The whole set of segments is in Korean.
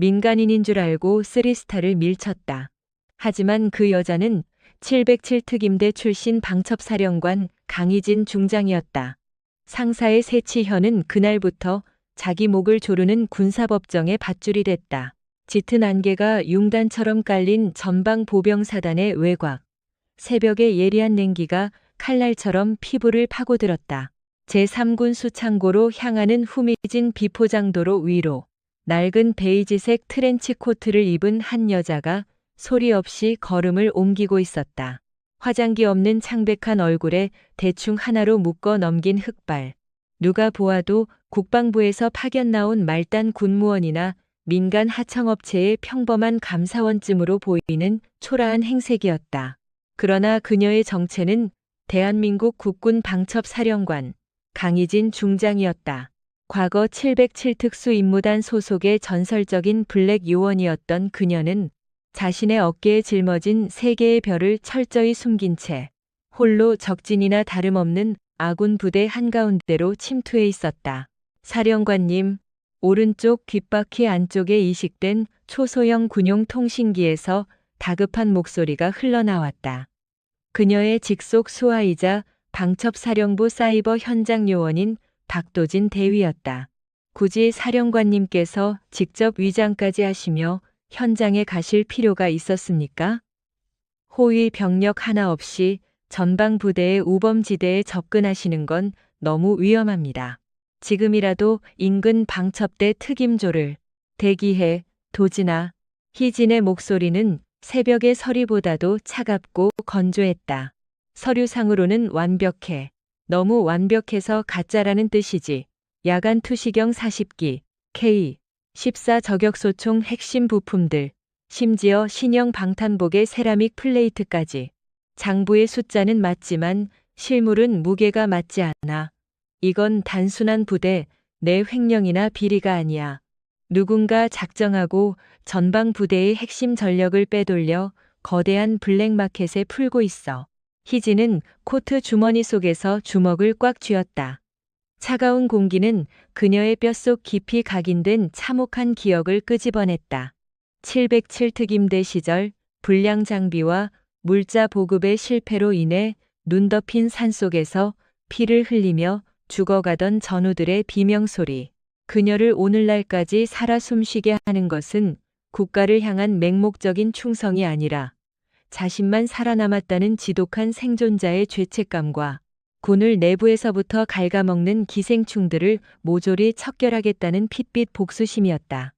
민간인인 줄 알고 쓰리스타를 밀쳤다. 하지만 그 여자는 707특임대 출신 방첩사령관 강희진 중장이었다. 상사의 세치현은 그날부터 자기 목을 조르는 군사법정의 밧줄이 됐다. 짙은 안개가 융단처럼 깔린 전방 보병사단의 외곽. 새벽의 예리한 냉기가 칼날처럼 피부를 파고들었다. 제3군 수창고로 향하는 후미진 비포장도로 위로 낡은 베이지색 트렌치 코트를 입은 한 여자가 소리 없이 걸음을 옮기고 있었다. 화장기 없는 창백한 얼굴에 대충 하나로 묶어 넘긴 흑발. 누가 보아도 국방부에서 파견 나온 말단 군무원이나 민간 하청업체의 평범한 감사원쯤으로 보이는 초라한 행색이었다. 그러나 그녀의 정체는 대한민국 국군 방첩사령관 강희진 중장이었다. 과거 707 특수임무단 소속의 전설적인 블랙 요원이었던 그녀는 자신의 어깨에 짊어진 3개의 별을 철저히 숨긴 채 홀로 적진이나 다름없는 아군 부대 한가운데로 침투해 있었다. 사령관님, 오른쪽 귓바퀴 안쪽에 이식된 초소형 군용 통신기에서 다급한 목소리가 흘러나왔다. 그녀의 직속 수하이자 방첩사령부 사이버 현장 요원인 박도진 대위였다. 굳이 사령관님께서 직접 위장까지 하시며 현장에 가실 필요가 있었습니까? 호위 병력 하나 없이 전방 부대의 우범지대에 접근하시는 건 너무 위험합니다. 지금이라도 인근 방첩대 특임조를 대기해, 도진아. 희진의 목소리는 새벽의 서리보다도 차갑고 건조했다. 서류상으로는 완벽해. 너무 완벽해서 가짜라는 뜻이지. 야간 투시경 40기, K-14 저격소총 핵심 부품들, 심지어 신형 방탄복의 세라믹 플레이트까지. 장부의 숫자는 맞지만 실물은 무게가 맞지 않아. 이건 단순한 부대, 내 횡령이나 비리가 아니야. 누군가 작정하고 전방 부대의 핵심 전력을 빼돌려 거대한 블랙마켓에 풀고 있어. 희진은 코트 주머니 속에서 주먹을 꽉 쥐었다. 차가운 공기는 그녀의 뼛속 깊이 각인된 참혹한 기억을 끄집어냈다. 707 특임대 시절 불량 장비와 물자 보급의 실패로 인해 눈 덮인 산속에서 피를 흘리며 죽어가던 전우들의 비명소리. 그녀를 오늘날까지 살아 숨쉬게 하는 것은 국가를 향한 맹목적인 충성이 아니라 자신만 살아남았다는 지독한 생존자의 죄책감과 군을 내부에서부터 갉아먹는 기생충들을 모조리 척결하겠다는 핏빛 복수심이었다.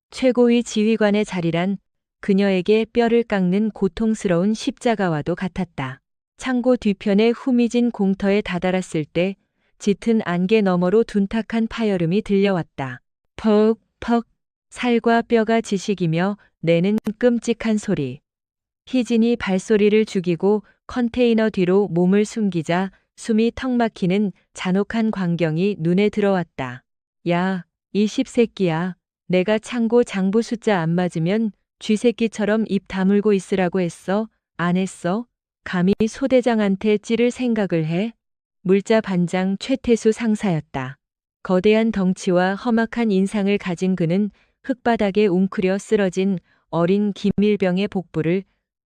최고위 지휘관의 자리란 그녀에게 뼈를 깎는 고통스러운 십자가와도 같았다. 창고 뒤편의 후미진 공터에 다다랐을 때 짙은 안개 너머로 둔탁한 파열음이 들려왔다. 퍽퍽 살과 뼈가 지식이며 내는 끔찍한 소리. 희진이 발소리를 죽이고 컨테이너 뒤로 몸을 숨기자 숨이 턱 막히는 잔혹한 광경이 눈에 들어왔다. 야, 이 십새끼야. 내가 창고 장부 숫자 안 맞으면 쥐새끼처럼 입 다물고 있으라고 했어? 안 했어? 감히 소대장한테 찌를 생각을 해? 물자 반장 최태수 상사였다. 거대한 덩치와 험악한 인상을 가진 그는 흙바닥에 웅크려 쓰러진 어린 김일병의 복부를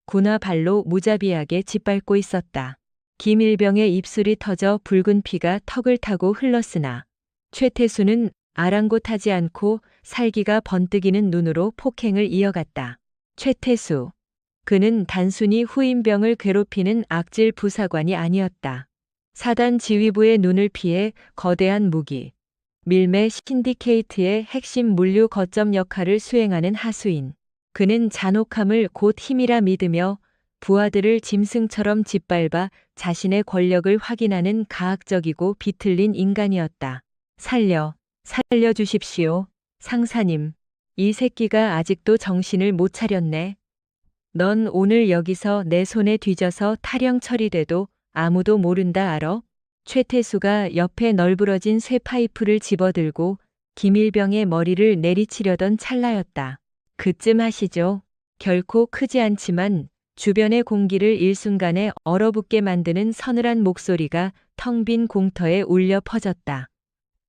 군화 발로 무자비하게 짓밟고 있었다. 김일병의 입술이 터져 붉은 피가 턱을 타고 흘렀으나 최태수는 아랑곳하지 않고 살기가 번뜩이는 눈으로 폭행을 이어갔다. 최태수. 그는 단순히 후임병을 괴롭히는 악질 부사관이 아니었다. 사단 지휘부의 눈을 피해 거대한 무기, 밀매 신디케이트의 핵심 물류 거점 역할을 수행하는 하수인. 그는 잔혹함을 곧 힘이라 믿으며 부하들을 짐승처럼 짓밟아 자신의 권력을 확인하는 가학적이고 비틀린 인간이었다. 살려주십시오. 상사님. 이 새끼가 아직도 정신을 못 차렸네. 넌 오늘 여기서 내 손에 뒤져서 탈영 처리돼도 아무도 모른다 알어? 최태수가 옆에 널브러진 쇠파이프를 집어들고 김일병의 머리를 내리치려던 찰나였다. 그쯤 하시죠. 결코 크지 않지만 주변의 공기를 일순간에 얼어붙게 만드는 서늘한 목소리가 텅 빈 공터에 울려 퍼졌다.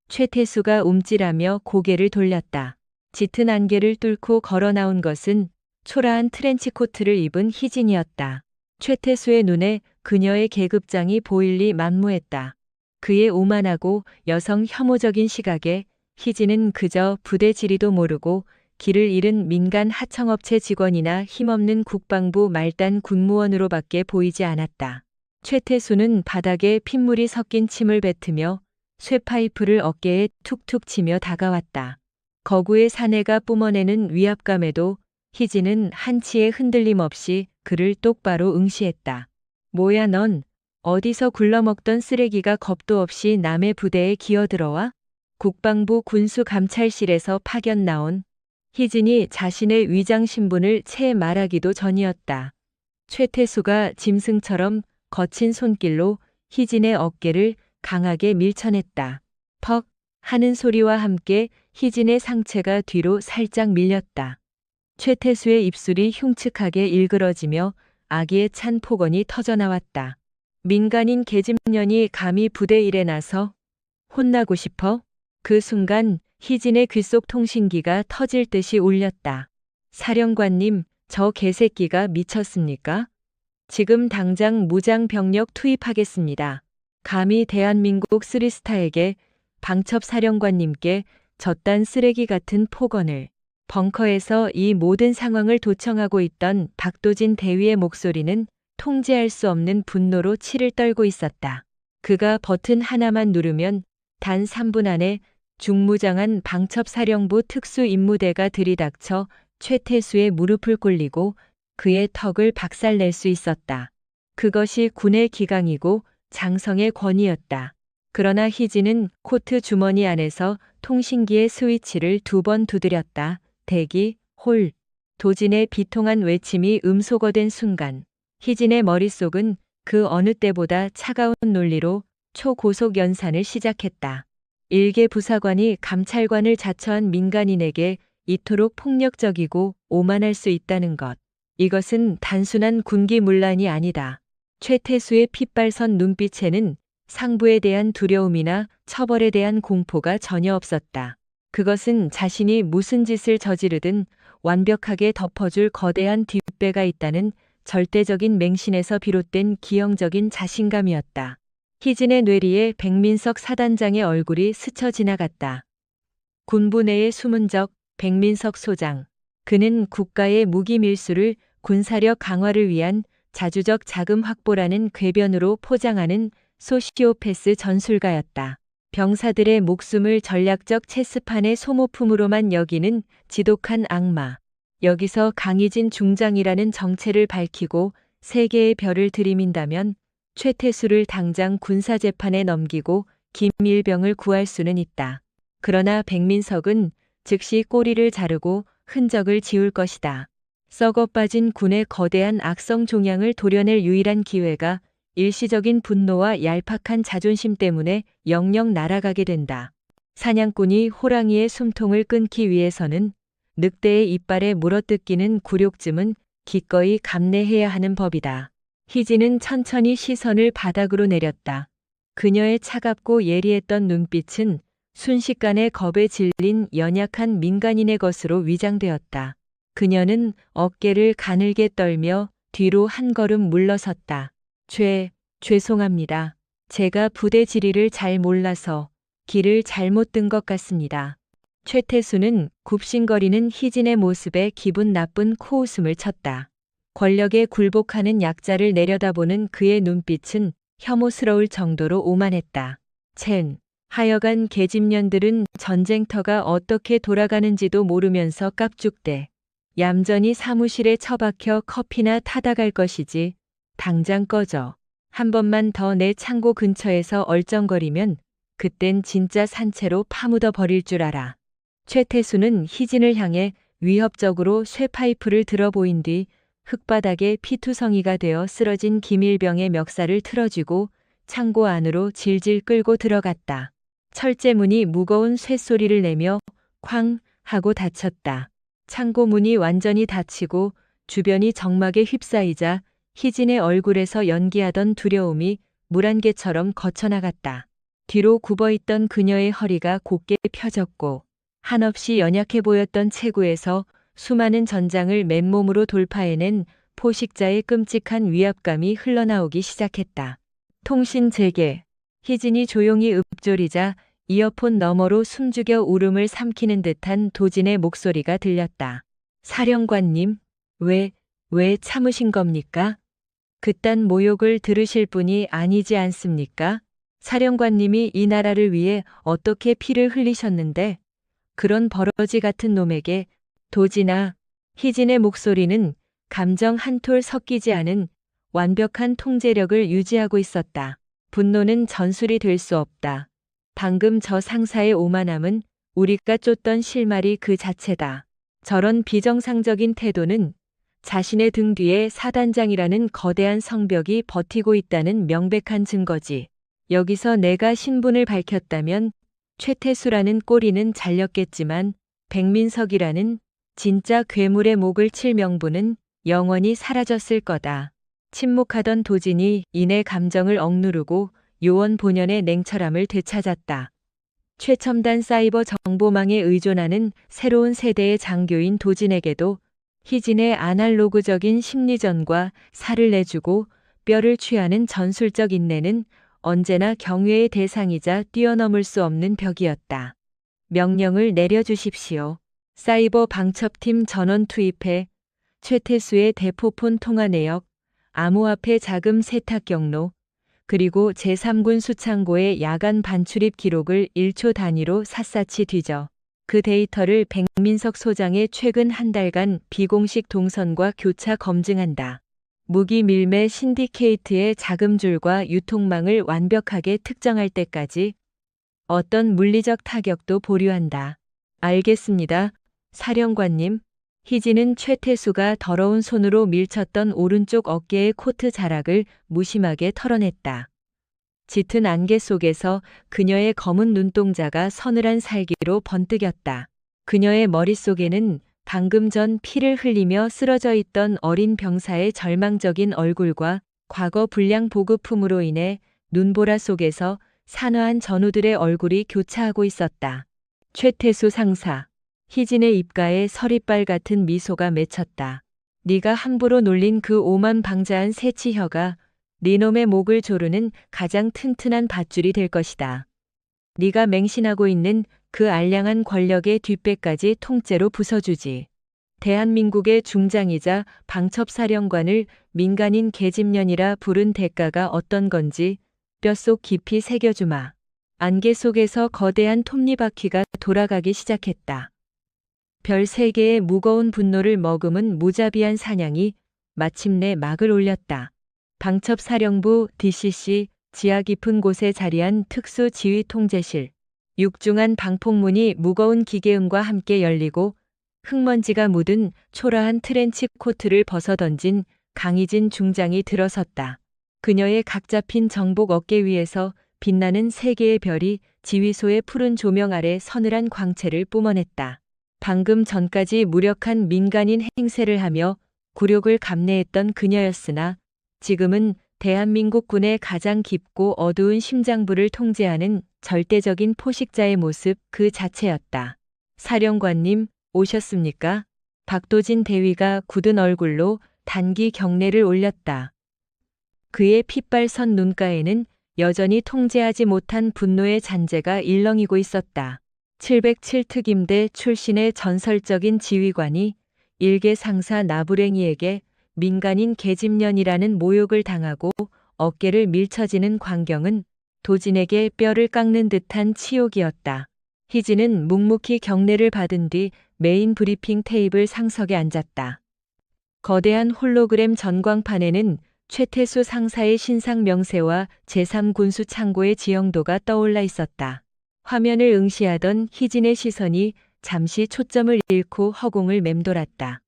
최태수가 움찔하며 고개를 돌렸다. 짙은 안개를 뚫고 걸어 나온 것은 초라한 트렌치코트를 입은 희진이었다. 최태수의 눈에 그녀의 계급장이 보일리 만무했다. 그의 오만하고 여성 혐오적인 시각에 희진은 그저 부대 지리도 모르고 길을 잃은 민간 하청업체 직원이나 힘없는 국방부 말단 군무원으로밖에 보이지 않았다. 최태수는 바닥에 핏물이 섞인 침을 뱉으며 쇠파이프를 어깨에 툭툭 치며 다가왔다. 거구의 사내가 뿜어내는 위압감에도 희진은 한치의 흔들림 없이 그를 똑바로 응시했다. 뭐야 넌 어디서 굴러먹던 쓰레기가 겁도 없이 남의 부대에 기어들어와? 국방부 군수감찰실에서 파견 나온 희진이 자신의 위장 신분을 채 말하기도 전이었다. 최태수가 짐승처럼 거친 손길로 희진의 어깨를 강하게 밀쳐냈다. 퍽 하는 소리와 함께 희진의 상체가 뒤로 살짝 밀렸다. 최태수의 입술이 흉측하게 일그러지며 아기에 찬 폭언이 터져나왔다. 민간인 계집년이 감히 부대 일에 나서 혼나고 싶어? 그 순간 희진의 귓속 통신기가 터질 듯이 울렸다. 사령관님, 저 개새끼가 미쳤습니까? 지금 당장 무장 병력 투입하겠습니다. 감히 대한민국 쓰리스타에게 방첩 사령관님께 저딴 쓰레기 같은 폭언을. 벙커에서 이 모든 상황을 도청하고 있던 박도진 대위의 목소리는 통제할 수 없는 분노로 치를 떨고 있었다. 그가 버튼 하나만 누르면 단 3분 안에 중무장한 방첩사령부 특수임무대가 들이닥쳐 최태수의 무릎을 꿇리고 그의 턱을 박살낼 수 있었다. 그것이 군의 기강이고 장성의 권위였다. 그러나 희진은 코트 주머니 안에서 통신기의 스위치를 2번 두드렸다. 대기, 홀. 도진의 비통한 외침이 음소거된 순간 희진의 머릿속은 그 어느 때보다 차가운 논리로 초고속 연산을 시작했다. 일개 부사관이 감찰관을 자처한 민간인에게 이토록 폭력적이고 오만할 수 있다는 것. 이것은 단순한 군기문란이 아니다. 최태수의 핏발선 눈빛에는 상부에 대한 두려움이나 처벌에 대한 공포가 전혀 없었다. 그것은 자신이 무슨 짓을 저지르든 완벽하게 덮어줄 거대한 뒷배가 있다는 절대적인 맹신에서 비롯된 기형적인 자신감이었다. 희진의 뇌리에 백민석 사단장의 얼굴이 스쳐 지나갔다. 군부 내의 숨은 적 백민석 소장. 그는 국가의 무기 밀수를 군사력 강화를 위한 자주적 자금 확보라는 궤변으로 포장하는 소시오패스 전술가였다. 병사들의 목숨을 전략적 체스판의 소모품으로만 여기는 지독한 악마. 여기서 강희진 중장이라는 정체를 밝히고 세계의 별을 들이민다면 최태수를 당장 군사재판에 넘기고 김일병을 구할 수는 있다. 그러나 백민석은 즉시 꼬리를 자르고 흔적을 지울 것이다. 썩어 빠진 군의 거대한 악성 종양을 도려낼 유일한 기회가 일시적인 분노와 얄팍한 자존심 때문에 영영 날아가게 된다. 사냥꾼이 호랑이의 숨통을 끊기 위해서는 늑대의 이빨에 물어뜯기는 굴욕쯤은 기꺼이 감내해야 하는 법이다. 희진은 천천히 시선을 바닥으로 내렸다. 그녀의 차갑고 예리했던 눈빛은 순식간에 겁에 질린 연약한 민간인의 것으로 위장되었다. 그녀는 어깨를 가늘게 떨며 뒤로 한 걸음 물러섰다. 죄송합니다. 제가 부대 지리를 잘 몰라서 길을 잘못 든 것 같습니다. 최태수는 굽신거리는 희진의 모습에 기분 나쁜 코웃음을 쳤다. 권력에 굴복하는 약자를 내려다보는 그의 눈빛은 혐오스러울 정도로 오만했다. 하여간 계집년들은 전쟁터가 어떻게 돌아가는지도 모르면서 깝죽대. 얌전히 사무실에 처박혀 커피나 타다 갈 것이지. 당장 꺼져. 한 번만 더 내 창고 근처에서 얼쩡거리면 그땐 진짜 산채로 파묻어 버릴 줄 알아. 최태수는 희진을 향해 위협적으로 쇠파이프를 들어 보인 뒤 흙바닥에 피투성이가 되어 쓰러진 김일병의 멱살을 틀어쥐고 창고 안으로 질질 끌고 들어갔다. 철제문이 무거운 쇳소리를 내며 쾅 하고 닫혔다. 창고 문이 완전히 닫히고 주변이 적막에 휩싸이자 희진의 얼굴에서 연기하던 두려움이 물안개처럼 거쳐나갔다. 뒤로 굽어있던 그녀의 허리가 곧게 펴졌고 한없이 연약해 보였던 체구에서 수많은 전장을 맨몸으로 돌파해낸 포식자의 끔찍한 위압감이 흘러나오기 시작했다. 통신 재개. 희진이 조용히 읊조리자 이어폰 너머로 숨죽여 울음을 삼키는 듯한 도진의 목소리가 들렸다. 사령관님, 왜 참으신 겁니까? 그딴 모욕을 들으실 분이 아니지 않습니까? 사령관님이 이 나라를 위해 어떻게 피를 흘리셨는데 그런 버러지 같은 놈에게 도진아. 희진의 목소리는 감정 한 톨 섞이지 않은 완벽한 통제력을 유지하고 있었다. 분노는 전술이 될 수 없다. 방금 저 상사의 오만함은 우리가 쫓던 실마리 그 자체다. 저런 비정상적인 태도는 자신의 등 뒤에 사단장이라는 거대한 성벽이 버티고 있다는 명백한 증거지. 여기서 내가 신분을 밝혔다면 최태수라는 꼬리는 잘렸겠지만 백민석이라는 진짜 괴물의 목을 칠 명분은 영원히 사라졌을 거다. 침묵하던 도진이 이내 감정을 억누르고 요원 본연의 냉철함을 되찾았다. 최첨단 사이버 정보망에 의존하는 새로운 세대의 장교인 도진에게도 희진의 아날로그적인 심리전과 살을 내주고 뼈를 취하는 전술적 인내는 언제나 경외의 대상이자 뛰어넘을 수 없는 벽이었다. 명령을 내려주십시오. 사이버 방첩팀 전원 투입해 최태수의 대포폰 통화 내역, 암호화폐 자금 세탁 경로, 그리고 제3군 수창고의 야간 반출입 기록을 1초 단위로 샅샅이 뒤져 그 데이터를 백민석 소장의 최근 한 달간 비공식 동선과 교차 검증한다. 무기 밀매 신디케이트의 자금줄과 유통망을 완벽하게 특정할 때까지 어떤 물리적 타격도 보류한다. 알겠습니다, 사령관님. 희진은 최태수가 더러운 손으로 밀쳤던 오른쪽 어깨의 코트 자락을 무심하게 털어냈다. 짙은 안개 속에서 그녀의 검은 눈동자가 서늘한 살기로 번뜩였다. 그녀의 머릿속에는 방금 전 피를 흘리며 쓰러져 있던 어린 병사의 절망적인 얼굴과 과거 불량 보급품으로 인해 눈보라 속에서 산화한 전우들의 얼굴이 교차하고 있었다. 최태수 상사. 희진의 입가에 서리빨 같은 미소가 맺혔다. 네가 함부로 놀린 그 오만방자한 새치혀가 네 놈의 목을 조르는 가장 튼튼한 밧줄이 될 것이다. 네가 맹신하고 있는 그 알량한 권력의 뒷배까지 통째로 부숴주지. 대한민국의 중장이자 방첩사령관을 민간인 계집년이라 부른 대가가 어떤 건지 뼛속 깊이 새겨주마. 안개 속에서 거대한 톱니바퀴가 돌아가기 시작했다. 별 3개의 무거운 분노를 머금은 무자비한 사냥이 마침내 막을 올렸다. 방첩사령부 DCC 지하 깊은 곳에 자리한 특수지휘통제실. 육중한 방폭문이 무거운 기계음과 함께 열리고 흙먼지가 묻은 초라한 트렌치 코트를 벗어던진 강희진 중장이 들어섰다. 그녀의 각 잡힌 정복 어깨 위에서 빛나는 3개의 별이 지휘소의 푸른 조명 아래 서늘한 광채를 뿜어냈다. 방금 전까지 무력한 민간인 행세를 하며 굴욕을 감내했던 그녀였으나 지금은 대한민국 군의 가장 깊고 어두운 심장부를 통제하는 절대적인 포식자의 모습 그 자체였다. 사령관님, 오셨습니까? 박도진 대위가 굳은 얼굴로 단기 경례를 올렸다. 그의 핏발선 눈가에는 여전히 통제하지 못한 분노의 잔재가 일렁이고 있었다. 707특임대 출신의 전설적인 지휘관이 일개 상사 나부랭이에게 민간인 계집년이라는 모욕을 당하고 어깨를 밀쳐지는 광경은 도진에게 뼈를 깎는 듯한 치욕이었다. 희진은 묵묵히 경례를 받은 뒤 메인 브리핑 테이블 상석에 앉았다. 거대한 홀로그램 전광판에는 최태수 상사의 신상 명세와 제3군수 창고의 지형도가 떠올라 있었다. 화면을 응시하던 희진의 시선이 잠시 초점을 잃고 허공을 맴돌았다.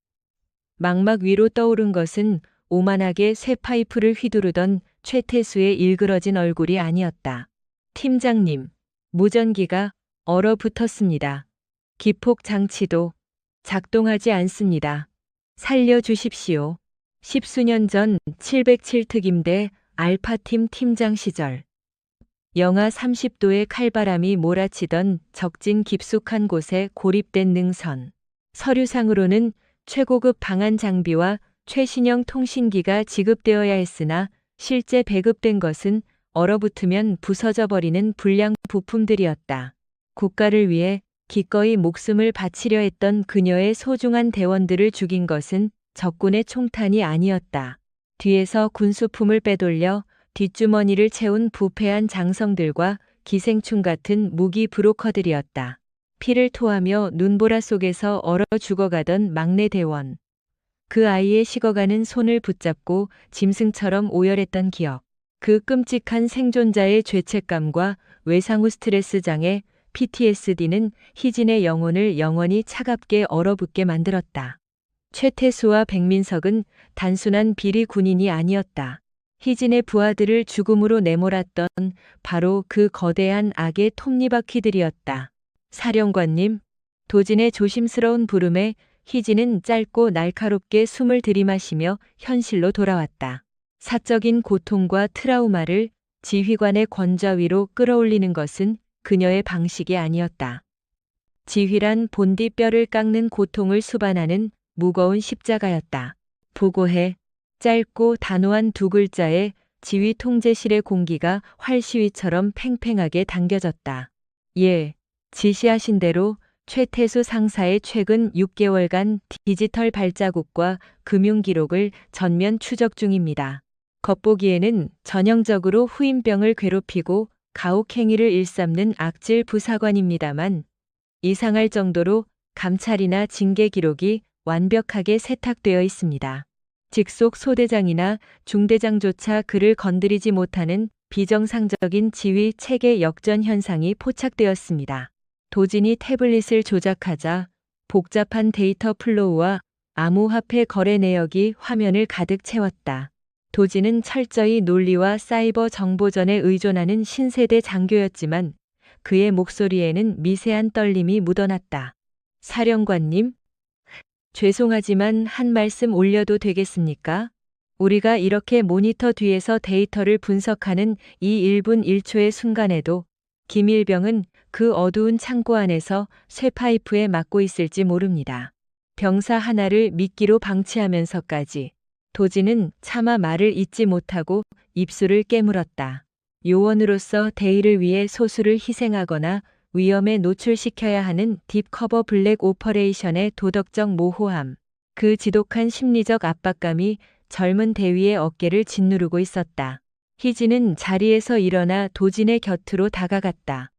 망막 위로 떠오른 것은 오만하게 쇠 파이프를 휘두르던 최태수의 일그러진 얼굴이 아니었다. 팀장님, 무전기가 얼어붙었습니다. 기폭 장치도 작동하지 않습니다. 살려주십시오. 10수년 전 707특임대 알파팀 팀장 시절 영하 30도의 칼바람이 몰아치던 적진 깊숙한 곳에 고립된 능선. 서류상으로는 최고급 방한 장비와 최신형 통신기가 지급되어야 했으나 실제 배급된 것은 얼어붙으면 부서져 버리는 불량 부품들이었다. 국가를 위해 기꺼이 목숨을 바치려 했던 그녀의 소중한 대원들을 죽인 것은 적군의 총탄이 아니었다. 뒤에서 군수품을 빼돌려 뒷주머니를 채운 부패한 장성들과 기생충 같은 무기 브로커들이었다. 피를 토하며 눈보라 속에서 얼어 죽어가던 막내 대원. 그 아이의 식어가는 손을 붙잡고 짐승처럼 오열했던 기억. 그 끔찍한 생존자의 죄책감과 외상 후 스트레스 장애, PTSD는 희진의 영혼을 영원히 차갑게 얼어붙게 만들었다. 최태수와 백민석은 단순한 비리 군인이 아니었다. 희진의 부하들을 죽음으로 내몰았던 바로 그 거대한 악의 톱니바퀴들이었다. 사령관님, 도진의 조심스러운 부름에 희진은 짧고 날카롭게 숨을 들이마시며 현실로 돌아왔다. 사적인 고통과 트라우마를 지휘관의 권좌 위로 끌어올리는 것은 그녀의 방식이 아니었다. 지휘란 본디 뼈를 깎는 고통을 수반하는 무거운 십자가였다. 보고해. 짧고 단호한 두 글자에 지휘 통제실의 공기가 활시위처럼 팽팽하게 당겨졌다. 예, 지시하신 대로 최태수 상사의 최근 6개월간 디지털 발자국과 금융 기록을 전면 추적 중입니다. 겉보기에는 전형적으로 후임병을 괴롭히고 가혹행위를 일삼는 악질 부사관입니다만 이상할 정도로 감찰이나 징계 기록이 완벽하게 세탁되어 있습니다. 직속 소대장이나 중대장조차 그를 건드리지 못하는 비정상적인 지휘 체계 역전 현상이 포착되었습니다. 도진이 태블릿을 조작하자 복잡한 데이터 플로우와 암호화폐 거래 내역이 화면을 가득 채웠다. 도진은 철저히 논리와 사이버 정보전에 의존하는 신세대 장교였지만 그의 목소리에는 미세한 떨림이 묻어났다. 사령관님, 죄송하지만 한 말씀 올려도 되겠습니까? 우리가 이렇게 모니터 뒤에서 데이터를 분석하는 이 1분 1초의 순간에도 김일병은 그 어두운 창고 안에서 쇠파이프에 막고 있을지 모릅니다. 병사 하나를 미끼로 방치하면서까지. 도진은 차마 말을 잇지 못하고 입술을 깨물었다. 요원으로서 대의를 위해 소수를 희생하거나 위험에 노출시켜야 하는 딥커버 블랙 오퍼레이션의 도덕적 모호함. 그 지독한 심리적 압박감이 젊은 대위의 어깨를 짓누르고 있었다. 희진은 자리에서 일어나 도진의 곁으로 다가갔다.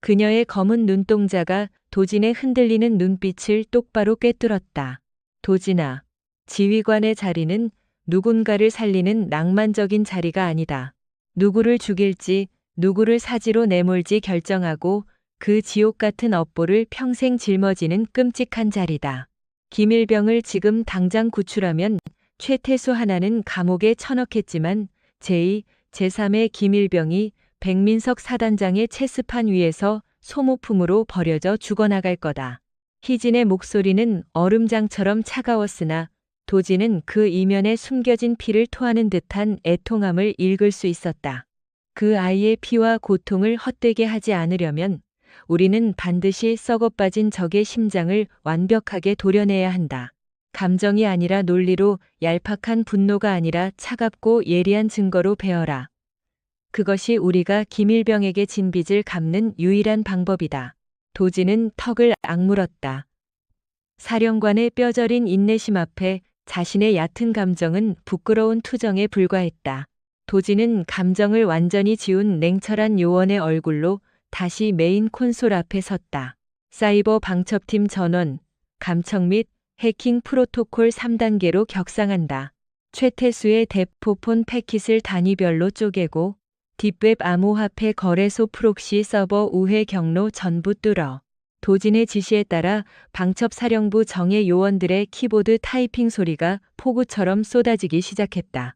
그녀의 검은 눈동자가 도진의 흔들리는 눈빛을 똑바로 꿰뚫었다. 도진아, 지휘관의 자리는 누군가를 살리는 낭만적인 자리가 아니다. 누구를 죽일지, 누구를 사지로 내몰지 결정하고 그 지옥 같은 업보를 평생 짊어지는 끔찍한 자리다. 김일병을 지금 당장 구출하면 최태수 하나는 감옥에 처넣겠지만 제2, 제3의 김일병이 백민석 사단장의 체스판 위에서 소모품으로 버려져 죽어나갈 거다. 희진의 목소리는 얼음장처럼 차가웠으나 도진은 그 이면에 숨겨진 피를 토하는 듯한 애통함을 읽을 수 있었다. 그 아이의 피와 고통을 헛되게 하지 않으려면 우리는 반드시 썩어빠진 적의 심장을 완벽하게 도려내야 한다. 감정이 아니라 논리로, 얄팍한 분노가 아니라 차갑고 예리한 증거로 베어라. 그것이 우리가 김일병에게 진 빚을 갚는 유일한 방법이다. 도진은 턱을 악물었다. 사령관의 뼈저린 인내심 앞에 자신의 얕은 감정은 부끄러운 투정에 불과했다. 도진은 감정을 완전히 지운 냉철한 요원의 얼굴로 다시 메인 콘솔 앞에 섰다. 사이버 방첩팀 전원, 감청 및 해킹 프로토콜 3단계로 격상한다. 최태수의 대포폰 패킷을 단위별로 쪼개고 딥웹 암호화폐 거래소 프록시 서버 우회 경로 전부 뚫어. 도진의 지시에 따라 방첩사령부 정예 요원들의 키보드 타이핑 소리가 폭우처럼 쏟아지기 시작했다.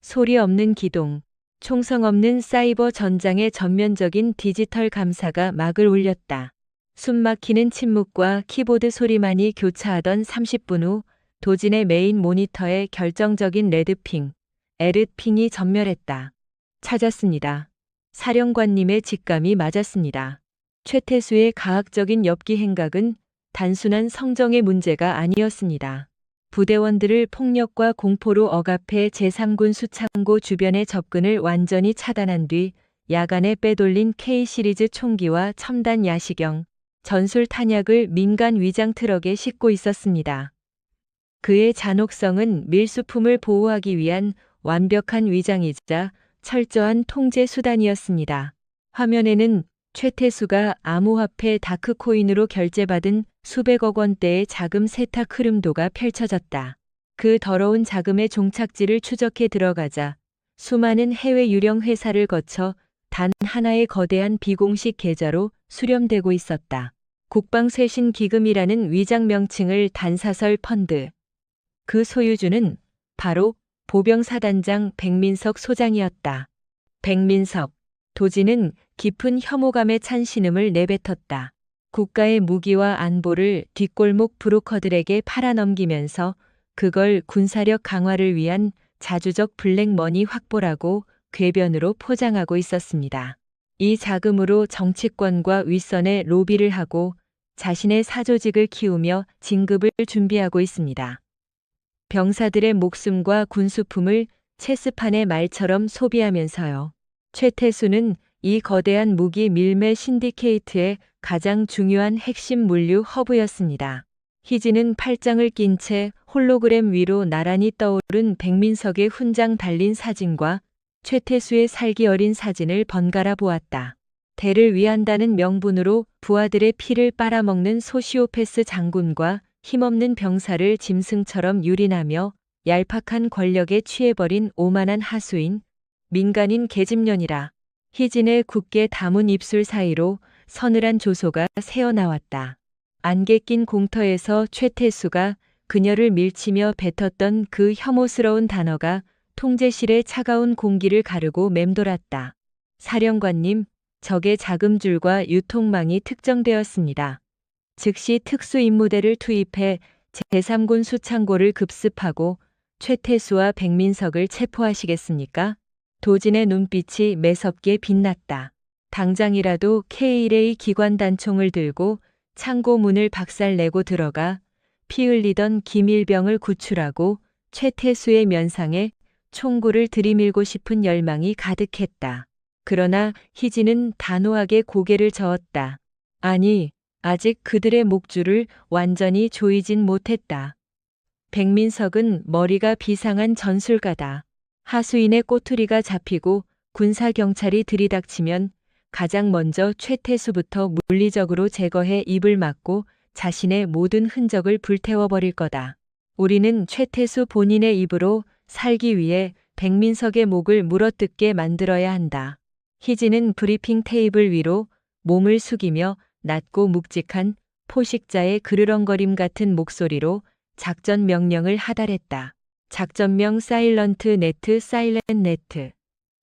소리 없는 기동, 총성 없는 사이버 전장의 전면적인 디지털 감사가 막을 올렸다. 숨막히는 침묵과 키보드 소리만이 교차하던 30분 후 도진의 메인 모니터에 결정적인 레드핑, 에르핑이 전멸했다. 찾았습니다. 사령관님의 직감이 맞았습니다. 최태수의 가학적인 엽기 행각은 단순한 성정의 문제가 아니었습니다. 부대원들을 폭력과 공포로 억압해 제3군 수창고 주변의 접근을 완전히 차단한 뒤 야간에 빼돌린 K-시리즈 총기와 첨단 야시경, 전술 탄약을 민간 위장 트럭에 싣고 있었습니다. 그의 잔혹성은 밀수품을 보호하기 위한 완벽한 위장이자 철저한 통제 수단이었습니다. 화면에는 최태수가 암호화폐 다크코인으로 결제받은 수백억 원대의 자금 세탁 흐름도가 펼쳐졌다. 그 더러운 자금의 종착지를 추적해 들어가자 수많은 해외 유령 회사를 거쳐 단 하나의 거대한 비공식 계좌로 수렴되고 있었다. 국방쇄신기금이라는 위장 명칭을 단 사설 펀드. 그 소유주는 바로 보병사단장 백민석 소장이었다. 백민석, 도지는 깊은 혐오감에 찬 신음을 내뱉었다. 국가의 무기와 안보를 뒷골목 브로커들에게 팔아넘기면서 그걸 군사력 강화를 위한 자주적 블랙머니 확보라고 궤변으로 포장하고 있었습니다. 이 자금으로 정치권과 윗선에 로비를 하고 자신의 사조직을 키우며 진급을 준비하고 있습니다. 병사들의 목숨과 군수품을 체스판의 말처럼 소비하면서요. 최태수는 이 거대한 무기 밀매 신디케이트의 가장 중요한 핵심 물류 허브였습니다. 희진은 팔짱을 낀 채 홀로그램 위로 나란히 떠오른 백민석의 훈장 달린 사진과 최태수의 살기 어린 사진을 번갈아 보았다. 대를 위한다는 명분으로 부하들의 피를 빨아먹는 소시오패스 장군과 힘없는 병사를 짐승처럼 유린하며 얄팍한 권력에 취해버린 오만한 하수인, 민간인 계집년이라. 희진의 굳게 담은 입술 사이로 서늘한 조소가 새어나왔다. 안개 낀 공터에서 최태수가 그녀를 밀치며 뱉었던 그 혐오스러운 단어가 통제실의 차가운 공기를 가르고 맴돌았다. 사령관님, 적의 자금줄과 유통망이 특정되었습니다. 즉시 특수임무대를 투입해 제3군 수창고를 급습하고 최태수와 백민석을 체포하시겠습니까? 도진의 눈빛이 매섭게 빛났다. 당장이라도 K1A 기관단총을 들고 창고 문을 박살내고 들어가 피 흘리던 김일병을 구출하고 최태수의 면상에 총구를 들이밀고 싶은 열망이 가득했다. 그러나 희진은 단호하게 고개를 저었다. 아니, 아직 그들의 목줄을 완전히 조이진 못했다. 백민석은 머리가 비상한 전술가다. 하수인의 꼬투리가 잡히고 군사경찰이 들이닥치면 가장 먼저 최태수부터 물리적으로 제거해 입을 막고 자신의 모든 흔적을 불태워버릴 거다. 우리는 최태수 본인의 입으로 살기 위해 백민석의 목을 물어뜯게 만들어야 한다. 희진은 브리핑 테이블 위로 몸을 숙이며 낮고 묵직한 포식자의 그르렁거림 같은 목소리로 작전 명령을 하달했다. 작전명 사일런트 네트 사일렌 네트.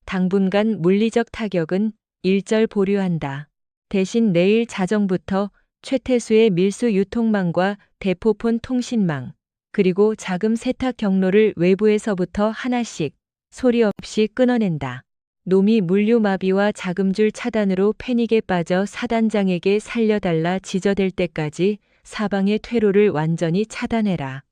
당분간 물리적 타격은 일절 보류한다. 대신 내일 자정부터 최태수의 밀수 유통망과 대포폰 통신망, 그리고 자금 세탁 경로를 외부에서부터 하나씩 소리 없이 끊어낸다. 놈이 물류마비와 자금줄 차단으로 패닉에 빠져 사단장에게 살려달라 지저댈 때까지 사방의 퇴로를 완전히 차단해라.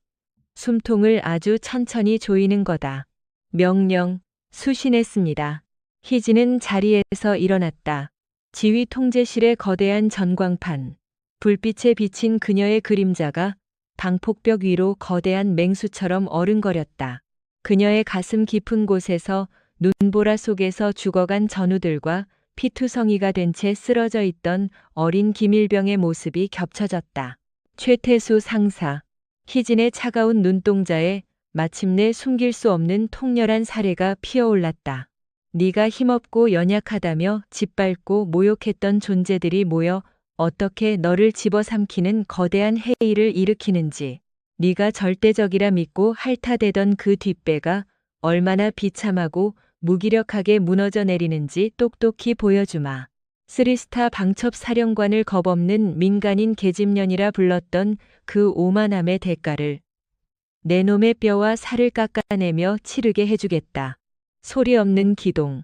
숨통을 아주 천천히 조이는 거다. 명령, 수신했습니다. 희진은 자리에서 일어났다. 지휘 통제실의 거대한 전광판, 불빛에 비친 그녀의 그림자가 방폭벽 위로 거대한 맹수처럼 어른거렸다. 그녀의 가슴 깊은 곳에서 눈보라 속에서 죽어간 전우들과 피투성이가 된 채 쓰러져 있던 어린 김일병의 모습이 겹쳐졌다. 최태수 상사, 희진의 차가운 눈동자에 마침내 숨길 수 없는 통렬한 사례가 피어올랐다. 네가 힘없고 연약하다며 짓밟고 모욕했던 존재들이 모여 어떻게 너를 집어삼키는 거대한 해이를 일으키는지, 네가 절대적이라 믿고 핥아대던 그 뒷배가 얼마나 비참하고 무기력하게 무너져 내리는지 똑똑히 보여주마. 3스타 방첩 사령관을 겁없는 민간인 계집년이라 불렀던 그 오만함의 대가를 내 놈의 뼈와 살을 깎아내며 치르게 해주겠다. 소리 없는 기동.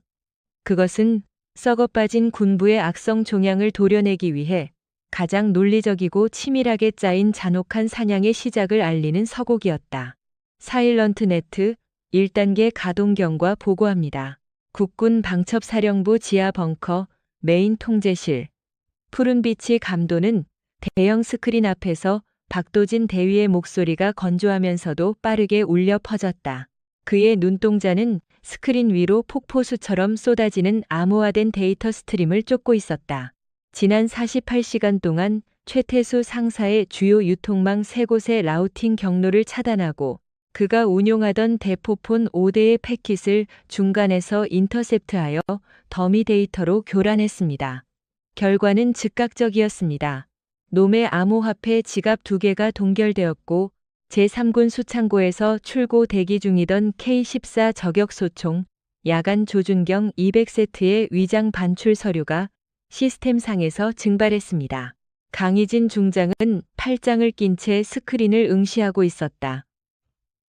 그것은 썩어빠진 군부의 악성 종양을 도려내기 위해 가장 논리적이고 치밀하게 짜인 잔혹한 사냥의 시작을 알리는 서곡이었다. 사일런트 네트 1단계 가동 경과 보고합니다. 국군 방첩사령부 지하 벙커 메인 통제실. 푸른빛이 감도는 대형 스크린 앞에서 박도진 대위의 목소리가 건조하면서도 빠르게 울려 퍼졌다. 그의 눈동자는 스크린 위로 폭포수처럼 쏟아지는 암호화된 데이터 스트림을 쫓고 있었다. 지난 48시간 동안 최태수 상사의 주요 유통망 3곳의 라우팅 경로를 차단하고 그가 운용하던 대포폰 5대의 패킷을 중간에서 인터셉트하여 더미 데이터로 교란했습니다. 결과는 즉각적이었습니다. 놈의 암호화폐 지갑 2개가 동결되었고 제3군 수창고에서 출고 대기 중이던 K-14 저격소총, 야간 조준경 200세트의 위장 반출 서류가 시스템상에서 증발했습니다. 강희진 중장은 팔짱을 낀 채 스크린을 응시하고 있었다.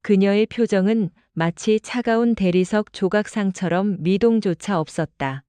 그녀의 표정은 마치 차가운 대리석 조각상처럼 미동조차 없었다.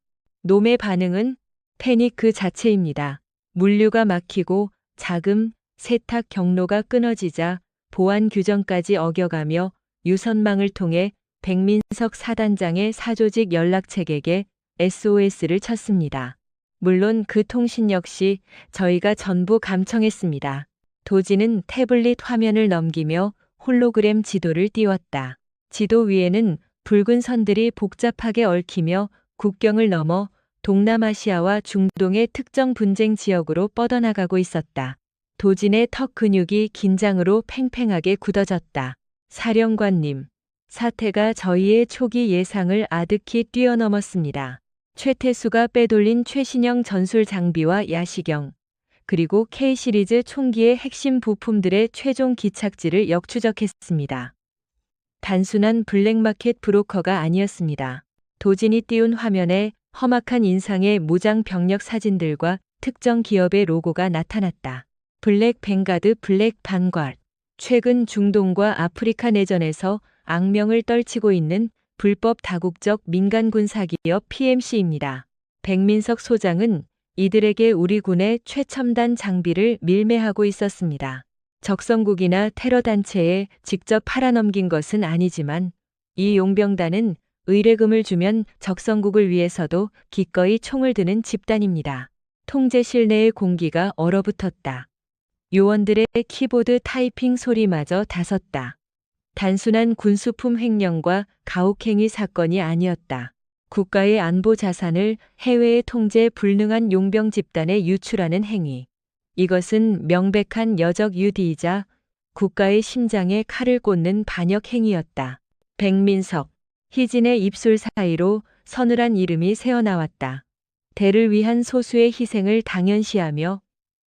놈의 반응은 패닉 그 자체입니다. 물류가 막히고 자금, 세탁 경로가 끊어지자 보안 규정까지 어겨가며 유선망을 통해 백민석 사단장의 사조직 연락책에게 SOS를 쳤습니다. 물론 그 통신 역시 저희가 전부 감청했습니다. 도지는 태블릿 화면을 넘기며 홀로그램 지도를 띄웠다. 지도 위에는 붉은 선들이 복잡하게 얽히며 국경을 넘어 동남아시아와 중동의 특정 분쟁 지역으로 뻗어나가고 있었다. 도진의 턱 근육이 긴장으로 팽팽하게 굳어졌다. 사령관님, 사태가 저희의 초기 예상을 아득히 뛰어넘었습니다. 최태수가 빼돌린 최신형 전술 장비와 야시경, 그리고 K-시리즈 총기의 핵심 부품들의 최종 기착지를 역추적했습니다. 단순한 블랙마켓 브로커가 아니었습니다. 도진이 띄운 화면에 험악한 인상의 무장 병력 사진들과 특정 기업의 로고가 나타났다. 블랙 벵가드 블랙 반괄. 최근 중동과 아프리카 내전에서 악명을 떨치고 있는 불법 다국적 민간 군사기업 PMC입니다. 백민석 소장은 이들에게 우리 군의 최첨단 장비를 밀매하고 있었습니다. 적성국이나 테러단체에 직접 팔아넘긴 것은 아니지만 이 용병단은 의뢰금을 주면 적성국을 위해서도 기꺼이 총을 드는 집단입니다. 통제실 내의 공기가 얼어붙었다. 요원들의 키보드 타이핑 소리마저 다섰다. 단순한 군수품 횡령과 가혹행위 사건이 아니었다. 국가의 안보 자산을 해외에 통제 불능한 용병 집단에 유출하는 행위. 이것은 명백한 여적 유디이자 국가의 심장에 칼을 꽂는 반역 행위였다. 백민석, 희진의 입술 사이로 서늘한 이름이 새어나왔다. 대를 위한 소수의 희생을 당연시하며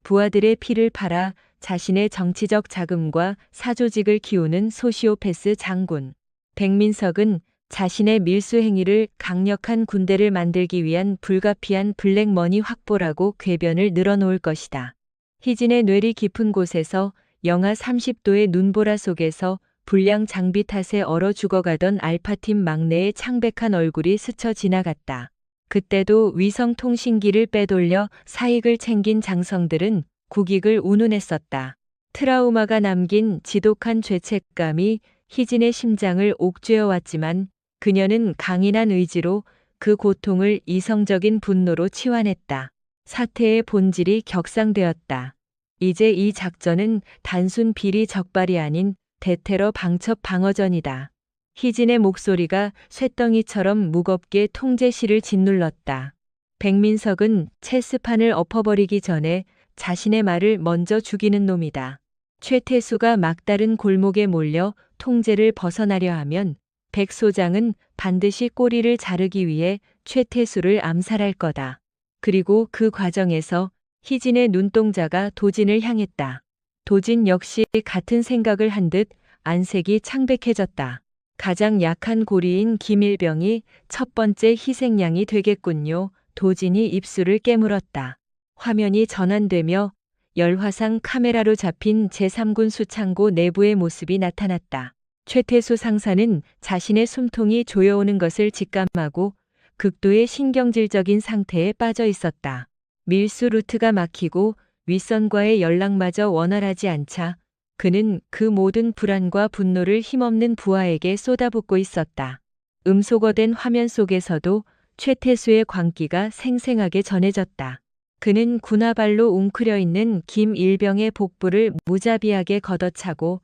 부하들의 피를 팔아 자신의 정치적 자금과 사조직을 키우는 소시오패스 장군. 백민석은 자신의 밀수 행위를 강력한 군대를 만들기 위한 불가피한 블랙머니 확보라고 궤변을 늘어놓을 것이다. 희진의 뇌리 깊은 곳에서 영하 30도의 눈보라 속에서 불량 장비 탓에 얼어 죽어가던 알파팀 막내의 창백한 얼굴이 스쳐 지나갔다. 그때도 위성통신기를 빼돌려 사익을 챙긴 장성들은 국익을 운운했었다. 트라우마가 남긴 지독한 죄책감이 희진의 심장을 옥죄어왔지만 그녀는 강인한 의지로 그 고통을 이성적인 분노로 치환했다. 사태의 본질이 격상되었다. 이제 이 작전은 단순 비리 적발이 아닌 대테러 방첩 방어전이다. 희진의 목소리가 쇳덩이처럼 무겁게 통제실을 짓눌렀다. 백민석은 체스판을 엎어버리기 전에 자신의 말을 먼저 죽이는 놈이다. 최태수가 막다른 골목에 몰려 통제를 벗어나려 하면 백 소장은 반드시 꼬리를 자르기 위해 최태수를 암살할 거다. 그리고 그 과정에서 희진의 눈동자가 도진을 향했다. 도진 역시 같은 생각을 한 듯 안색이 창백해졌다. 가장 약한 고리인 김일병이 첫 번째 희생양이 되겠군요. 도진이 입술을 깨물었다. 화면이 전환되며 열화상 카메라로 잡힌 제3군 수창고 내부의 모습이 나타났다. 최태수 상사는 자신의 숨통이 조여오는 것을 직감하고 극도의 신경질적인 상태에 빠져 있었다. 밀수 루트가 막히고 윗선과의 연락마저 원활하지 않자 그는 그 모든 불안과 분노를 힘없는 부하에게 쏟아붓고 있었다. 음소거된 화면 속에서도 최태수의 광기가 생생하게 전해졌다. 그는 군화발로 웅크려 있는 김일병의 복부를 무자비하게 걷어차고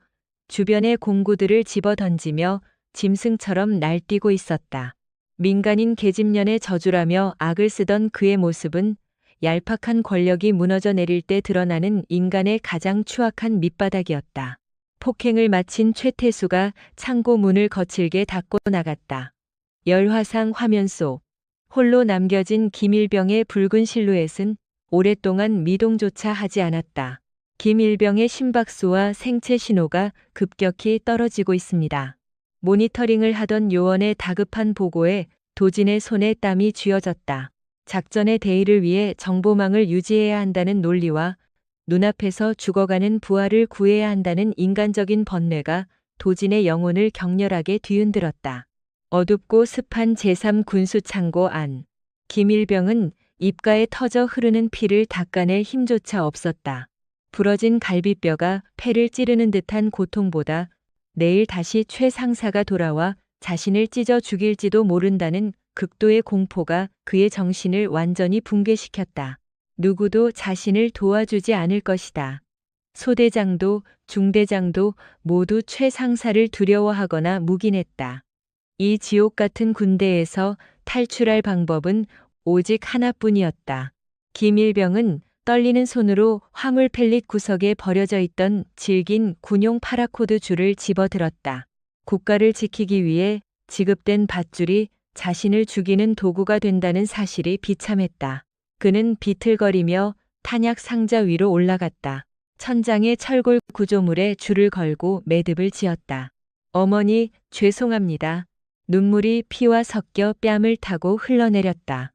주변의 공구들을 집어던지며 짐승처럼 날뛰고 있었다. 민간인 계집년의 저주라며 악을 쓰던 그의 모습은 얄팍한 권력이 무너져 내릴 때 드러나는 인간의 가장 추악한 밑바닥이었다. 폭행을 마친 최태수가 창고 문을 거칠게 닫고 나갔다. 열화상 화면 속 홀로 남겨진 김일병의 붉은 실루엣은 오랫동안 미동조차 하지 않았다. 김일병의 심박수와 생체 신호가 급격히 떨어지고 있습니다. 모니터링을 하던 요원의 다급한 보고에 도진의 손에 땀이 쥐어졌다. 작전의 대의를 위해 정보망을 유지해야 한다는 논리와 눈앞에서 죽어가는 부하를 구해야 한다는 인간적인 번뇌가 도진의 영혼을 격렬하게 뒤흔들었다. 어둡고 습한 제3군수창고 안. 김일병은 입가에 터져 흐르는 피를 닦아낼 힘조차 없었다. 부러진 갈비뼈가 폐를 찌르는 듯한 고통보다 내일 다시 최 상사가 돌아와 자신을 찢어 죽일지도 모른다는 극도의 공포가 그의 정신을 완전히 붕괴시켰다. 누구도 자신을 도와주지 않을 것이다. 소대장도 중대장도 모두 최 상사를 두려워하거나 묵인했다. 이 지옥 같은 군대에서 탈출할 방법은 오직 하나뿐이었다. 김일병은 떨리는 손으로 화물 펠릿 구석에 버려져 있던 질긴 군용 파라코드 줄을 집어들었다. 국가를 지키기 위해 지급된 밧줄이 자신을 죽이는 도구가 된다는 사실이 비참했다. 그는 비틀거리며 탄약 상자 위로 올라갔다. 천장의 철골 구조물에 줄을 걸고 매듭을 지었다. 어머니, 죄송합니다. 눈물이 피와 섞여 뺨을 타고 흘러내렸다.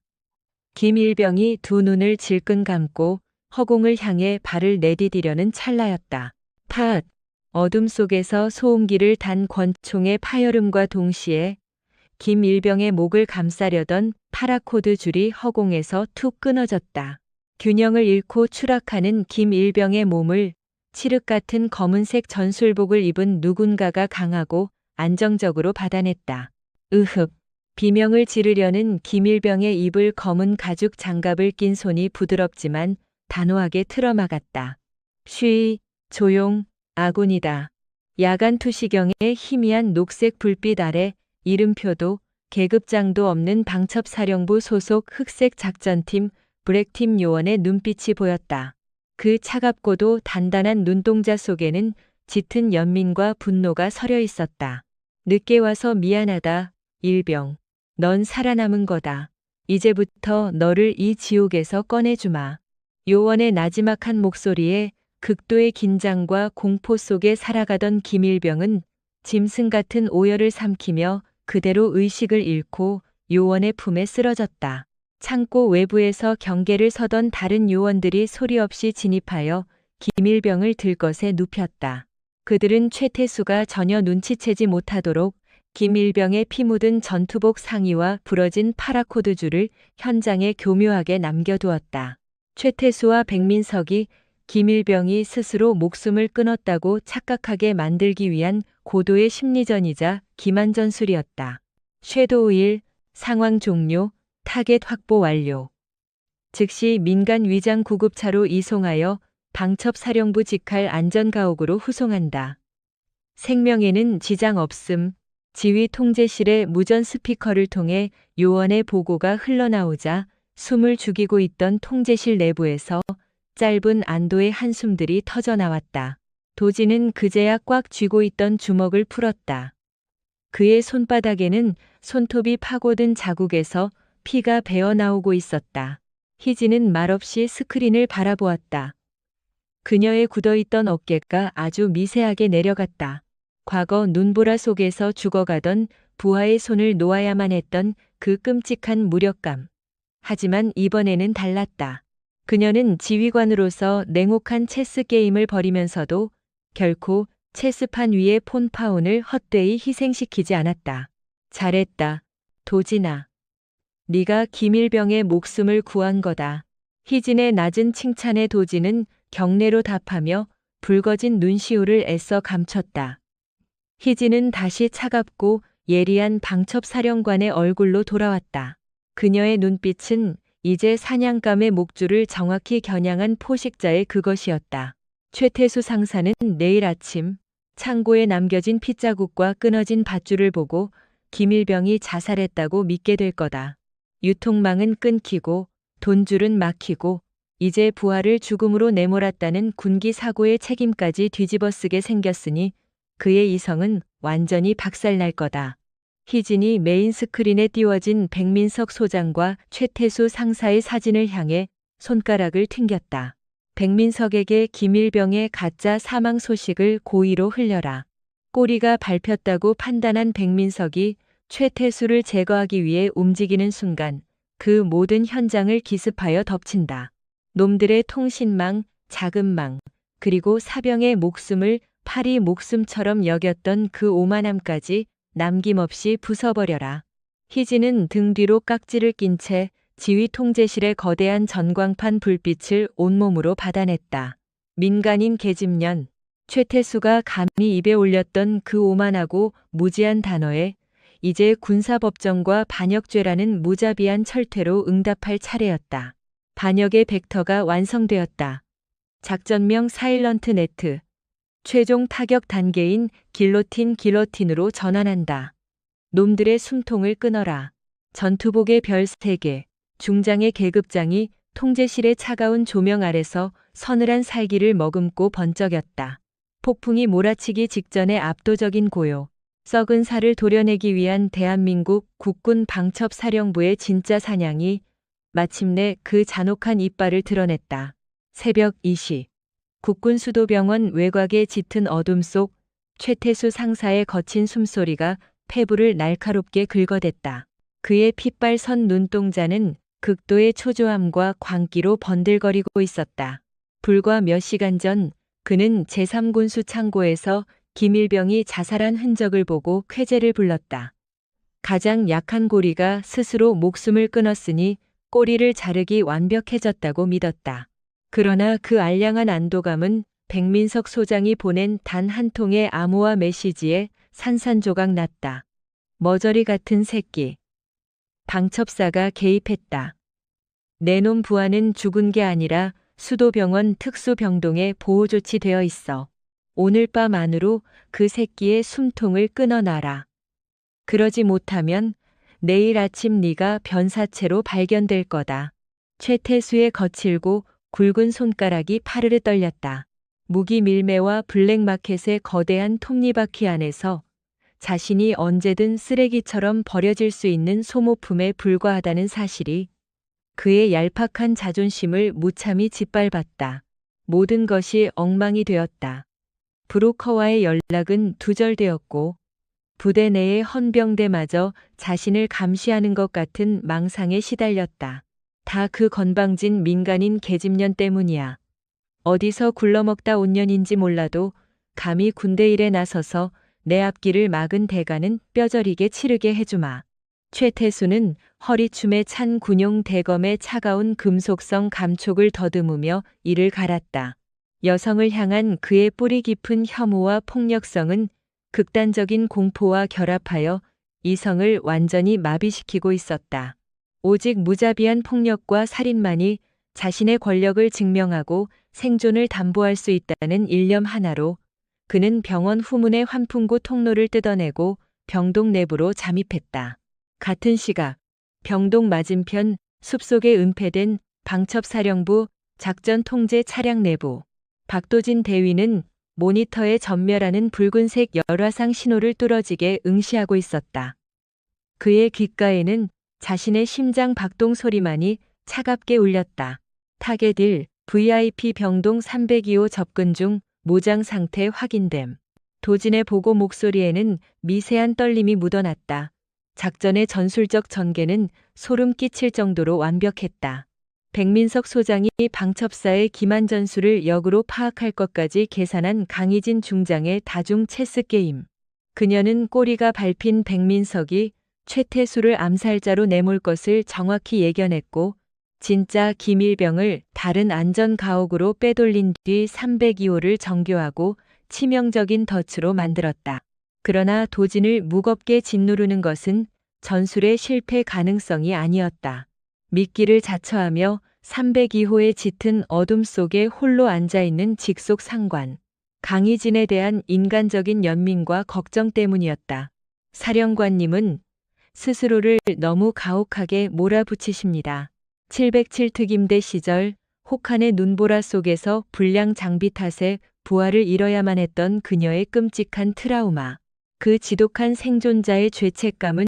김일병이 두 눈을 질끈 감고 허공을 향해 발을 내디디려는 찰나였다. 팟! 어둠 속에서 소음기를 단 권총의 파열음과 동시에 김일병의 목을 감싸려던 파라코드 줄이 허공에서 툭 끊어졌다. 균형을 잃고 추락하는 김일병의 몸을 칠흑 같은 검은색 전술복을 입은 누군가가 강하고 안정적으로 받아냈다. 으흡. 비명을 지르려는 김일병의 입을 검은 가죽 장갑을 낀 손이 부드럽지만 단호하게 틀어막았다. 쉬, 조용, 아군이다. 야간 투시경의 희미한 녹색 불빛 아래 이름표도 계급장도 없는 방첩사령부 소속 흑색 작전팀 브렉팀 요원의 눈빛이 보였다. 그 차갑고도 단단한 눈동자 속에는 짙은 연민과 분노가 서려 있었다. 늦게 와서 미안하다, 일병. 넌 살아남은 거다. 이제부터 너를 이 지옥에서 꺼내주마. 요원의 나지막한 목소리에 극도의 긴장과 공포 속에 살아가던 김일병은 짐승 같은 오열을 삼키며 그대로 의식을 잃고 요원의 품에 쓰러졌다. 창고 외부에서 경계를 서던 다른 요원들이 소리 없이 진입하여 김일병을 들것에 눕혔다. 그들은 최태수가 전혀 눈치채지 못하도록 김일병의 피 묻은 전투복 상의와 부러진 파라코드 줄을 현장에 교묘하게 남겨두었다. 최태수와 백민석이 김일병이 스스로 목숨을 끊었다고 착각하게 만들기 위한 고도의 심리전이자 기만 전술이었다. 섀도우 1, 상황 종료, 타겟 확보 완료. 즉시 민간 위장 구급차로 이송하여 방첩사령부 직할 안전가옥으로 후송한다. 생명에는 지장 없음. 지휘 통제실의 무전 스피커를 통해 요원의 보고가 흘러나오자 숨을 죽이고 있던 통제실 내부에서 짧은 안도의 한숨들이 터져나왔다. 도진은 그제야 꽉 쥐고 있던 주먹을 풀었다. 그의 손바닥에는 손톱이 파고든 자국에서 피가 배어나오고 있었다. 희진은 말없이 스크린을 바라보았다. 그녀의 굳어있던 어깨가 아주 미세하게 내려갔다. 과거 눈보라 속에서 죽어가던 부하의 손을 놓아야만 했던 그 끔찍한 무력감. 하지만 이번에는 달랐다. 그녀는 지휘관으로서 냉혹한 체스 게임을 벌이면서도 결코 체스판 위의 폰파운을 헛되이 희생시키지 않았다. 잘했다, 도진아. 네가 김일병의 목숨을 구한 거다. 희진의 낮은 칭찬에 도진은 경례로 답하며 붉어진 눈시울을 애써 감췄다. 희진은 다시 차갑고 예리한 방첩 사령관의 얼굴로 돌아왔다. 그녀의 눈빛은 이제 사냥감의 목줄을 정확히 겨냥한 포식자의 그것이었다. 최태수 상사는 내일 아침 창고에 남겨진 핏자국과 끊어진 밧줄을 보고 김일병이 자살했다고 믿게 될 거다. 유통망은 끊기고 돈줄은 막히고 이제 부하를 죽음으로 내몰았다는 군기 사고의 책임까지 뒤집어쓰게 생겼으니 그의 이성은 완전히 박살날 거다. 희진이 메인 스크린에 띄워진 백민석 소장과 최태수 상사의 사진을 향해 손가락을 튕겼다. 백민석에게 김일병의 가짜 사망 소식을 고의로 흘려라. 꼬리가 밟혔다고 판단한 백민석이 최태수를 제거하기 위해 움직이는 순간 그 모든 현장을 기습하여 덮친다. 놈들의 통신망, 자금망, 그리고 사병의 목숨을 파리 목숨처럼 여겼던 그 오만함까지 남김없이 부숴버려라. 희진은 등 뒤로 깍지를 낀 채 지휘 통제실의 거대한 전광판 불빛을 온몸으로 받아냈다. 민간인 계집년, 최태수가 감히 입에 올렸던 그 오만하고 무지한 단어에 이제 군사법정과 반역죄라는 무자비한 철퇴로 응답할 차례였다. 반역의 벡터가 완성되었다. 작전명 사일런트 네트. 최종 타격 단계인 길로틴으로 전환한다. 놈들의 숨통을 끊어라. 전투복의 별 3개, 중장의 계급장이 통제실의 차가운 조명 아래서 서늘한 살기를 머금고 번쩍였다. 폭풍이 몰아치기 직전의 압도적인 고요. 썩은 살을 도려내기 위한 대한민국 국군 방첩사령부의 진짜 사냥이 마침내 그 잔혹한 이빨을 드러냈다. 새벽 2시. 국군 수도병원 외곽의 짙은 어둠 속 최태수 상사의 거친 숨소리가 폐부를 날카롭게 긁어댔다. 그의 핏발 선 눈동자는 극도의 초조함과 광기로 번들거리고 있었다. 불과 몇 시간 전 그는 제3군수 창고에서 김일병이 자살한 흔적을 보고 쾌재를 불렀다. 가장 약한 고리가 스스로 목숨을 끊었으니 꼬리를 자르기 완벽해졌다고 믿었다. 그러나 그 알량한 안도감은 백민석 소장이 보낸 단 한 통의 암호화 메시지에 산산조각 났다. 머저리 같은 새끼. 방첩사가 개입했다. 내놈 부하는 죽은 게 아니라 수도병원 특수병동에 보호조치되어 있어. 오늘 밤 안으로 그 새끼의 숨통을 끊어놔라. 그러지 못하면 내일 아침 네가 변사체로 발견될 거다. 최태수의 거칠고 굵은 손가락이 파르르 떨렸다. 무기 밀매와 블랙마켓의 거대한 톱니바퀴 안에서 자신이 언제든 쓰레기처럼 버려질 수 있는 소모품에 불과하다는 사실이 그의 얄팍한 자존심을 무참히 짓밟았다. 모든 것이 엉망이 되었다. 브로커와의 연락은 두절되었고 부대 내의 헌병대마저 자신을 감시하는 것 같은 망상에 시달렸다. 다 그 건방진 민간인 계집년 때문이야. 어디서 굴러먹다 온 년인지 몰라도 감히 군대 일에 나서서 내 앞길을 막은 대가는 뼈저리게 치르게 해주마. 최태수는 허리춤에 찬 군용 대검의 차가운 금속성 감촉을 더듬으며 이를 갈았다. 여성을 향한 그의 뿌리 깊은 혐오와 폭력성은 극단적인 공포와 결합하여 이성을 완전히 마비시키고 있었다. 오직 무자비한 폭력과 살인만이 자신의 권력을 증명하고 생존을 담보할 수 있다는 일념 하나로 그는 병원 후문의 환풍구 통로를 뜯어내고 병동 내부로 잠입했다. 같은 시각 병동 맞은편 숲속에 은폐된 방첩사령부 작전통제 차량 내부. 박도진 대위는 모니터에 전멸하는 붉은색 열화상 신호를 뚫어지게 응시하고 있었다. 그의 귓가에는 자신의 심장 박동 소리만이 차갑게 울렸다. 타겟 1, VIP 병동 302호 접근 중 무장 상태 확인됨. 도진의 보고 목소리에는 미세한 떨림이 묻어났다. 작전의 전술적 전개는 소름 끼칠 정도로 완벽했다. 백민석 소장이 방첩사의 기만 전술을 역으로 파악할 것까지 계산한 강희진 중장의 다중 체스 게임. 그녀는 꼬리가 밟힌 백민석이 최태수를 암살자로 내몰 것을 정확히 예견했고 진짜 김일병을 다른 안전 가옥으로 빼돌린 뒤 302호를 정교하고 치명적인 덫으로 만들었다. 그러나 도진을 무겁게 짓누르는 것은 전술의 실패 가능성이 아니었다. 미끼를 자처하며 302호의 짙은 어둠 속에 홀로 앉아있는 직속 상관. 강희진에 대한 인간적인 연민과 걱정 때문이었다. 사령관님은 스스로를 너무 가혹하게 몰아붙이십니다. 707특임대 시절 혹한의 눈보라 속에서 불량 장비 탓에 부하를 잃어야만 했던 그녀의 끔찍한 트라우마. 그 지독한 생존자의 죄책감은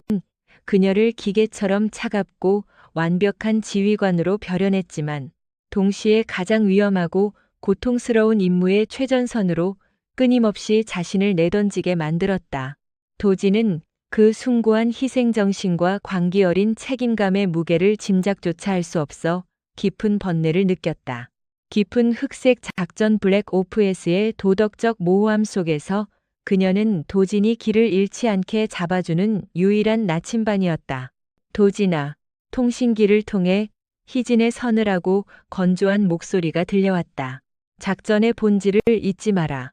그녀를 기계처럼 차갑고 완벽한 지휘관으로 벼려냈지만 동시에 가장 위험하고 고통스러운 임무의 최전선으로 끊임없이 자신을 내던지게 만들었다. 도진은 그 숭고한 희생정신과 광기 어린 책임감의 무게를 짐작조차 할 수 없어 깊은 번뇌를 느꼈다. 깊은 흑색 작전 블랙 오프에스의 도덕적 모호함 속에서 그녀는 도진이 길을 잃지 않게 잡아주는 유일한 나침반이었다. 도진아, 통신기를 통해 희진의 서늘하고 건조한 목소리가 들려왔다. 작전의 본질을 잊지 마라.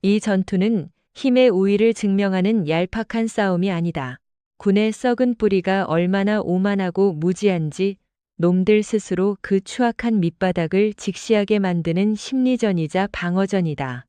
이 전투는 힘의 우위를 증명하는 얄팍한 싸움이 아니다. 군의 썩은 뿌리가 얼마나 오만하고 무지한지 놈들 스스로 그 추악한 밑바닥을 직시하게 만드는 심리전이자 방어전이다.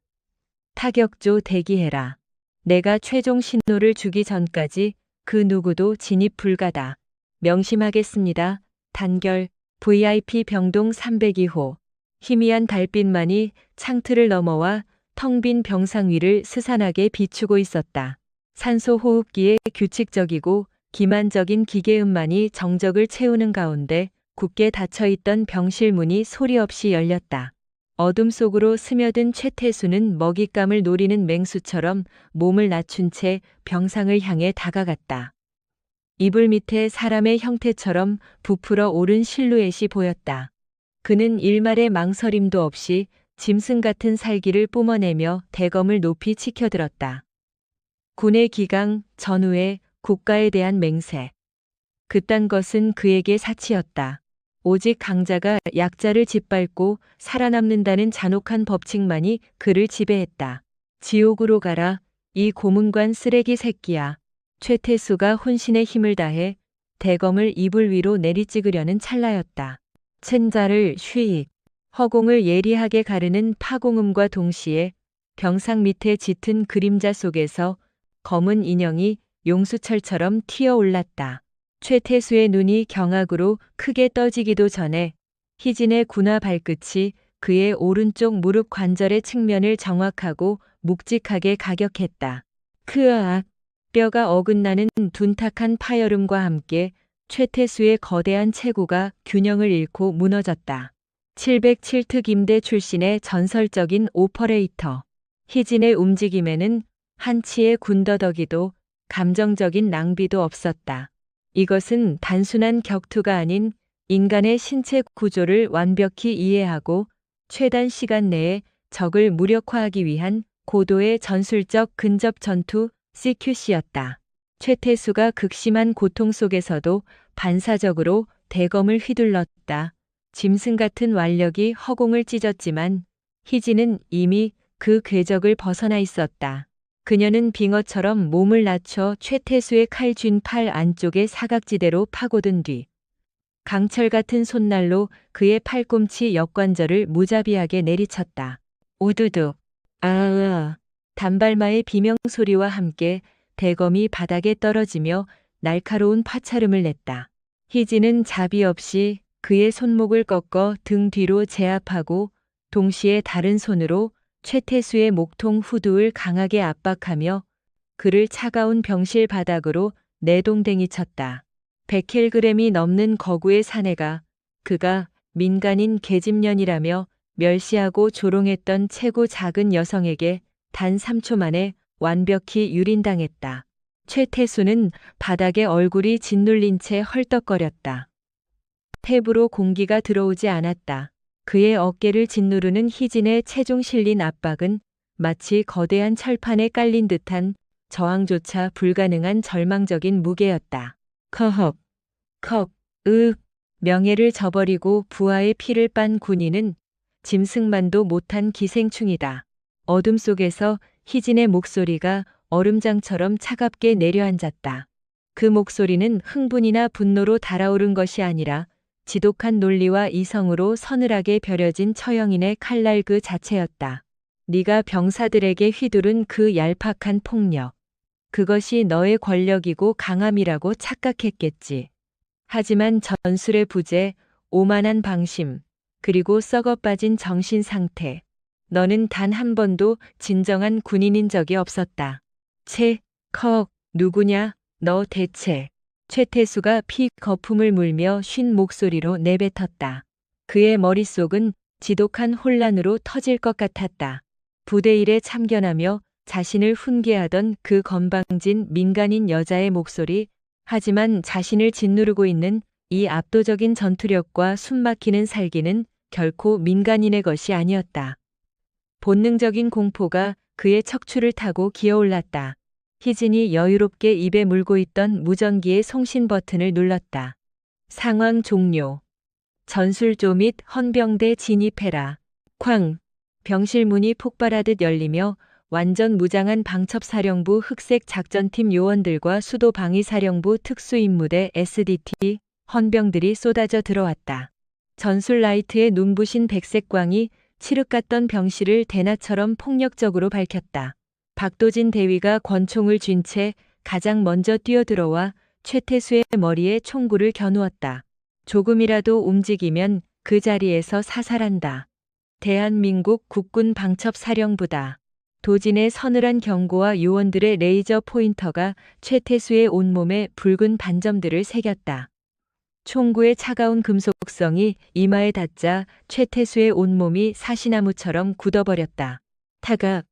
타격조 대기해라. 내가 최종 신호를 주기 전까지 그 누구도 진입 불가다. 명심하겠습니다. 단결 VIP 병동 302호. 희미한 달빛만이 창틀을 넘어와 텅 빈 병상 위를 스산하게 비추고 있었다. 산소 호흡기의 규칙적이고 기만적인 기계음만이 정적을 채우는 가운데 굳게 닫혀있던 병실 문이 소리 없이 열렸다. 어둠 속으로 스며든 최태수는 먹잇감을 노리는 맹수처럼 몸을 낮춘 채 병상을 향해 다가갔다. 이불 밑에 사람의 형태처럼 부풀어 오른 실루엣이 보였다. 그는 일말의 망설임도 없이 짐승 같은 살기를 뿜어내며 대검을 높이 치켜들었다. 군의 기강, 전우회, 국가에 대한 맹세. 그딴 것은 그에게 사치였다. 오직 강자가 약자를 짓밟고 살아남는다는 잔혹한 법칙만이 그를 지배했다. 지옥으로 가라, 이 고문관 쓰레기 새끼야. 최태수가 혼신의 힘을 다해 대검을 이불 위로 내리찍으려는 찰나였다. 챈자를 쉬익. 허공을 예리하게 가르는 파공음과 동시에 병상 밑에 짙은 그림자 속에서 검은 인형이 용수철처럼 튀어올랐다. 최태수의 눈이 경악으로 크게 떠지기도 전에 희진의 군화 발끝이 그의 오른쪽 무릎 관절의 측면을 정확하고 묵직하게 가격했다. 크악! 뼈가 어긋나는 둔탁한 파열음과 함께 최태수의 거대한 체구가 균형을 잃고 무너졌다. 707특임대 출신의 전설적인 오퍼레이터. 희진의 움직임에는 한치의 군더더기도 감정적인 낭비도 없었다. 이것은 단순한 격투가 아닌 인간의 신체 구조를 완벽히 이해하고 최단 시간 내에 적을 무력화하기 위한 고도의 전술적 근접 전투 CQC였다. 최태수가 극심한 고통 속에서도 반사적으로 대검을 휘둘렀다. 짐승 같은 완력이 허공을 찢었지만 희진은 이미 그 궤적을 벗어나 있었다. 그녀는 빙어처럼 몸을 낮춰 최태수의 칼 쥔 팔 안쪽의 사각지대로 파고든 뒤 강철 같은 손날로 그의 팔꿈치 역관절을 무자비하게 내리쳤다. 우두둑. 아으아. 단발마의 비명 소리와 함께 대검이 바닥에 떨어지며 날카로운 파차름을 냈다. 희진은 자비 없이 그의 손목을 꺾어 등 뒤로 제압하고 동시에 다른 손으로 최태수의 목통 후두를 강하게 압박하며 그를 차가운 병실 바닥으로 내동댕이 쳤다. 100kg이 넘는 거구의 사내가 그가 민간인 계집년이라며 멸시하고 조롱했던 최고 작은 여성에게 단 3초 만에 완벽히 유린당했다. 최태수는 바닥에 얼굴이 짓눌린 채 헐떡거렸다. 탭으로 공기가 들어오지 않았다. 그의 어깨를 짓누르는 희진의 체중 실린 압박은 마치 거대한 철판에 깔린 듯한 저항조차 불가능한 절망적인 무게였다. 커헉, 컥, 으. 명예를 저버리고 부하의 피를 빤 군인은 짐승만도 못한 기생충이다. 어둠 속에서 희진의 목소리가 얼음장처럼 차갑게 내려앉았다. 그 목소리는 흥분이나 분노로 달아오른 것이 아니라 지독한 논리와 이성으로 서늘하게 벼려진 처형인의 칼날 그 자체였다. 네가 병사들에게 휘두른 그 얄팍한 폭력. 그것이 너의 권력이고 강함이라고 착각했겠지. 하지만 전술의 부재, 오만한 방심, 그리고 썩어빠진 정신 상태. 너는 단 한 번도 진정한 군인인 적이 없었다. 누구냐? 너 대체. 최태수가 피 거품을 물며 쉰 목소리로 내뱉었다. 그의 머릿속은 지독한 혼란으로 터질 것 같았다. 부대 일에 참견하며 자신을 훈계하던 그 건방진 민간인 여자의 목소리, 하지만 자신을 짓누르고 있는 이 압도적인 전투력과 숨막히는 살기는 결코 민간인의 것이 아니었다. 본능적인 공포가 그의 척추를 타고 기어올랐다. 희진이 여유롭게 입에 물고 있던 무전기의 송신 버튼을 눌렀다. 상황 종료. 전술조 및 헌병대 진입해라. 쾅. 병실 문이 폭발하듯 열리며 완전 무장한 방첩사령부 흑색 작전팀 요원들과 수도 방위사령부 특수임무대 SDT 헌병들이 쏟아져 들어왔다. 전술 라이트의 눈부신 백색광이 칠흑 같던 병실을 대낮처럼 폭력적으로 밝혔다. 박도진 대위가 권총을 쥔 채 가장 먼저 뛰어들어와 최태수의 머리에 총구를 겨누었다. 조금이라도 움직이면 그 자리에서 사살한다. 대한민국 국군 방첩사령부다. 도진의 서늘한 경고와 요원들의 레이저 포인터가 최태수의 온몸에 붉은 반점들을 새겼다. 총구의 차가운 금속성이 이마에 닿자 최태수의 온몸이 사시나무처럼 굳어버렸다. 타각,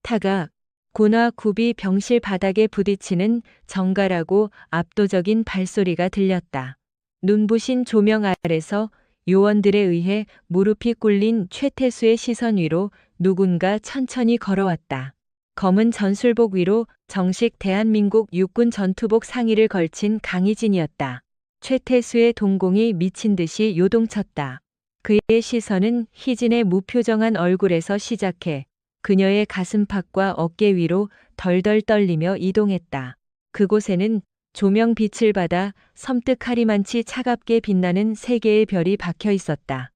타각. 고나 굽이 병실 바닥에 부딪히는 정갈하고 압도적인 발소리가 들렸다. 눈부신 조명 아래서 요원들에 의해 무릎이 꿇린 최태수의 시선 위로 누군가 천천히 걸어왔다. 검은 전술복 위로 정식 대한민국 육군 전투복 상의를 걸친 강희진이었다. 최태수의 동공이 미친 듯이 요동쳤다. 그의 시선은 희진의 무표정한 얼굴에서 시작해 그녀의 가슴팍과 어깨 위로 덜덜 떨리며 이동했다. 그곳에는 조명 빛을 받아 섬뜩하리만치 차갑게 빛나는 세 개의 별이 박혀 있었다.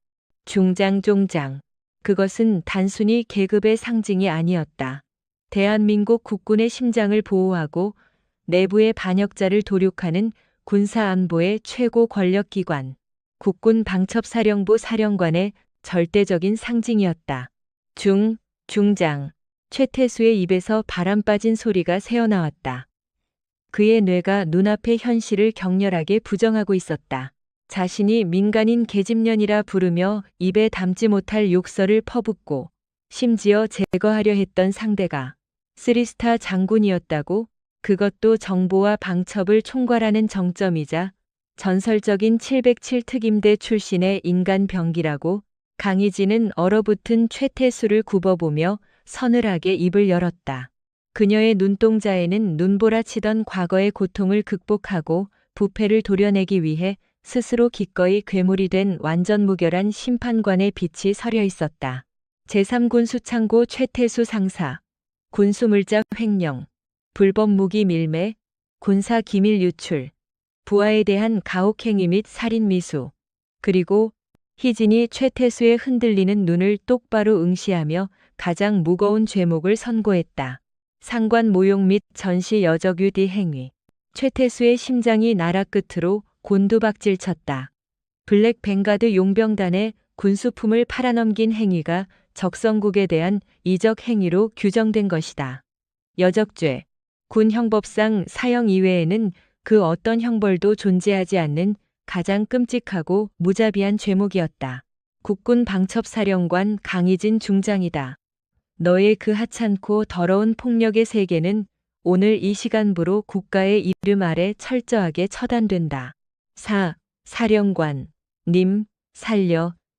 중장종장. 그것은 단순히 계급의 상징이 아니었다. 대한민국 국군의 심장을 보호하고 내부의 반역자를 도륙하는 군사안보의 최고 권력기관, 국군 방첩사령부 사령관의 절대적인 상징이었다. 중장. 최태수의 입에서 바람 빠진 소리가 새어나왔다. 그의 뇌가 눈앞의 현실을 격렬하게 부정하고 있었다. 자신이 민간인 계집년이라 부르며 입에 담지 못할 욕설을 퍼붓고 심지어 제거하려 했던 상대가 쓰리스타 장군이었다고, 그것도 정보와 방첩을 총괄하는 정점이자 전설적인 707 특임대 출신의 인간 병기라고. 강희진은 얼어붙은 최태수를 굽어보며 서늘하게 입을 열었다. 그녀의 눈동자에는 눈보라치던 과거의 고통을 극복하고 부패를 도려내기 위해 스스로 기꺼이 괴물이 된 완전 무결한 심판관의 빛이 서려 있었다. 제3군수창고 최태수 상사. 군수물자 횡령. 불법 무기 밀매. 군사 기밀 유출. 부하에 대한 가혹행위 및 살인 미수. 그리고 희진이 최태수의 흔들리는 눈을 똑바로 응시하며 가장 무거운 죄목을 선고했다. 상관 모욕 및 전시 여적유디 행위. 최태수의 심장이 나라 끝으로 곤두박질 쳤다. 블랙 벵가드 용병단의 군수품을 팔아넘긴 행위가 적성국에 대한 이적 행위로 규정된 것이다. 여적죄. 군 형법상 사형 이외에는 그 어떤 형벌도 존재하지 않는 가장 끔찍하고 무자비한 죄목이었다. 국군 방첩사령관 강희진 중장이다. 너의 그 하찮고 더러운 폭력의 세계는 오늘 이 시간부로 국가의 이름 아래 철저하게 처단된다. 사령관. 님,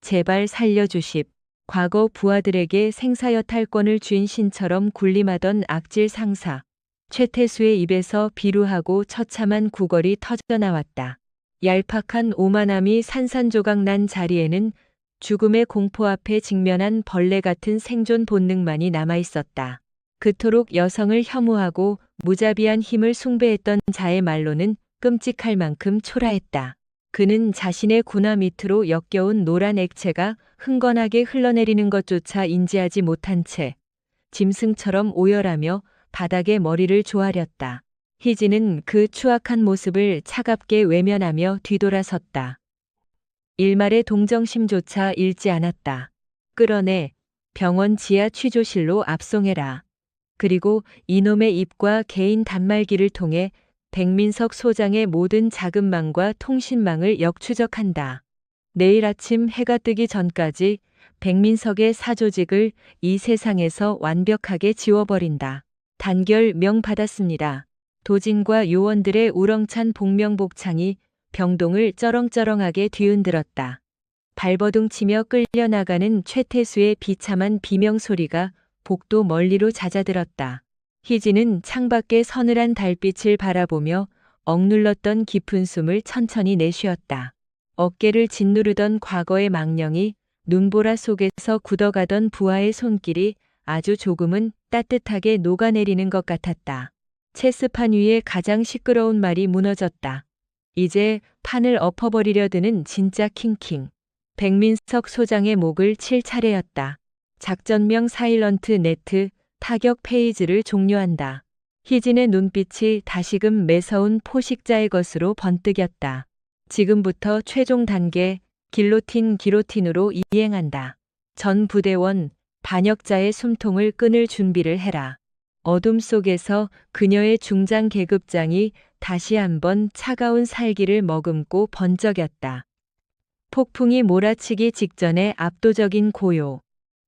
제발 살려주십. 과거 부하들에게 생사여탈권을 쥔 신처럼 군림하던 악질 상사. 최태수의 입에서 비루하고 처참한 구걸이 터져나왔다. 얄팍한 오만함이 산산조각 난 자리에는 죽음의 공포 앞에 직면한 벌레 같은 생존 본능만이 남아있었다. 그토록 여성을 혐오하고 무자비한 힘을 숭배했던 자의 말로는 끔찍할 만큼 초라했다. 그는 자신의 군화 밑으로 역겨운 노란 액체가 흥건하게 흘러내리는 것조차 인지하지 못한 채 짐승처럼 오열하며 바닥에 머리를 조아렸다. 희진은 그 추악한 모습을 차갑게 외면하며 뒤돌아섰다. 일말의 동정심조차 잃지 않았다. 끌어내 병원 지하 취조실로 압송해라. 그리고 이놈의 입과 개인 단말기를 통해 백민석 소장의 모든 자금망과 통신망을 역추적한다. 내일 아침 해가 뜨기 전까지 백민석의 사조직을 이 세상에서 완벽하게 지워버린다. 단결 명 받았습니다. 도진과 요원들의 우렁찬 복명복창이 병동을 쩌렁쩌렁하게 뒤흔들었다. 발버둥치며 끌려나가는 최태수의 비참한 비명소리가 복도 멀리로 잦아들었다. 희진은 창밖의 서늘한 달빛을 바라보며 억눌렀던 깊은 숨을 천천히 내쉬었다. 어깨를 짓누르던 과거의 망령이 눈보라 속에서 굳어가던 부하의 손길이 아주 조금은 따뜻하게 녹아내리는 것 같았다. 체스판 위에 가장 시끄러운 말이 무너졌다. 이제 판을 엎어버리려 드는 진짜 킹킹. 백민석 소장의 목을 칠 차례였다. 작전명 사일런트 네트 타격 페이지를 종료한다. 희진의 눈빛이 다시금 매서운 포식자의 것으로 번뜩였다. 지금부터 최종 단계 기로틴으로 이행한다. 전 부대원 반역자의 숨통을 끊을 준비를 해라. 어둠 속에서 그녀의 중장 계급장이 다시 한번 차가운 살기를 머금고 번쩍였다. 폭풍이 몰아치기 직전의 압도적인 고요.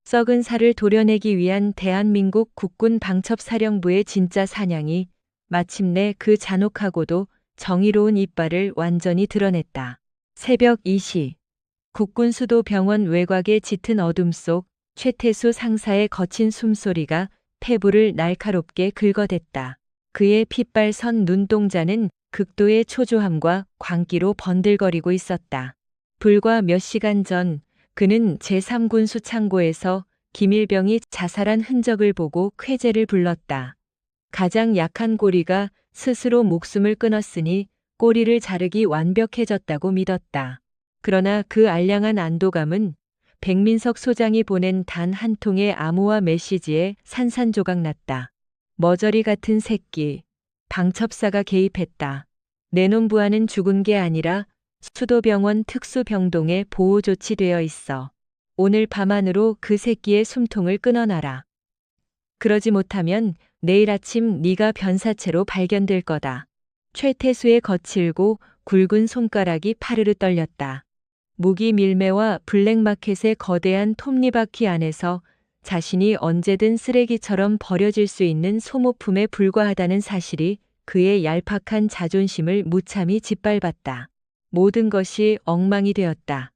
썩은 살을 도려내기 위한 대한민국 국군 방첩사령부의 진짜 사냥이 마침내 그 잔혹하고도 정의로운 이빨을 완전히 드러냈다. 새벽 2시. 국군 수도 병원 외곽의 짙은 어둠 속 최태수 상사의 거친 숨소리가 폐부를 날카롭게 긁어댔다. 그의 핏발선 눈동자는 극도의 초조함과 광기로 번들거리고 있었다. 불과 몇 시간 전 그는 제3군수 창고에서 김일병이 자살한 흔적을 보고 쾌재를 불렀다. 가장 약한 고리가 스스로 목숨을 끊었으니 꼬리를 자르기 완벽해졌다고 믿었다. 그러나 그 알량한 안도감은 백민석 소장이 보낸 단 한 통의 암호화 메시지에 산산조각 났다. 머저리 같은 새끼. 방첩사가 개입했다. 내놈 부하는 죽은 게 아니라 수도병원 특수병동에 보호 조치되어 있어. 오늘 밤 안으로 그 새끼의 숨통을 끊어놔라. 그러지 못하면 내일 아침 네가 변사체로 발견될 거다. 최태수의 거칠고 굵은 손가락이 파르르 떨렸다. 무기 밀매와 블랙마켓의 거대한 톱니바퀴 안에서 자신이 언제든 쓰레기처럼 버려질 수 있는 소모품에 불과하다는 사실이 그의 얄팍한 자존심을 무참히 짓밟았다. 모든 것이 엉망이 되었다.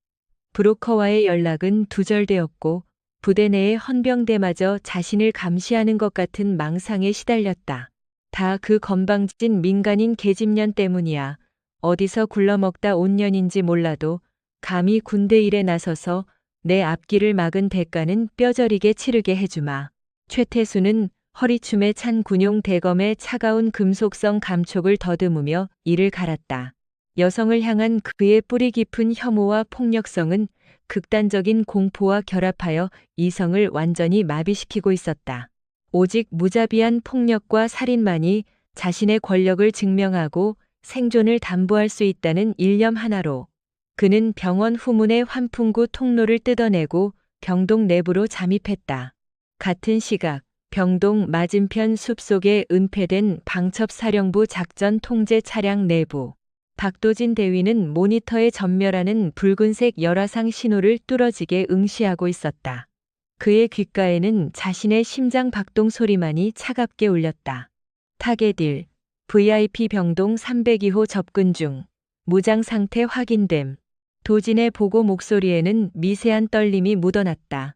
브로커와의 연락은 두절되었고 부대 내의 헌병대마저 자신을 감시하는 것 같은 망상에 시달렸다. 다 그 건방진 민간인 계집년 때문이야. 어디서 굴러먹다 온 년인지 몰라도 감히 군대 일에 나서서 내 앞길을 막은 대가는 뼈저리게 치르게 해주마. 최태수는 허리춤에 찬 군용 대검에 차가운 금속성 감촉을 더듬으며 이를 갈았다. 여성을 향한 그의 뿌리 깊은 혐오와 폭력성은 극단적인 공포와 결합하여 이성을 완전히 마비시키고 있었다. 오직 무자비한 폭력과 살인만이 자신의 권력을 증명하고 생존을 담보할 수 있다는 일념 하나로 그는 병원 후문의 환풍구 통로를 뜯어내고 병동 내부로 잠입했다. 같은 시각 병동 맞은편 숲속에 은폐된 방첩사령부 작전 통제 차량 내부. 박도진 대위는 모니터에 전멸하는 붉은색 열화상 신호를 뚫어지게 응시하고 있었다. 그의 귓가에는 자신의 심장 박동 소리만이 차갑게 울렸다. 타겟1, VIP 병동 302호 접근 중. 무장 상태 확인됨. 도진의 보고 목소리에는 미세한 떨림이 묻어났다.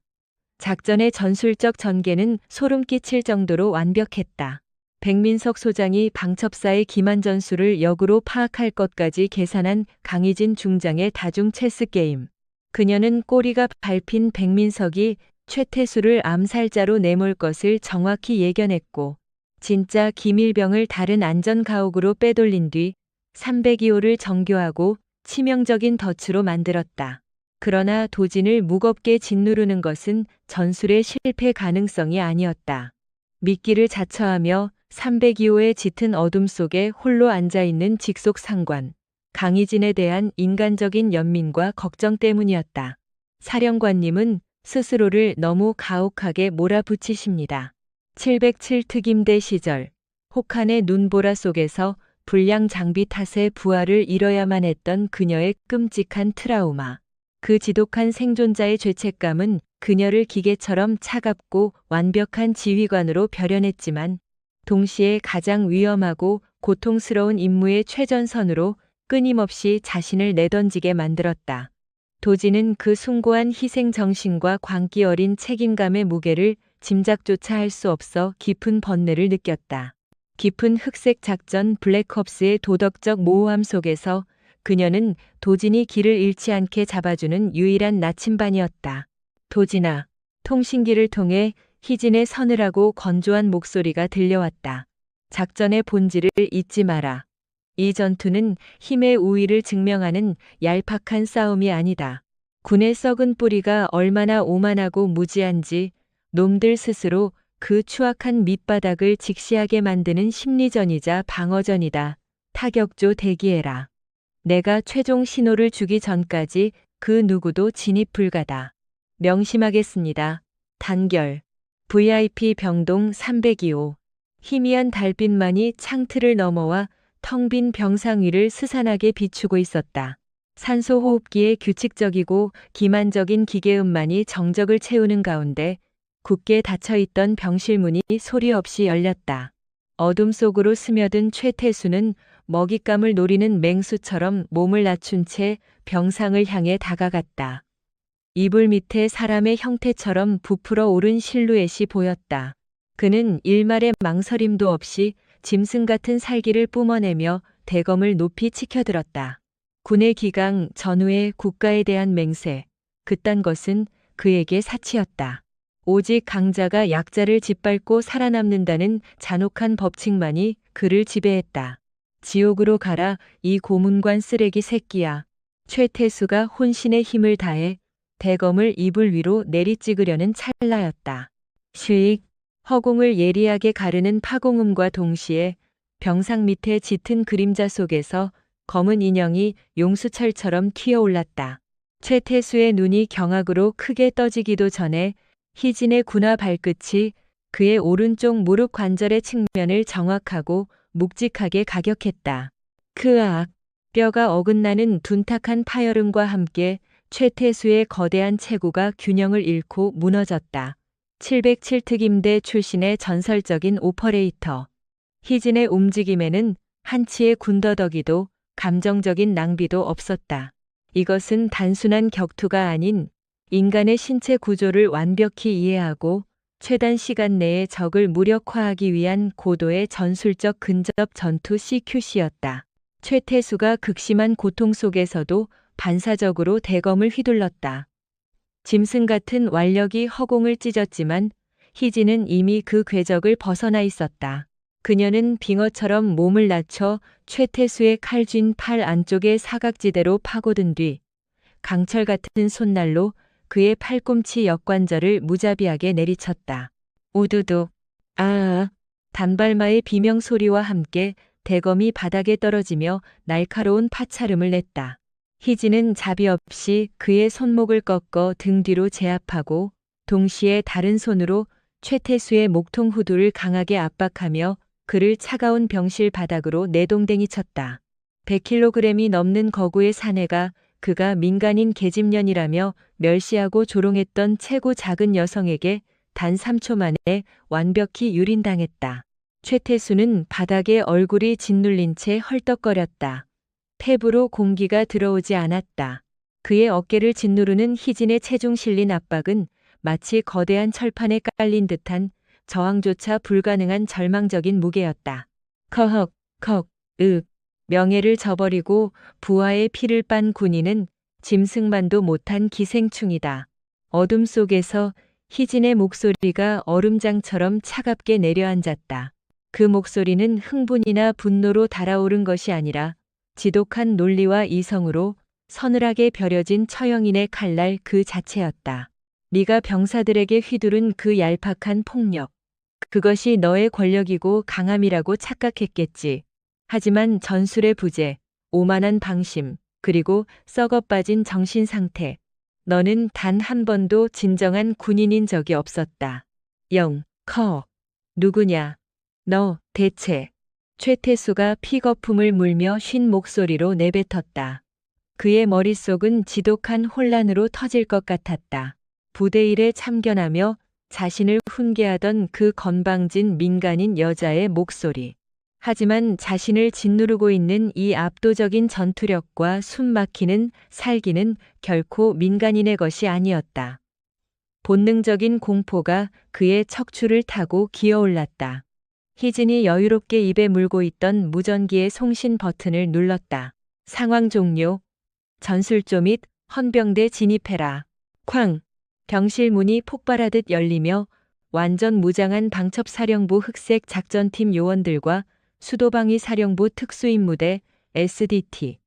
작전의 전술적 전개는 소름 끼칠 정도로 완벽했다. 백민석 소장이 방첩사의 기만전술을 역으로 파악할 것까지 계산한 강희진 중장의 다중 체스 게임. 그녀는 꼬리가 밟힌 백민석이 최태수를 암살자로 내몰 것을 정확히 예견했고 진짜 김일병을 다른 안전가옥으로 빼돌린 뒤 302호를 정교하고 치명적인 덫으로 만들었다. 그러나 도진을 무겁게 짓누르는 것은 전술의 실패 가능성이 아니었다. 미끼를 자처하며 302호의 짙은 어둠 속에 홀로 앉아있는 직속 상관. 강희진에 대한 인간적인 연민과 걱정 때문이었다. 사령관님은 스스로를 너무 가혹하게 몰아붙이십니다. 707 특임대 시절 혹한의 눈보라 속에서 불량 장비 탓에 부하를 잃어야만 했던 그녀의 끔찍한 트라우마. 그 지독한 생존자의 죄책감은 그녀를 기계처럼 차갑고 완벽한 지휘관으로 벼려냈지만 동시에 가장 위험하고 고통스러운 임무의 최전선으로 끊임없이 자신을 내던지게 만들었다. 도진은 그 숭고한 희생 정신과 광기 어린 책임감의 무게를 짐작조차 할 수 없어 깊은 번뇌를 느꼈다. 깊은 흑색 작전 블랙옵스의 도덕적 모호함 속에서 그녀는 도진이 길을 잃지 않게 잡아주는 유일한 나침반이었다. 도진아, 통신기를 통해 희진의 서늘하고 건조한 목소리가 들려왔다. 작전의 본질을 잊지 마라. 이 전투는 힘의 우위를 증명하는 얄팍한 싸움이 아니다. 군의 썩은 뿌리가 얼마나 오만하고 무지한지 놈들 스스로 그 추악한 밑바닥을 직시하게 만드는 심리전이자 방어전이다. 타격조 대기해라. 내가 최종 신호를 주기 전까지 그 누구도 진입 불가다. 명심하겠습니다. 단결. VIP 병동 302호. 희미한 달빛만이 창틀을 넘어와 텅 빈 병상 위를 스산하게 비추고 있었다. 산소 호흡기의 규칙적이고 기만적인 기계음만이 정적을 채우는 가운데 굳게 닫혀있던 병실 문이 소리 없이 열렸다. 어둠 속으로 스며든 최태수는 먹잇감을 노리는 맹수처럼 몸을 낮춘 채 병상을 향해 다가갔다. 이불 밑에 사람의 형태처럼 부풀어 오른 실루엣이 보였다. 그는 일말의 망설임도 없이 짐승 같은 살기를 뿜어내며 대검을 높이 치켜들었다. 군의 기강, 전후의 국가에 대한 맹세, 그딴 것은 그에게 사치였다. 오직 강자가 약자를 짓밟고 살아남는다는 잔혹한 법칙만이 그를 지배했다. 지옥으로 가라, 이 고문관 쓰레기 새끼야. 최태수가 혼신의 힘을 다해 대검을 이불 위로 내리찍으려는 찰나였다. 쉭! 허공을 예리하게 가르는 파공음과 동시에 병상 밑에 짙은 그림자 속에서 검은 인형이 용수철처럼 튀어올랐다. 최태수의 눈이 경악으로 크게 떠지기도 전에 희진의 군화 발끝이 그의 오른쪽 무릎 관절의 측면을 정확하고 묵직하게 가격했다. 크악! 뼈가 어긋나는 둔탁한 파열음과 함께 최태수의 거대한 체구가 균형을 잃고 무너졌다. 707 특임대 출신의 전설적인 오퍼레이터. 희진의 움직임에는 한치의 군더더기도 감정적인 낭비도 없었다. 이것은 단순한 격투가 아닌 인간의 신체 구조를 완벽히 이해하고 최단 시간 내에 적을 무력화하기 위한 고도의 전술적 근접 전투 CQC였다. 최태수가 극심한 고통 속에서도 반사적으로 대검을 휘둘렀다. 짐승 같은 완력이 허공을 찢었지만 희진은 이미 그 궤적을 벗어나 있었다. 그녀는 빙어처럼 몸을 낮춰 최태수의 칼쥔 팔 안쪽의 사각지대로 파고든 뒤 강철 같은 손날로 그의 팔꿈치 역관절을 무자비하게 내리쳤다. 우두둑. 아아. 단발마의 비명 소리와 함께 대검이 바닥에 떨어지며 날카로운 파차름을 냈다. 희진은 자비 없이 그의 손목을 꺾어 등 뒤로 제압하고 동시에 다른 손으로 최태수의 목통 후두를 강하게 압박하며 그를 차가운 병실 바닥으로 내동댕이 쳤다. 100kg이 넘는 거구의 사내가 그가 민간인 계집년이라며 멸시하고 조롱했던 최고 작은 여성에게 단 3초 만에 완벽히 유린당했다. 최태수는 바닥에 얼굴이 짓눌린 채 헐떡거렸다. 탭으로 공기가 들어오지 않았다. 그의 어깨를 짓누르는 희진의 체중 실린 압박은 마치 거대한 철판에 깔린 듯한 저항조차 불가능한 절망적인 무게였다. 커헉, 컥, 윽. 명예를 저버리고 부하의 피를 빤 군인은 짐승만도 못한 기생충이다. 어둠 속에서 희진의 목소리가 얼음장처럼 차갑게 내려앉았다. 그 목소리는 흥분이나 분노로 달아오른 것이 아니라 지독한 논리와 이성으로 서늘하게 벼려진 처형인의 칼날 그 자체였다. 네가 병사들에게 휘두른 그 얄팍한 폭력. 그것이 너의 권력이고 강함이라고 착각했겠지. 하지만 전술의 부재, 오만한 방심, 그리고 썩어빠진 정신 상태. 너는 단 한 번도 진정한 군인인 적이 없었다. 누구냐? 너, 대체. 최태수가 픽거품을 물며 쉰 목소리로 내뱉었다. 그의 머릿속은 지독한 혼란으로 터질 것 같았다. 부대 일에 참견하며 자신을 훈계하던 그 건방진 민간인 여자의 목소리. 하지만 자신을 짓누르고 있는 이 압도적인 전투력과 숨막히는 살기는 결코 민간인의 것이 아니었다. 본능적인 공포가 그의 척추를 타고 기어올랐다. 희진이 여유롭게 입에 물고 있던 무전기의 송신 버튼을 눌렀다. 상황 종료. 전술조 및 헌병대 진입해라. 쾅! 병실 문이 폭발하듯 열리며 완전 무장한 방첩사령부 흑색 작전팀 요원들과 수도방위 사령부 특수임무대 SDT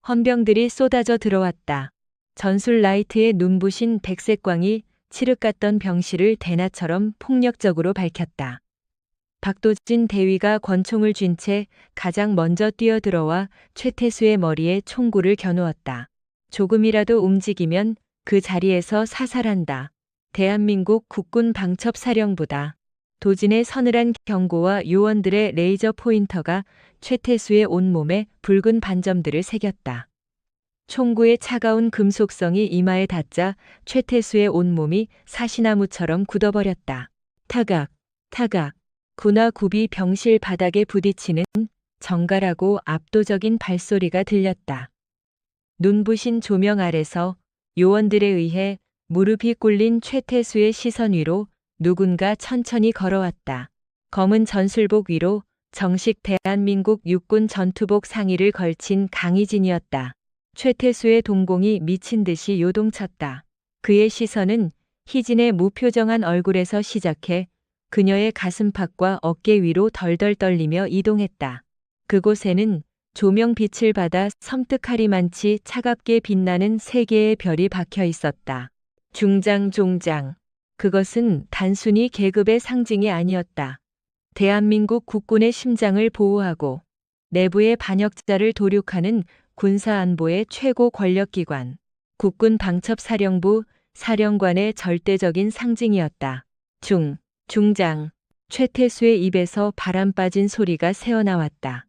헌병들이 쏟아져 들어왔다. 전술 라이트의 눈부신 백색광이 칠흑 같던 병실을 대낮처럼 폭력적으로 밝혔다. 박도진 대위가 권총을 쥔 채 가장 먼저 뛰어들어와 최태수의 머리에 총구를 겨누었다. 조금이라도 움직이면 그 자리에서 사살한다. 대한민국 국군 방첩사령부다. 도진의 서늘한 경고와 요원들의 레이저 포인터가 최태수의 온몸에 붉은 반점들을 새겼다. 총구의 차가운 금속성이 이마에 닿자 최태수의 온몸이 사시나무처럼 굳어버렸다. 타각, 타각. 군화굽이 병실 바닥에 부딪히는 정갈하고 압도적인 발소리가 들렸다. 눈부신 조명 아래서 요원들에 의해 무릎이 꿇린 최태수의 시선 위로 누군가 천천히 걸어왔다. 검은 전술복 위로 정식 대한민국 육군 전투복 상의를 걸친 강희진이었다. 최태수의 동공이 미친 듯이 요동쳤다. 그의 시선은 희진의 무표정한 얼굴에서 시작해 그녀의 가슴팍과 어깨 위로 덜덜 떨리며 이동했다. 그곳에는 조명빛을 받아 섬뜩하리만치 차갑게 빛나는 세 개의 별이 박혀 있었다. 중장, 종장. 그것은 단순히 계급의 상징이 아니었다. 대한민국 국군의 심장을 보호하고 내부의 반역자를 도륙하는 군사안보의 최고 권력기관, 국군 방첩사령부 사령관의 절대적인 상징이었다. 중장. 최태수의 입에서 바람 빠진 소리가 새어나왔다.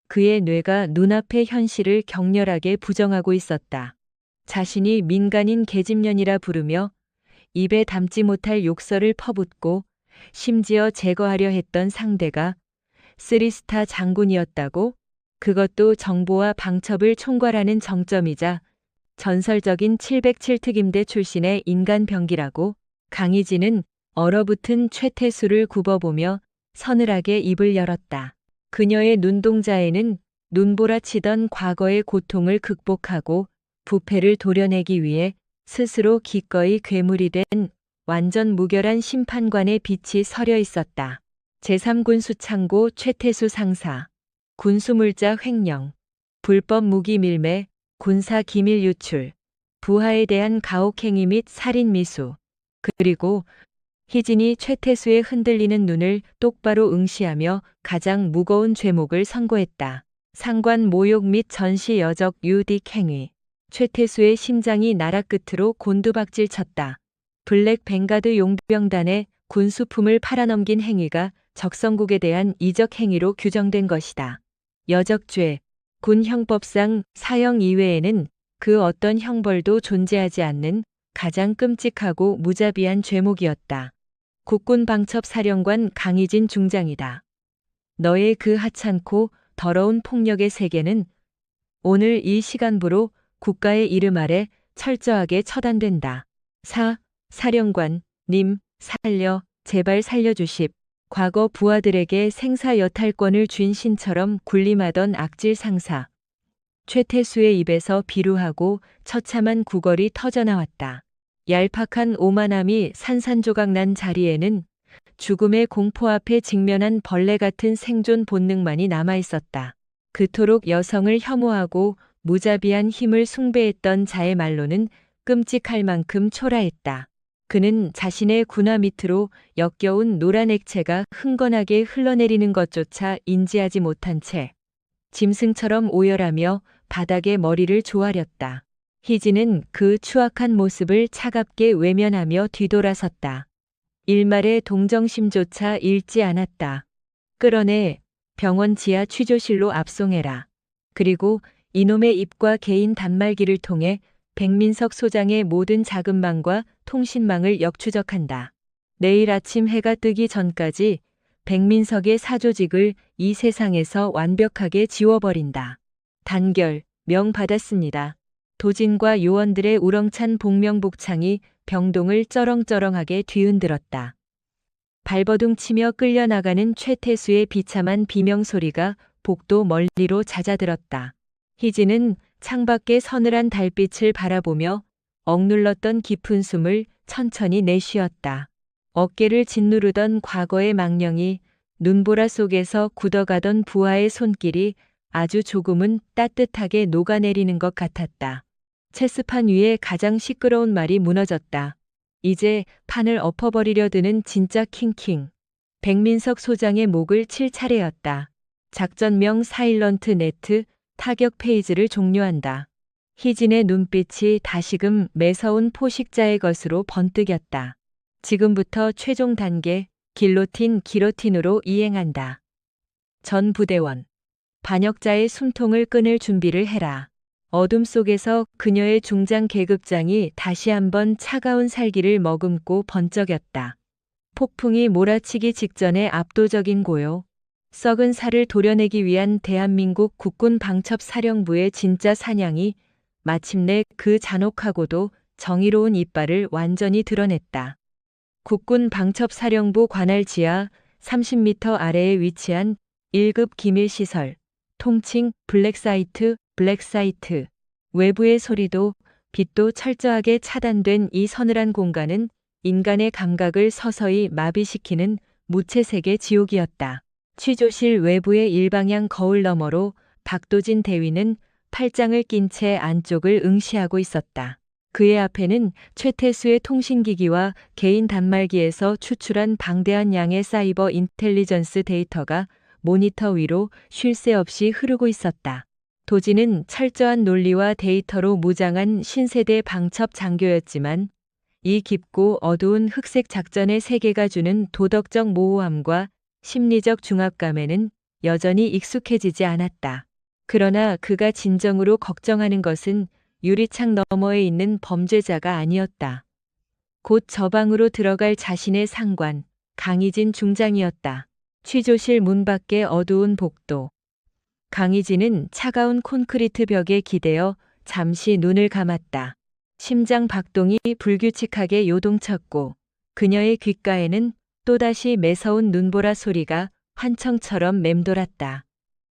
그의 뇌가 눈앞의 현실을 격렬하게 부정하고 있었다. 자신이 민간인 계집년이라 부르며 입에 담지 못할 욕설을 퍼붓고 심지어 제거하려 했던 상대가 3스타 장군이었다고? 그것도 정보와 방첩을 총괄하는 정점이자 전설적인 707특임대 출신의 인간병기라고? 강희진은 얼어붙은 최태수를 굽어보며 서늘하게 입을 열었다. 그녀의 눈동자에는 눈보라치던 과거의 고통을 극복하고 부패를 도려내기 위해 스스로 기꺼이 괴물이 된 완전 무결한 심판관의 빛이 서려 있었다. 제3군수 창고 최태수 상사. 군수물자 횡령. 불법 무기 밀매, 군사 기밀 유출. 부하에 대한 가혹행위 및 살인 미수. 그리고 희진이 최태수의 흔들리는 눈을 똑바로 응시하며 가장 무거운 죄목을 선고했다. 상관 모욕 및 전시 여적 유딕 행위. 최태수의 심장이 나락 끝으로 곤두박질 쳤다. 블랙 벵가드 용병단의 군수품을 팔아넘긴 행위가 적성국에 대한 이적 행위로 규정된 것이다. 여적죄. 군 형법상 사형 이외에는 그 어떤 형벌도 존재하지 않는 가장 끔찍하고 무자비한 죄목이었다. 국군 방첩사령관 강희진 중장이다. 너의 그 하찮고 더러운 폭력의 세계는 오늘 이 시간부로 국가의 이름 아래 철저하게 처단된다. 사령관, 님, 제발 살려주십. 과거 부하들에게 생사 여탈권을 쥔 신처럼 군림하던 악질 상사. 최태수의 입에서 비루하고 처참한 구걸이 터져나왔다. 얄팍한 오만함이 산산조각 난 자리에는 죽음의 공포 앞에 직면한 벌레 같은 생존 본능만이 남아있었다. 그토록 여성을 혐오하고 무자비한 힘을 숭배했던 자의 말로는 끔찍할 만큼 초라했다. 그는 자신의 군화 밑으로 역겨운 노란 액체가 흥건하게 흘러내리는 것조차 인지하지 못한 채 짐승처럼 오열하며 바닥에 머리를 조아렸다. 희진은 그 추악한 모습을 차갑게 외면하며 뒤돌아섰다. 일말의 동정심조차 잃지 않았다. 끌어내 병원 지하 취조실로 압송해라. 그리고 이놈의 입과 개인 단말기를 통해 백민석 소장의 모든 자금망과 통신망을 역추적한다. 내일 아침 해가 뜨기 전까지 백민석의 사조직을 이 세상에서 완벽하게 지워버린다. 단결, 명 받았습니다. 도진과 요원들의 우렁찬 복명복창이 병동을 쩌렁쩌렁하게 뒤흔들었다. 발버둥 치며 끌려나가는 최태수의 비참한 비명소리가 복도 멀리로 잦아들었다. 희진은 창밖의 서늘한 달빛을 바라보며 억눌렀던 깊은 숨을 천천히 내쉬었다. 어깨를 짓누르던 과거의 망령이 눈보라 속에서 굳어가던 부하의 손길이 아주 조금은 따뜻하게 녹아내리는 것 같았다. 체스판 위에 가장 시끄러운 말이 무너졌다. 이제 판을 엎어버리려 드는 진짜 킹킹. 백민석 소장의 목을 칠 차례였다. 작전명 사일런트 네트 타격 페이지를 종료한다. 희진의 눈빛이 다시금 매서운 포식자의 것으로 번뜩였다. 지금부터 최종 단계 기로틴으로 이행한다. 전 부대원. 반역자의 숨통을 끊을 준비를 해라. 어둠 속에서 그녀의 중장 계급장이 다시 한번 차가운 살기를 머금고 번쩍였다. 폭풍이 몰아치기 직전의 압도적인 고요. 썩은 살을 도려내기 위한 대한민국 국군 방첩사령부의 진짜 사냥이 마침내 그 잔혹하고도 정의로운 이빨을 완전히 드러냈다. 국군 방첩사령부 관할 지하 30m 아래에 위치한 1급 기밀시설, 통칭 블랙사이트. 외부의 소리도 빛도 철저하게 차단된 이 서늘한 공간은 인간의 감각을 서서히 마비시키는 무채색의 지옥이었다. 취조실 외부의 일방향 거울 너머로 박도진 대위는 팔짱을 낀 채 안쪽을 응시하고 있었다. 그의 앞에는 최태수의 통신기기와 개인 단말기에서 추출한 방대한 양의 사이버 인텔리전스 데이터가 모니터 위로 쉴 새 없이 흐르고 있었다. 도진은 철저한 논리와 데이터로 무장한 신세대 방첩 장교였지만 이 깊고 어두운 흑색 작전의 세계가 주는 도덕적 모호함과 심리적 중압감에는 여전히 익숙해지지 않았다. 그러나 그가 진정으로 걱정하는 것은 유리창 너머에 있는 범죄자가 아니었다. 곧 저 방으로 들어갈 자신의 상관, 강희진 중장이었다. 취조실 문 밖의 어두운 복도. 강희진은 차가운 콘크리트 벽에 기대어 잠시 눈을 감았다. 심장 박동이 불규칙하게 요동쳤고 그녀의 귓가에는 또다시 매서운 눈보라 소리가 환청처럼 맴돌았다.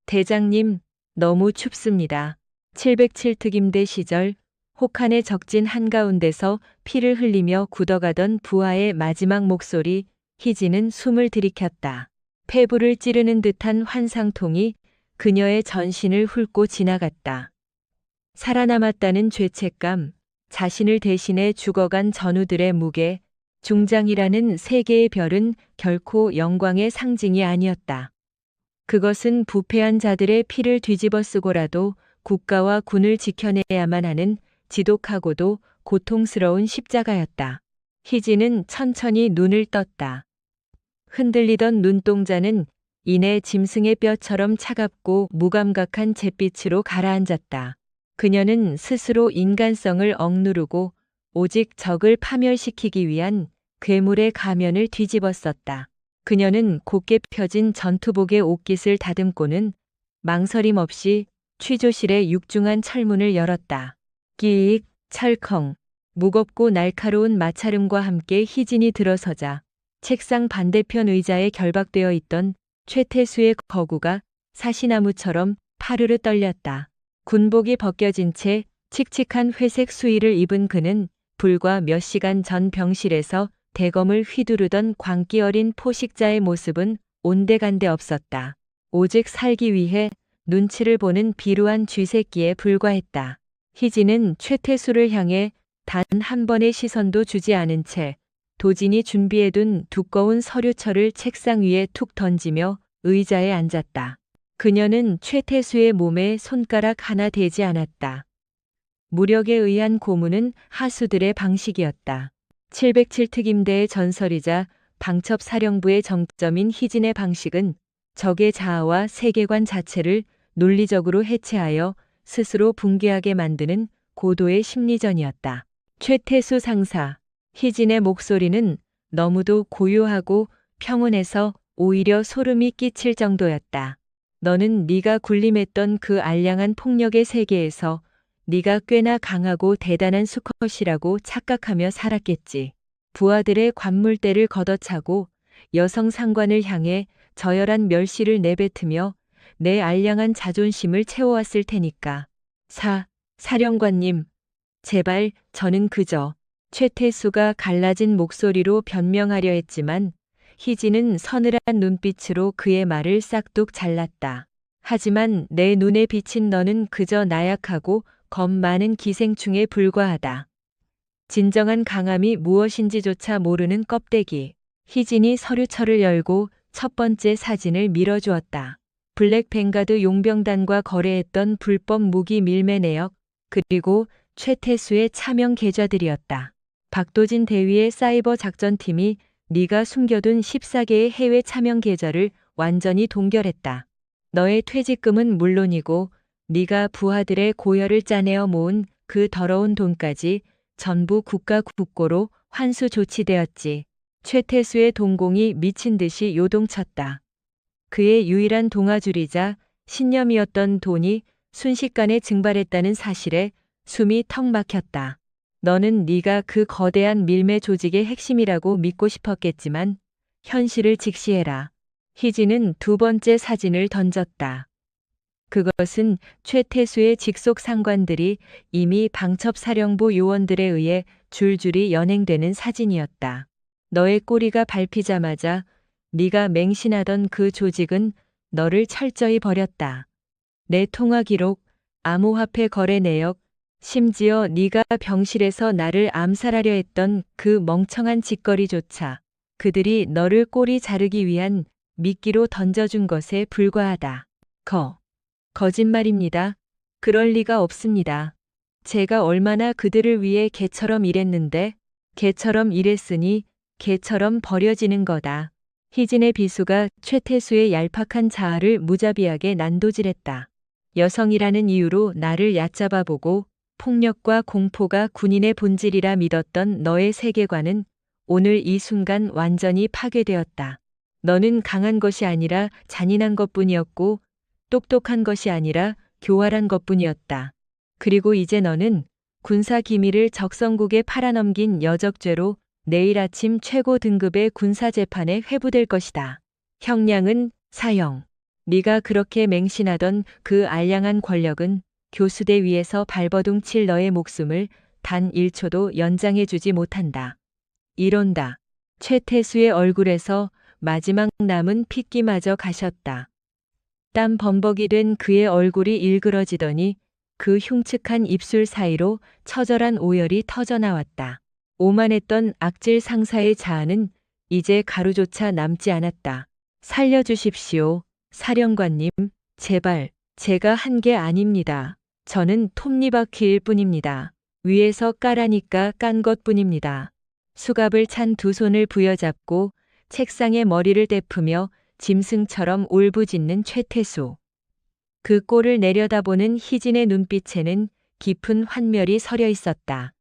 대장님, 너무 춥습니다. 707특임대 시절 혹한의 적진 한가운데서 피를 흘리며 굳어가던 부하의 마지막 목소리. 희진은 숨을 들이켰다. 폐부를 찌르는 듯한 환상통이 그녀의 전신을 훑고 지나갔다. 살아남았다는 죄책감, 자신을 대신해 죽어간 전우들의 무게, 중장이라는 세 개의 별은 결코 영광의 상징이 아니었다. 그것은 부패한 자들의 피를 뒤집어 쓰고라도 국가와 군을 지켜내야만 하는 지독하고도 고통스러운 십자가였다. 희진은 천천히 눈을 떴다. 흔들리던 눈동자는 이내 짐승의 뼈처럼 차갑고 무감각한 잿빛으로 가라앉았다. 그녀는 스스로 인간성을 억누르고 오직 적을 파멸시키기 위한 괴물의 가면을 뒤집었었다. 그녀는 곱게 펴진 전투복의 옷깃을 다듬고는 망설임 없이 취조실의 육중한 철문을 열었다. 끼익, 철컹, 무겁고 날카로운 마찰음과 함께 희진이 들어서자 책상 반대편 의자에 결박되어 있던 최태수의 거구가 사시나무처럼 파르르 떨렸다. 군복이 벗겨진 채 칙칙한 회색 수의를 입은 그는 불과 몇 시간 전 병실에서 대검을 휘두르던 광기 어린 포식자의 모습은 온데간데 없었다. 오직 살기 위해 눈치를 보는 비루한 쥐새끼에 불과했다. 희진은 최태수를 향해 단 한 번의 시선도 주지 않은 채 도진이 준비해둔 두꺼운 서류철을 책상 위에 툭 던지며 의자에 앉았다. 그녀는 최태수의 몸에 손가락 하나 대지 않았다. 무력에 의한 고문은 하수들의 방식이었다. 707특임대의 전설이자 방첩사령부의 정점인 희진의 방식은 적의 자아와 세계관 자체를 논리적으로 해체하여 스스로 붕괴하게 만드는 고도의 심리전이었다. 최태수 상사, 희진의 목소리는 너무도 고요하고 평온해서 오히려 소름이 끼칠 정도였다. 너는 네가 군림했던 그 알량한 폭력의 세계에서 네가 꽤나 강하고 대단한 수컷이라고 착각하며 살았겠지. 부하들의 관물대를 걷어차고 여성 상관을 향해 저열한 멸시를 내뱉으며 내 알량한 자존심을 채워왔을 테니까. 사령관님, 제발 저는 그저 최태수가 갈라진 목소리로 변명하려 했지만 희진은 서늘한 눈빛으로 그의 말을 싹둑 잘랐다. 하지만 내 눈에 비친 너는 그저 나약하고 겁 많은 기생충에 불과하다. 진정한 강함이 무엇인지조차 모르는 껍데기. 희진이 서류철을 열고 첫 번째 사진을 밀어주었다. 블랙뱅가드 용병단과 거래했던 불법 무기 밀매 내역, 그리고 최태수의 차명 계좌들이었다. 박도진 대위의 사이버 작전팀이 네가 숨겨둔 14개의 해외 차명 계좌를 완전히 동결했다. 너의 퇴직금은 물론이고 네가 부하들의 고열을 짜내어 모은 그 더러운 돈까지 전부 국가 국고로 환수 조치되었지. 최태수의 동공이 미친 듯이 요동쳤다. 그의 유일한 동아줄이자 신념이었던 돈이 순식간에 증발했다는 사실에 숨이 턱 막혔다. 너는 네가 그 거대한 밀매 조직의 핵심이라고 믿고 싶었겠지만 현실을 직시해라. 희진은 두 번째 사진을 던졌다. 그것은 최태수의 직속 상관들이 이미 방첩사령부 요원들에 의해 줄줄이 연행되는 사진이었다. 너의 꼬리가 밟히자마자 네가 맹신하던 그 조직은 너를 철저히 버렸다. 내 통화 기록, 암호화폐 거래 내역, 심지어 네가 병실에서 나를 암살하려 했던 그 멍청한 짓거리조차 그들이 너를 꼬리 자르기 위한 미끼로 던져준 것에 불과하다. 거짓말입니다. 그럴 리가 없습니다. 제가 얼마나 그들을 위해 개처럼 일했는데 개처럼 일했으니 개처럼 버려지는 거다. 희진의 비수가 최태수의 얄팍한 자아를 무자비하게 난도질했다. 여성이라는 이유로 나를 얕잡아보고 폭력과 공포가 군인의 본질이라 믿었던 너의 세계관은 오늘 이 순간 완전히 파괴되었다. 너는 강한 것이 아니라 잔인한 것뿐이었고 똑똑한 것이 아니라 교활한 것뿐이었다. 그리고 이제 너는 군사 기밀을 적성국에 팔아넘긴 여적죄로 내일 아침 최고 등급의 군사재판에 회부될 것이다. 형량은 사형. 네가 그렇게 맹신하던 그 알량한 권력은 교수대 위에서 발버둥 칠 너의 목숨을 단 1초도 연장해주지 못한다. 이런다. 최태수의 얼굴에서 마지막 남은 핏기마저 가셨다. 땀 범벅이 된 그의 얼굴이 일그러지더니 그 흉측한 입술 사이로 처절한 오열이 터져나왔다. 오만했던 악질 상사의 자아는 이제 가루조차 남지 않았다. 살려주십시오, 사령관님. 제발, 제가 한 게 아닙니다. 저는 톱니바퀴일 뿐입니다. 위에서 까라니까 깐 것뿐입니다. 수갑을 찬 두 손을 부여잡고 책상에 머리를 대프며 짐승처럼 울부짖는 최태수. 그 꼴을 내려다보는 희진의 눈빛에는 깊은 환멸이 서려 있었다.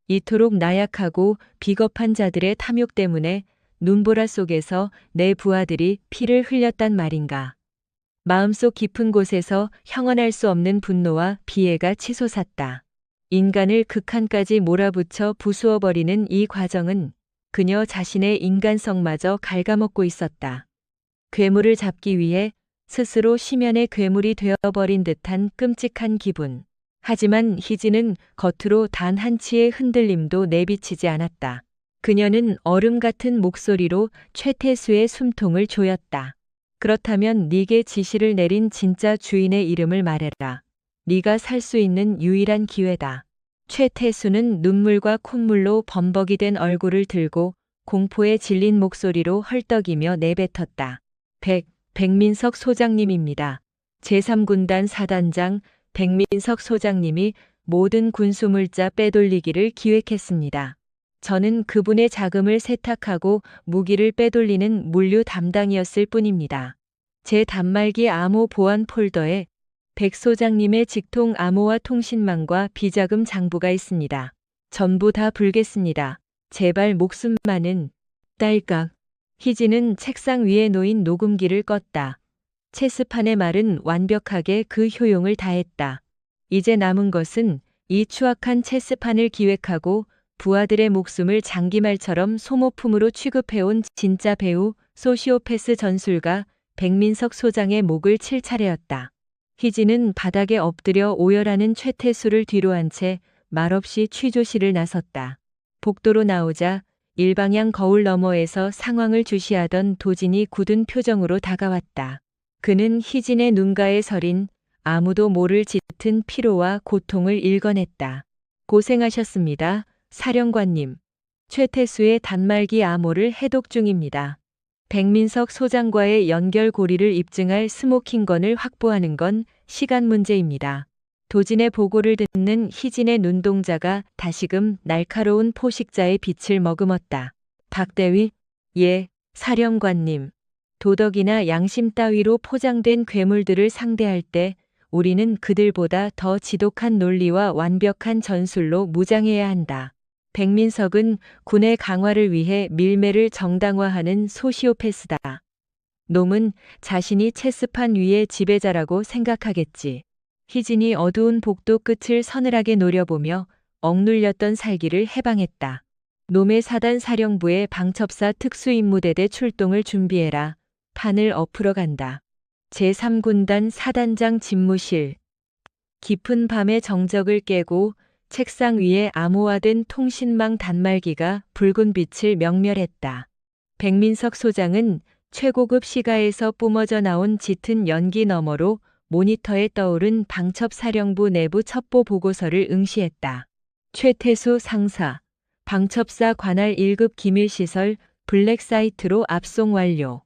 이토록 나약하고 비겁한 자들의 탐욕 때문에 눈보라 속에서 내 부하들이 피를 흘렸단 말인가. 마음속 깊은 곳에서 형언할 수 없는 분노와 비애가 치솟았다. 인간을 극한까지 몰아붙여 부수어버리는 이 과정은 그녀 자신의 인간성마저 갉아먹고 있었다. 괴물을 잡기 위해 스스로 심연의 괴물이 되어버린 듯한 끔찍한 기분. 하지만 희진은 겉으로 단 한치의 흔들림도 내비치지 않았다. 그녀는 얼음 같은 목소리로 최태수의 숨통을 조였다. 그렇다면 네게 지시를 내린 진짜 주인의 이름을 말해라. 네가 살 수 있는 유일한 기회다. 최태수는 눈물과 콧물로 범벅이 된 얼굴을 들고 공포에 질린 목소리로 헐떡이며 내뱉었다. 백민석 소장님입니다. 제3군단 사단장 백민석 소장님이 모든 군수물자 빼돌리기를 기획했습니다. 저는 그분의 자금을 세탁하고 무기를 빼돌리는 물류 담당이었을 뿐입니다. 제 단말기 암호 보안 폴더에 백 소장님의 직통 암호화 통신망과 비자금 장부가 있습니다. 전부 다 불겠습니다. 제발 목숨만은. 딸깍. 희진은 책상 위에 놓인 녹음기를 껐다. 체스판의 말은 완벽하게 그 효용을 다했다. 이제 남은 것은 이 추악한 체스판을 기획하고 부하들의 목숨을 장기말처럼 소모품으로 취급해온 진짜 배우 소시오패스 전술가 백민석 소장의 목을 칠 차례였다. 희진은 바닥에 엎드려 오열하는 최태수를 뒤로 한 채 말없이 취조실을 나섰다. 복도로 나오자 일방향 거울 너머에서 상황을 주시하던 도진이 굳은 표정으로 다가왔다. 그는 희진의 눈가에 서린 아무도 모를 짙은 피로와 고통을 읽어냈다. 고생하셨습니다, 사령관님. 최태수의 단말기 암호를 해독 중입니다. 백민석 소장과의 연결고리를 입증할 스모킹건을 확보하는 건 시간 문제입니다. 도진의 보고를 듣는 희진의 눈동자가 다시금 날카로운 포식자의 빛을 머금었다. 박대위, 예, 사령관님. 도덕이나 양심 따위로 포장된 괴물들을 상대할 때 우리는 그들보다 더 지독한 논리와 완벽한 전술로 무장해야 한다. 백민석은 군의 강화를 위해 밀매를 정당화하는 소시오패스다. 놈은 자신이 체스판 위의 지배자라고 생각하겠지. 희진이 어두운 복도 끝을 서늘하게 노려보며 억눌렸던 살기를 해방했다. 놈의 사단 사령부의 방첩사 특수임무대대 출동을 준비해라. 판을 엎으러 간다. 제3군단 사단장 집무실. 깊은 밤의 정적을 깨고 책상 위에 암호화된 통신망 단말기가 붉은 빛을 명멸했다. 백민석 소장은 최고급 시가에서 뿜어져 나온 짙은 연기 너머로 모니터에 떠오른 방첩사령부 내부 첩보 보고서를 응시했다. 최태수 상사, 방첩사 관할 1급 기밀시설 블랙사이트로 압송 완료.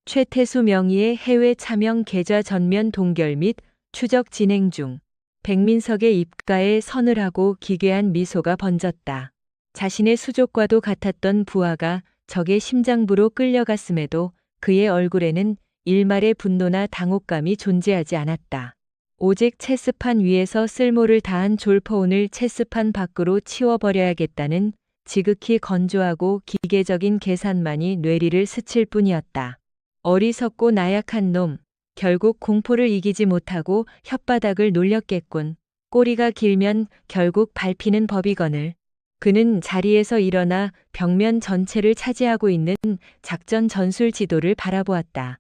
최태수 명의의 해외 차명 계좌 전면 동결 및 추적 진행 중. 백민석의 입가에 서늘하고 기괴한 미소가 번졌다. 자신의 수족과도 같았던 부하가 적의 심장부로 끌려갔음에도 그의 얼굴에는 일말의 분노나 당혹감이 존재하지 않았다. 오직 체스판 위에서 쓸모를 다한 졸퍼운을 체스판 밖으로 치워버려야겠다는 지극히 건조하고 기계적인 계산만이 뇌리를 스칠 뿐이었다. 어리석고 나약한 놈, 결국 공포를 이기지 못하고 혓바닥을 놀렸겠군. 꼬리가 길면 결국 밟히는 법이거늘. 그는 자리에서 일어나 벽면 전체를 차지하고 있는 작전 전술 지도를 바라보았다.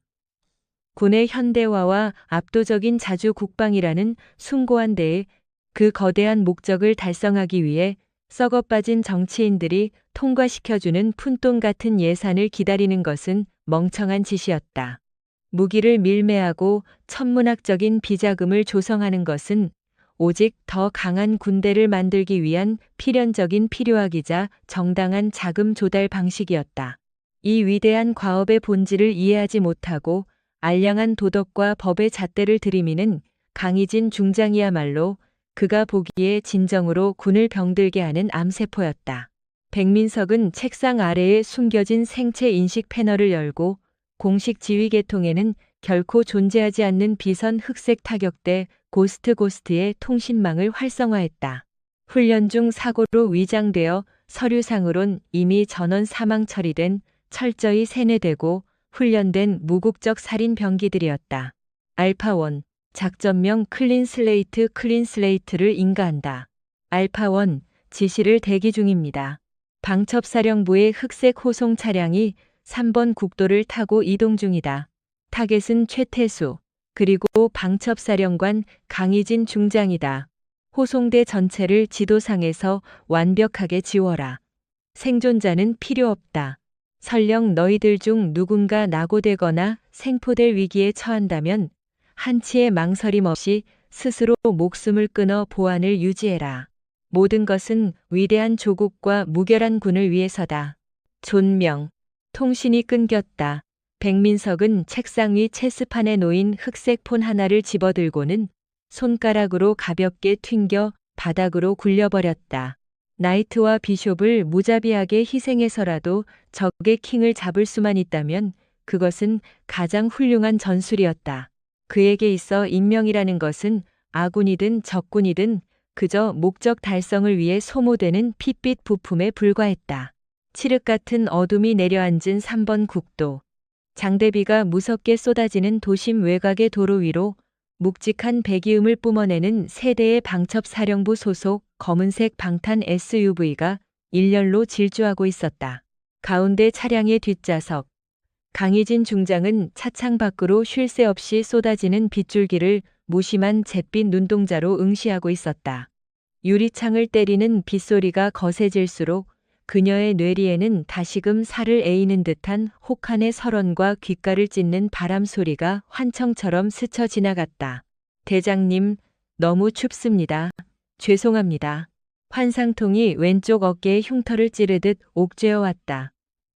군의 현대화와 압도적인 자주 국방이라는 숭고한 데에 그 거대한 목적을 달성하기 위해 썩어빠진 정치인들이 통과시켜주는 푼돈 같은 예산을 기다리는 것은 멍청한 짓이었다. 무기를 밀매하고 천문학적인 비자금을 조성하는 것은 오직 더 강한 군대를 만들기 위한 필연적인 필요하기자 정당한 자금 조달 방식이었다. 이 위대한 과업의 본질을 이해하지 못하고 알량한 도덕과 법의 잣대를 들이미는 강희진 중장이야말로 그가 보기에 진정으로 군을 병들게 하는 암세포였다. 백민석은 책상 아래에 숨겨진 생체 인식 패널을 열고 공식 지휘 계통에는 결코 존재하지 않는 비선 흑색 타격대 고스트의 통신망을 활성화했다. 훈련 중 사고로 위장되어 서류상으론 이미 전원 사망 처리된 철저히 세뇌되고 훈련된 무국적 살인 병기들이었다. 알파1, 작전명 클린 슬레이트를 인가한다. 알파1, 지시를 대기 중입니다. 방첩사령부의 흑색 호송 차량이 3번 국도를 타고 이동 중이다. 타겟은 최태수, 그리고 방첩사령관 강희진 중장이다. 호송대 전체를 지도상에서 완벽하게 지워라. 생존자는 필요 없다. 설령 너희들 중 누군가 낙오되거나 생포될 위기에 처한다면 한치의 망설임 없이 스스로 목숨을 끊어 보안을 유지해라. 모든 것은 위대한 조국과 무결한 군을 위해서다. 존명. 통신이 끊겼다. 백민석은 책상 위 체스판에 놓인 흑색 폰 하나를 집어들고는 손가락으로 가볍게 튕겨 바닥으로 굴려버렸다. 나이트와 비숍을 무자비하게 희생해서라도 적의 킹을 잡을 수만 있다면 그것은 가장 훌륭한 전술이었다. 그에게 있어 인명이라는 것은 아군이든 적군이든 그저 목적 달성을 위해 소모되는 핏빛 부품에 불과했다. 칠흑 같은 어둠이 내려앉은 3번 국도. 장대비가 무섭게 쏟아지는 도심 외곽의 도로 위로 묵직한 배기음을 뿜어내는 세대의 방첩사령부 소속 검은색 방탄 SUV가 일렬로 질주하고 있었다. 가운데 차량의 뒷좌석. 강희진 중장은 차창 밖으로 쉴 새 없이 쏟아지는 빗줄기를 무심한 잿빛 눈동자로 응시하고 있었다. 유리창을 때리는 빗소리가 거세질수록 그녀의 뇌리에는 다시금 살을 에이는 듯한 혹한의 설원과 귓가를 찢는 바람 소리가 환청처럼 스쳐 지나갔다. 대장님, 너무 춥습니다. 죄송합니다. 환상통이 왼쪽 어깨에 흉터를 찌르듯 옥죄어 왔다.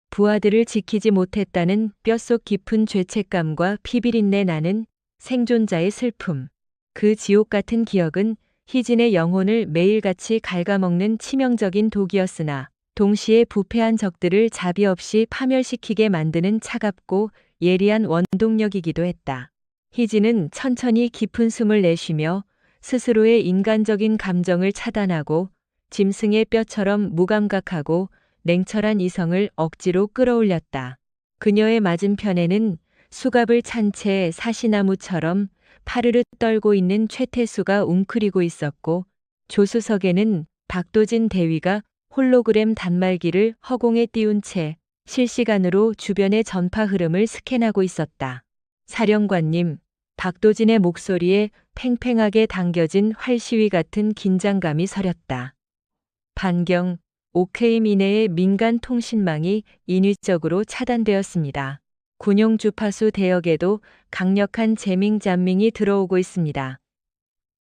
부하들을 지키지 못했다는 뼛속 깊은 죄책감과 피비린내 나는 생존자의 슬픔. 그 지옥 같은 기억은 희진의 영혼을 매일같이 갉아먹는 치명적인 독이었으나 동시에 부패한 적들을 자비 없이 파멸시키게 만드는 차갑고 예리한 원동력이기도 했다. 희진은 천천히 깊은 숨을 내쉬며 스스로의 인간적인 감정을 차단하고 짐승의 뼈처럼 무감각하고 냉철한 이성을 억지로 끌어올렸다. 그녀의 맞은편에는 수갑을 찬 채 사시나무처럼 파르르 떨고 있는 최태수가 웅크리고 있었고 조수석에는 박도진 대위가 홀로그램 단말기를 허공에 띄운 채 실시간으로 주변의 전파 흐름을 스캔하고 있었다. 사령관님, 박도진의 목소리에 팽팽하게 당겨진 활시위 같은 긴장감이 서렸다. 반경 5K 이내의 민간 통신망이 인위적으로 차단되었습니다. 군용 주파수 대역에도 강력한 재밍 잠밍이 들어오고 있습니다.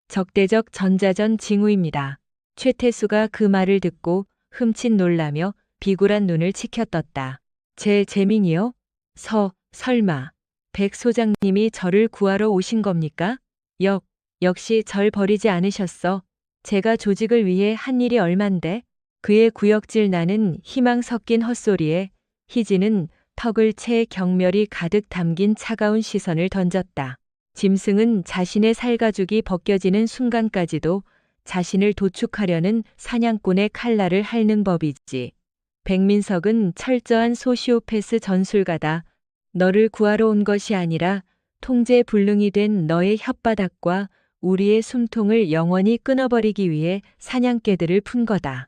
적대적 전자전 징후입니다. 최태수가 그 말을 듣고 흠칫 놀라며 비굴한 눈을 치켜떴다. 제 재밍이요? 설마 백 소장님이 저를 구하러 오신 겁니까? 역시 절 버리지 않으셨어. 제가 조직을 위해 한 일이 얼만데? 그의 구역질 나는 희망 섞인 헛소리에 희진은 턱을 채 경멸이 가득 담긴 차가운 시선을 던졌다. 짐승은 자신의 살가죽이 벗겨지는 순간까지도 자신을 도축하려는 사냥꾼의 칼날을 핥는 법이지. 백민석은 철저한 소시오패스 전술가다. 너를 구하러 온 것이 아니라 통제불능이 된 너의 혓바닥과 우리의 숨통을 영원히 끊어버리기 위해 사냥개들을 푼 거다.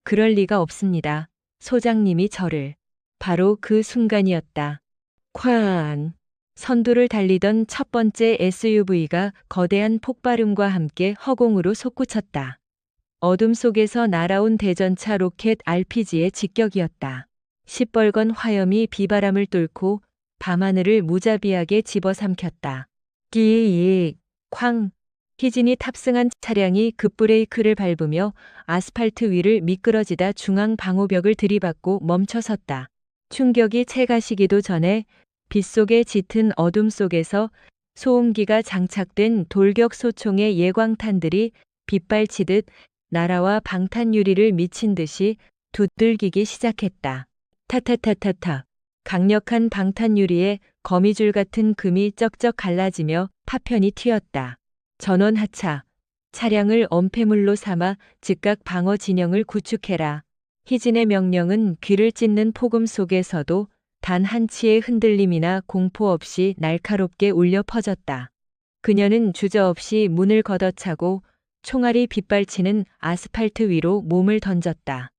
그럴 리가 없습니다. 소장님이 저를. 바로 그 순간이었다. 쾅! 선두를 달리던 첫 번째 SUV가 거대한 폭발음과 함께 허공으로 솟구쳤다. 어둠 속에서 날아온 대전차 로켓 RPG의 직격이었다. 시뻘건 화염이 비바람을 뚫고 밤하늘을 무자비하게 집어삼켰다. 끼익! 쾅! 희진이 탑승한 차량이 급브레이크를 밟으며 아스팔트 위를 미끄러지다 중앙 방호벽을 들이받고 멈춰섰다. 충격이 채 가시기도 전에 빗속에 짙은 어둠 속에서 소음기가 장착된 돌격 소총의 예광탄들이 빗발치듯 나라와 방탄 유리를 미친 듯이 두들기기 시작했다. 타타타타타. 강력한 방탄 유리에 거미줄 같은 금이 쩍쩍 갈라지며 파편이 튀었다. 전원 하차. 차량을 엄폐물로 삼아 즉각 방어 진영을 구축해라. 희진의 명령은 귀를 찢는 폭음 속에서도 단 한치의 흔들림이나 공포 없이 날카롭게 울려 퍼졌다. 그녀는 주저없이 문을 걷어차고 총알이 빗발치는 아스팔트 위로 몸을 던졌다.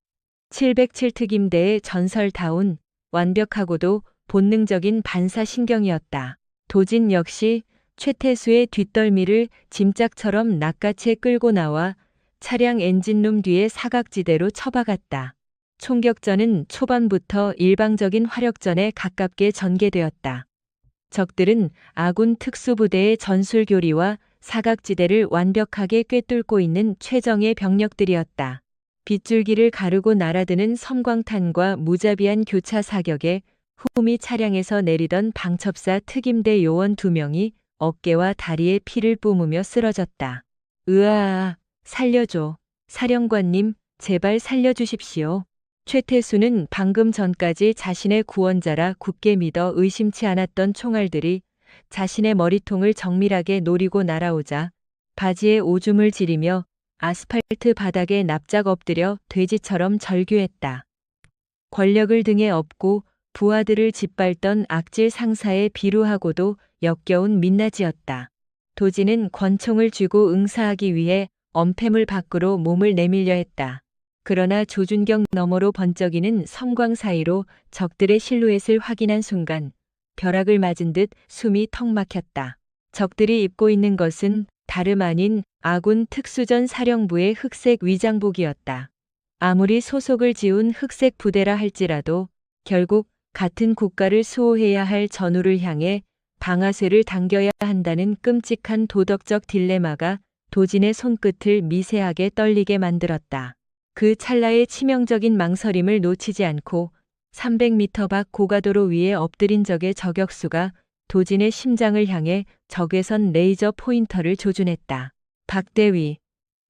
707특임대의 전설다운 완벽하고도 본능적인 반사신경이었다. 도진 역시 최태수의 뒷덜미를 짐짝처럼 낚아채 끌고 나와 차량 엔진룸 뒤에 사각지대로 처박았다. 총격전은 초반부터 일방적인 화력전에 가깝게 전개되었다. 적들은 아군 특수부대의 전술교리와 사각지대를 완벽하게 꿰뚫고 있는 최정예 병력들이었다. 빗줄기를 가르고 날아드는 섬광탄과 무자비한 교차 사격에 후미 차량에서 내리던 방첩사 특임대 요원 2명이 어깨와 다리에 피를 뿜으며 쓰러졌다. 으아, 살려줘. 사령관님, 제발 살려주십시오. 최태수는 방금 전까지 자신의 구원자라 굳게 믿어 의심치 않았던 총알들이 자신의 머리통을 정밀하게 노리고 날아오자 바지에 오줌을 지리며 아스팔트 바닥에 납작 엎드려 돼지처럼 절규했다. 권력을 등에 업고 부하들을 짓밟던 악질 상사의 비루하고도 역겨운 민낯이었다. 도지는 권총을 쥐고 응사하기 위해 엄폐물 밖으로 몸을 내밀려 했다. 그러나 조준경 너머로 번쩍이는 섬광 사이로 적들의 실루엣을 확인한 순간 벼락을 맞은 듯 숨이 턱 막혔다. 적들이 입고 있는 것은 다름 아닌 아군 특수전 사령부의 흑색 위장복이었다. 아무리 소속을 지운 흑색 부대라 할지라도 결국 같은 국가를 수호해야 할 전우를 향해 방아쇠를 당겨야 한다는 끔찍한 도덕적 딜레마가 도진의 손끝을 미세하게 떨리게 만들었다. 그 찰나의 치명적인 망설임을 놓치지 않고 300m 밖 고가도로 위에 엎드린 적의 저격수가 도진의 심장을 향해 적외선 레이저 포인터를 조준했다. 박대위,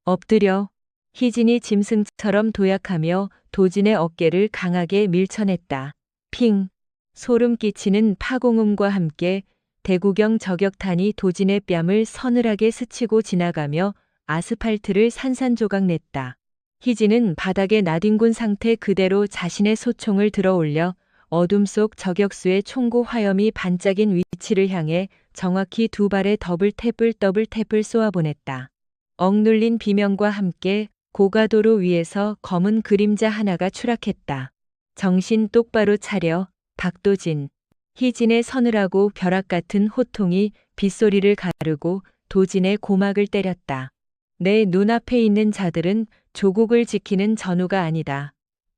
엎드려. 희진이 짐승처럼 도약하며 도진의 어깨를 강하게 밀쳐냈다. 핑! 소름 끼치는 파공음과 함께 대구경 저격탄이 도진의 뺨을 서늘하게 스치고 지나가며 아스팔트를 산산조각 냈다. 희진은 바닥에 나뒹군 상태 그대로 자신의 소총을 들어올려 어둠 속 저격수의 총구 화염이 반짝인 위치를 향해 정확히 2발의 더블 탭을 쏘아보냈다. 억눌린 비명과 함께 고가도로 위에서 검은 그림자 하나가 추락했다. 정신 똑바로 차려, 박도진. 희진의 서늘하고 벼락 같은 호통이 빗소리를 가르고 도진의 고막을 때렸다. 내 눈앞에 있는 자들은 조국을 지키는 전우가 아니다.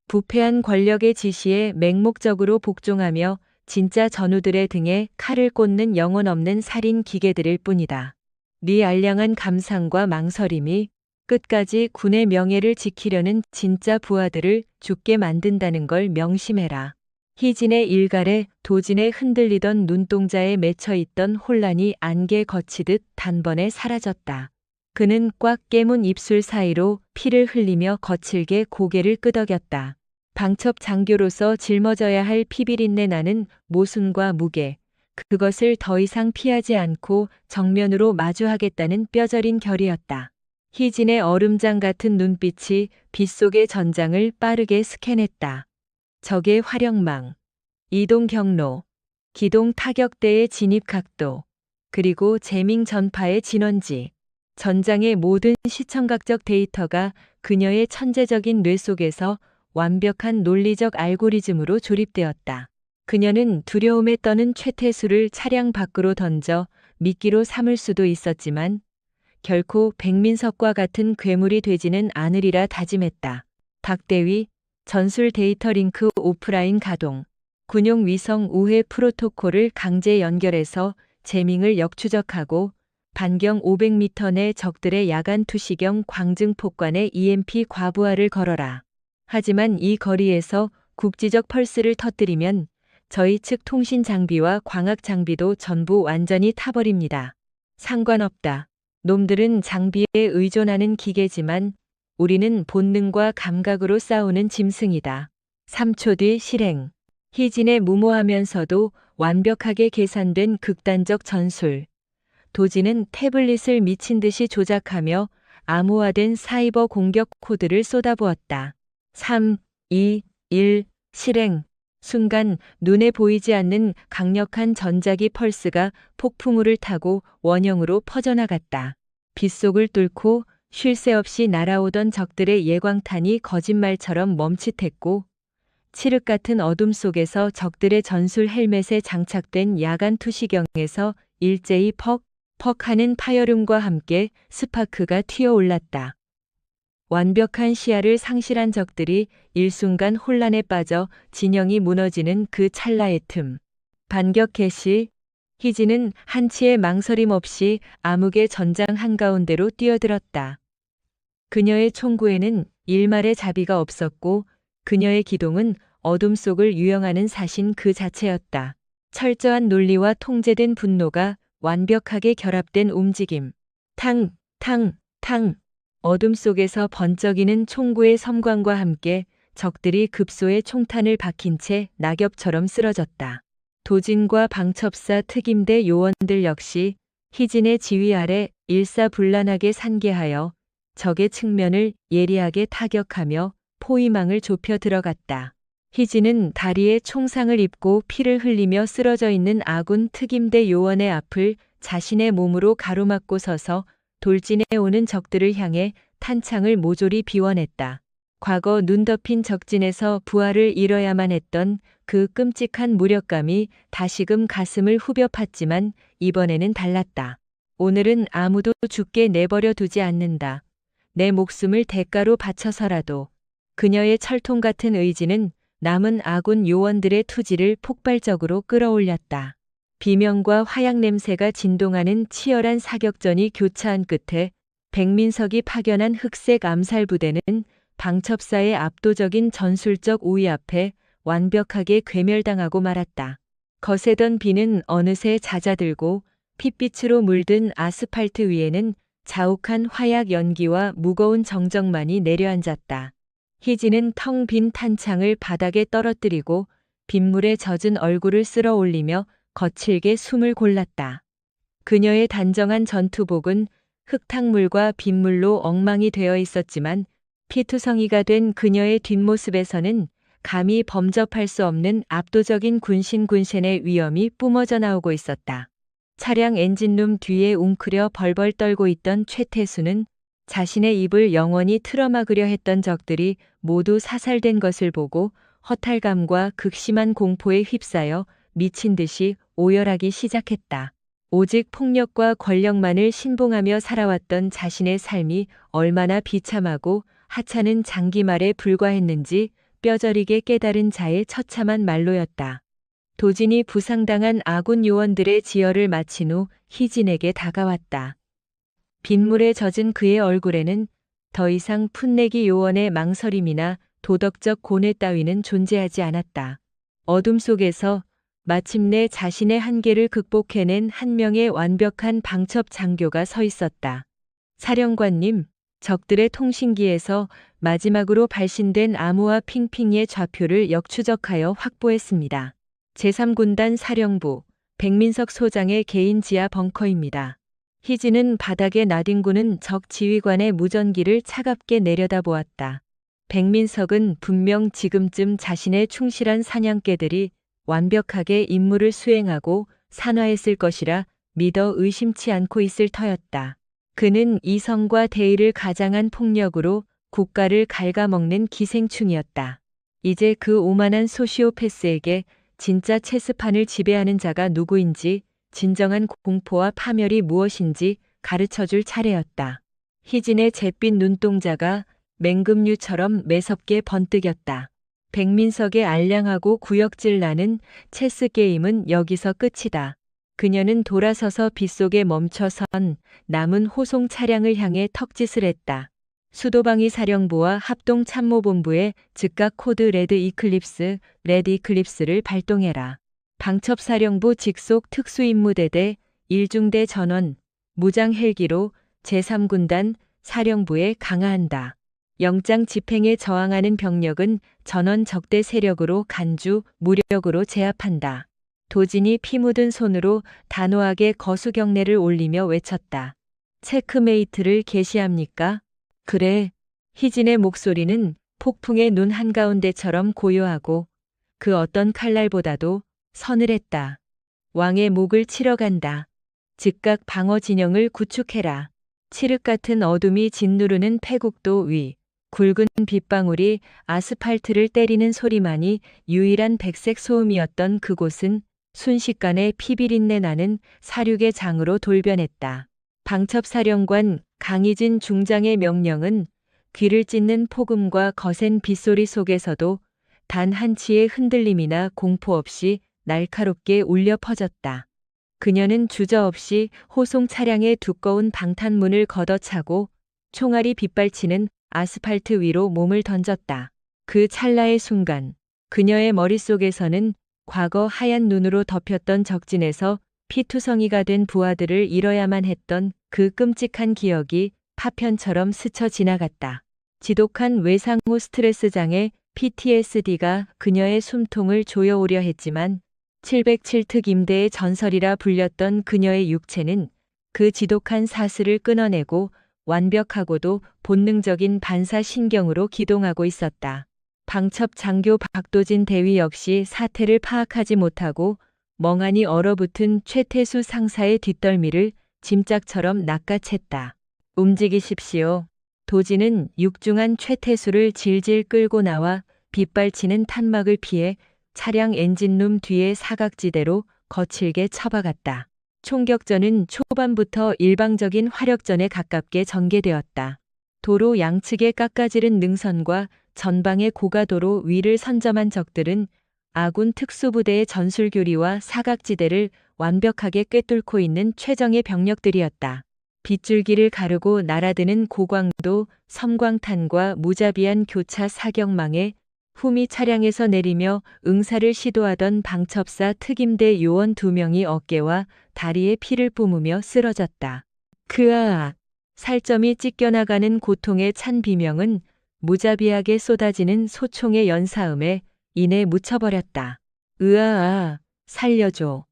부패한 권력의 지시에 맹목적으로 복종하며 진짜 전우들의 등에 칼을 꽂는 영혼 없는 살인 기계들일 뿐이다. 네 알량한 감상과 망설임이 끝까지 군의 명예를 지키려는 진짜 부하들을 죽게 만든다는 걸 명심해라. 희진의 일갈에 도진의 흔들리던 눈동자에 맺혀있던 혼란이 안개 거치듯 단번에 사라졌다. 그는 꽉 깨문 입술 사이로 피를 흘리며 거칠게 고개를 끄덕였다. 방첩 장교로서 짊어져야 할 피비린내 나는 모순과 무게, 그것을 더 이상 피하지 않고 정면으로 마주하겠다는 뼈저린 결의였다. 희진의 얼음장 같은 눈빛이 빗속의 전장을 빠르게 스캔했다. 적의 화력망, 이동 경로, 기동 타격대의 진입 각도, 그리고 재밍 전파의 진원지. 전장의 모든 시청각적 데이터가 그녀의 천재적인 뇌 속에서 완벽한 논리적 알고리즘으로 조립되었다. 그녀는 두려움에 떠는 최태수를 차량 밖으로 던져 미끼로 삼을 수도 있었지만 결코 백민석과 같은 괴물이 되지는 않으리라 다짐했다. 박대위, 전술 데이터 링크 오프라인 가동, 군용 위성 우회 프로토콜을 강제 연결해서 재밍을 역추적하고 반경 500m 내 적들의 야간 투시경 광증폭관에 EMP 과부하를 걸어라. 하지만 이 거리에서 국지적 펄스를 터뜨리면 저희 측 통신 장비와 광학 장비도 전부 완전히 타버립니다. 상관없다. 놈들은 장비에 의존하는 기계지만 우리는 본능과 감각으로 싸우는 짐승이다. 3초 뒤 실행. 희진의 무모하면서도 완벽하게 계산된 극단적 전술. 도진은 태블릿을 미친 듯이 조작하며 암호화된 사이버 공격 코드를 쏟아부었다. 3, 2, 1, 실행. 순간 눈에 보이지 않는 강력한 전자기 펄스가 폭풍우를 타고 원형으로 퍼져나갔다. 빗속을 뚫고 쉴 새 없이 날아오던 적들의 예광탄이 거짓말처럼 멈칫했고 칠흑 같은 어둠 속에서 적들의 전술 헬멧에 장착된 야간 투시경에서 일제히 퍽퍽 하는 파열음과 함께 스파크가 튀어올랐다. 완벽한 시야를 상실한 적들이 일순간 혼란에 빠져 진영이 무너지는 그 찰나의 틈. 반격 개시, 희진은 한치의 망설임 없이 암흑의 전장 한가운데로 뛰어들었다. 그녀의 총구에는 일말의 자비가 없었고 그녀의 기동은 어둠 속을 유영하는 사신 그 자체였다. 철저한 논리와 통제된 분노가 완벽하게 결합된 움직임. 탕, 탕, 탕. 어둠 속에서 번쩍이는 총구의 섬광과 함께 적들이 급소에 총탄을 박힌 채 낙엽처럼 쓰러졌다. 도진과 방첩사 특임대 요원들 역시 희진의 지휘 아래 일사불란하게 산계하여 적의 측면을 예리하게 타격하며 포위망을 좁혀 들어갔다. 희진은 다리에 총상을 입고 피를 흘리며 쓰러져 있는 아군 특임대 요원의 앞을 자신의 몸으로 가로막고 서서 돌진해 오는 적들을 향해 탄창을 모조리 비워냈다. 과거 눈 덮인 적진에서 부하를 잃어야만 했던 그 끔찍한 무력감이 다시금 가슴을 후벼 팠지만 이번에는 달랐다. 오늘은 아무도 죽게 내버려 두지 않는다. 내 목숨을 대가로 바쳐서라도. 그녀의 철통 같은 의지는 남은 아군 요원들의 투지를 폭발적으로 끌어올렸다. 비명과 화약 냄새가 진동하는 치열한 사격전이 교차한 끝에 백민석이 파견한 흑색 암살부대는 방첩사의 압도적인 전술적 우위 앞에 완벽하게 괴멸당하고 말았다. 거세던 비는 어느새 잦아들고 핏빛으로 물든 아스팔트 위에는 자욱한 화약 연기와 무거운 정적만이 내려앉았다. 희진은 텅 빈 탄창을 바닥에 떨어뜨리고 빗물에 젖은 얼굴을 쓸어 올리며 거칠게 숨을 골랐다. 그녀의 단정한 전투복은 흙탕물과 빗물로 엉망이 되어 있었지만 피투성이가 된 그녀의 뒷모습에서는 감히 범접할 수 없는 압도적인 군신군센의 위엄이 뿜어져 나오고 있었다. 차량 엔진룸 뒤에 웅크려 벌벌 떨고 있던 최태수는 자신의 입을 영원히 틀어막으려 했던 적들이 모두 사살된 것을 보고 허탈감과 극심한 공포에 휩싸여 미친 듯이 오열하기 시작했다. 오직 폭력과 권력만을 신봉하며 살아왔던 자신의 삶이 얼마나 비참하고 하찮은 장기말에 불과했는지 뼈저리게 깨달은 자의 처참한 말로였다. 도진이 부상당한 아군 요원들의 지혈을 마친 후 희진에게 다가왔다. 빗물에 젖은 그의 얼굴에는 더 이상 풋내기 요원의 망설임이나 도덕적 고뇌 따위는 존재하지 않았다. 어둠 속에서 마침내 자신의 한계를 극복해낸 한 명의 완벽한 방첩 장교가 서 있었다. 사령관님, 적들의 통신기에서 마지막으로 발신된 아무와 핑핑의 좌표를 역추적하여 확보했습니다. 제3군단 사령부, 백민석 소장의 개인 지하 벙커입니다. 희진은 바닥에 나뒹구는 적 지휘관의 무전기를 차갑게 내려다보았다. 백민석은 분명 지금쯤 자신의 충실한 사냥개들이 완벽하게 임무를 수행하고 산화했을 것이라 믿어 의심치 않고 있을 터였다. 그는 이성과 대의를 가장한 폭력으로 국가를 갉아먹는 기생충이었다. 이제 그 오만한 소시오패스에게 진짜 체스판을 지배하는 자가 누구인지, 진정한 공포와 파멸이 무엇인지 가르쳐줄 차례였다. 희진의 잿빛 눈동자가 맹금류처럼 매섭게 번뜩였다. 백민석의 알량하고 구역질 나는 체스 게임은 여기서 끝이다. 그녀는 돌아서서 빗속에 멈춰선 남은 호송 차량을 향해 턱짓을 했다. 수도방위 사령부와 합동참모본부에 즉각 코드 레드 이클립스를 발동해라. 방첩사령부 직속 특수임무대대 1중대 전원, 무장 헬기로 제3군단 사령부에 강화한다. 영장 집행에 저항하는 병력은 전원 적대 세력으로 간주, 무력으로 제압한다. 도진이 피 묻은 손으로 단호하게 거수경례를 올리며 외쳤다. 체크메이트를 개시합니까? 그래. 희진의 목소리는 폭풍의 눈 한가운데처럼 고요하고 그 어떤 칼날보다도 서늘했다. 왕의 목을 치러 간다. 즉각 방어 진영을 구축해라. 칠흑 같은 어둠이 짓누르는 패국도 위, 굵은 빗방울이 아스팔트를 때리는 소리만이 유일한 백색 소음이었던 그곳은 순식간에 피비린내 나는 사륙의 장으로 돌변했다. 방첩사령관 강희진 중장의 명령은 귀를 찢는 폭음과 거센 빗소리 속에서도 단 한치의 흔들림이나 공포 없이 날카롭게 울려 퍼졌다. 그녀는 주저없이 호송 차량의 두꺼운 방탄문을 걷어차고 총알이 빗발치는 아스팔트 위로 몸을 던졌다. 그 찰나의 순간, 그녀의 머릿속에서는 과거 하얀 눈으로 덮였던 적진에서 피투성이가 된 부하들을 잃어야만 했던 그 끔찍한 기억이 파편처럼 스쳐 지나갔다. 지독한 외상 후 스트레스 장애 PTSD가 그녀의 숨통을 조여오려 했지만 707특 임대의 전설이라 불렸던 그녀의 육체는 그 지독한 사슬을 끊어내고 완벽하고도 본능적인 반사신경으로 기동하고 있었다. 방첩 장교 박도진 대위 역시 사태를 파악하지 못하고 멍하니 얼어붙은 최태수 상사의 뒷덜미를 짐짝처럼 낚아챘다. 움직이십시오. 도진은 육중한 최태수를 질질 끌고 나와 빗발치는 탄막을 피해 차량 엔진룸 뒤의 사각지대로 거칠게 처박았다. 총격전은 초반부터 일방적인 화력전에 가깝게 전개되었다. 도로 양측에 깎아지른 능선과 전방의 고가도로 위를 선점한 적들은 아군 특수부대의 전술교리와 사각지대를 완벽하게 꿰뚫고 있는 최정예 병력들이었다. 빗줄기를 가르고 날아드는 고광도 섬광탄과 무자비한 교차 사격망에 후미 차량에서 내리며 응사를 시도하던 방첩사 특임대 요원 2명이 어깨와 다리에 피를 뿜으며 쓰러졌다. 그아! 살점이 찢겨나가는 고통에 찬 비명은 무자비하게 쏟아지는 소총의 연사음에 이내 묻혀버렸다. 으아아! 살려줘.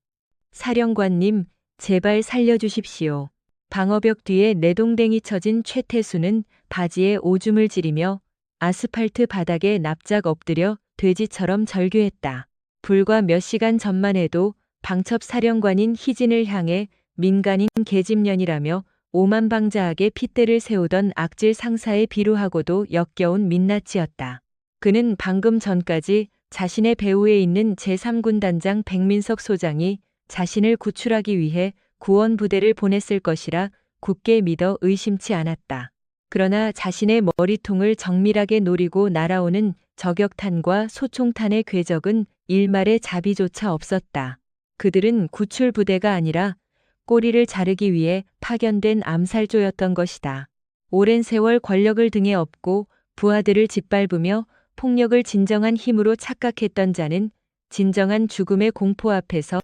사령관님, 제발 살려주십시오. 방어벽 뒤에 내동댕이 쳐진 최태수는 바지에 오줌을 지리며 아스팔트 바닥에 납작 엎드려 돼지처럼 절규했다. 불과 몇 시간 전만 해도 방첩사령관인 희진을 향해 민간인 계집년이라며 오만방자하게 핏대를 세우던 악질 상사의 비루하고도 역겨운 민낯이었다. 그는 방금 전까지 자신의 배후에 있는 제3군단장 백민석 소장이 자신을 구출하기 위해 구원부대를 보냈을 것이라 굳게 믿어 의심치 않았다. 그러나 자신의 머리통을 정밀하게 노리고 날아오는 저격탄과 소총탄의 궤적은 일말의 자비조차 없었다. 그들은 구출부대가 아니라 꼬리를 자르기 위해 파견된 암살조였던 것이다. 오랜 세월 권력을 등에 업고 부하들을 짓밟으며 폭력을 진정한 힘으로 착각했던 자는 진정한 죽음의 공포 앞에서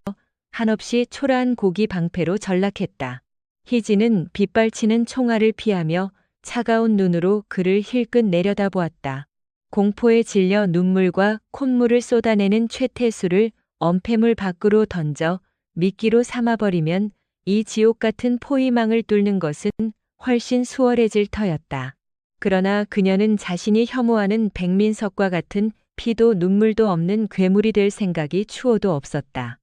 한없이 초라한 고기 방패로 전락했다. 희진은 빗발치는 총알을 피하며 차가운 눈으로 그를 힐끗 내려다보았다. 공포에 질려 눈물과 콧물을 쏟아내는 최태수를 엄폐물 밖으로 던져 미끼로 삼아버리면 이 지옥 같은 포위망을 뚫는 것은 훨씬 수월해질 터였다. 그러나 그녀는 자신이 혐오하는 백민석과 같은 피도 눈물도 없는 괴물이 될 생각이 추호도 없었다.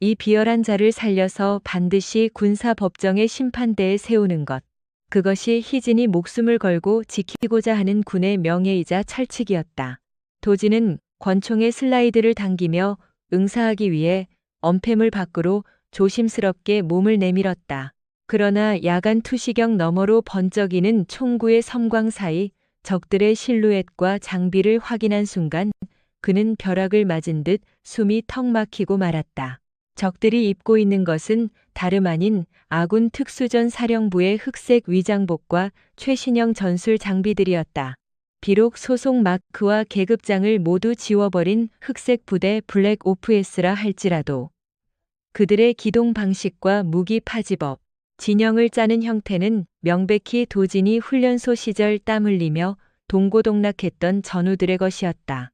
이 비열한 자를 살려서 반드시 군사법정의 심판대에 세우는 것. 그것이 희진이 목숨을 걸고 지키고자 하는 군의 명예이자 철칙이었다. 도진은 권총의 슬라이드를 당기며 응사하기 위해 엄폐물 밖으로 조심스럽게 몸을 내밀었다. 그러나 야간 투시경 너머로 번쩍이는 총구의 섬광 사이 적들의 실루엣과 장비를 확인한 순간 그는 벼락을 맞은 듯 숨이 턱 막히고 말았다. 적들이 입고 있는 것은 다름 아닌 아군 특수전 사령부의 흑색 위장복과 최신형 전술 장비들이었다. 비록 소속 마크와 계급장을 모두 지워버린 흑색 부대 블랙 오프S라 할지라도 그들의 기동 방식과 무기 파지법, 진영을 짜는 형태는 명백히 도진이 훈련소 시절 땀 흘리며 동고동락했던 전우들의 것이었다.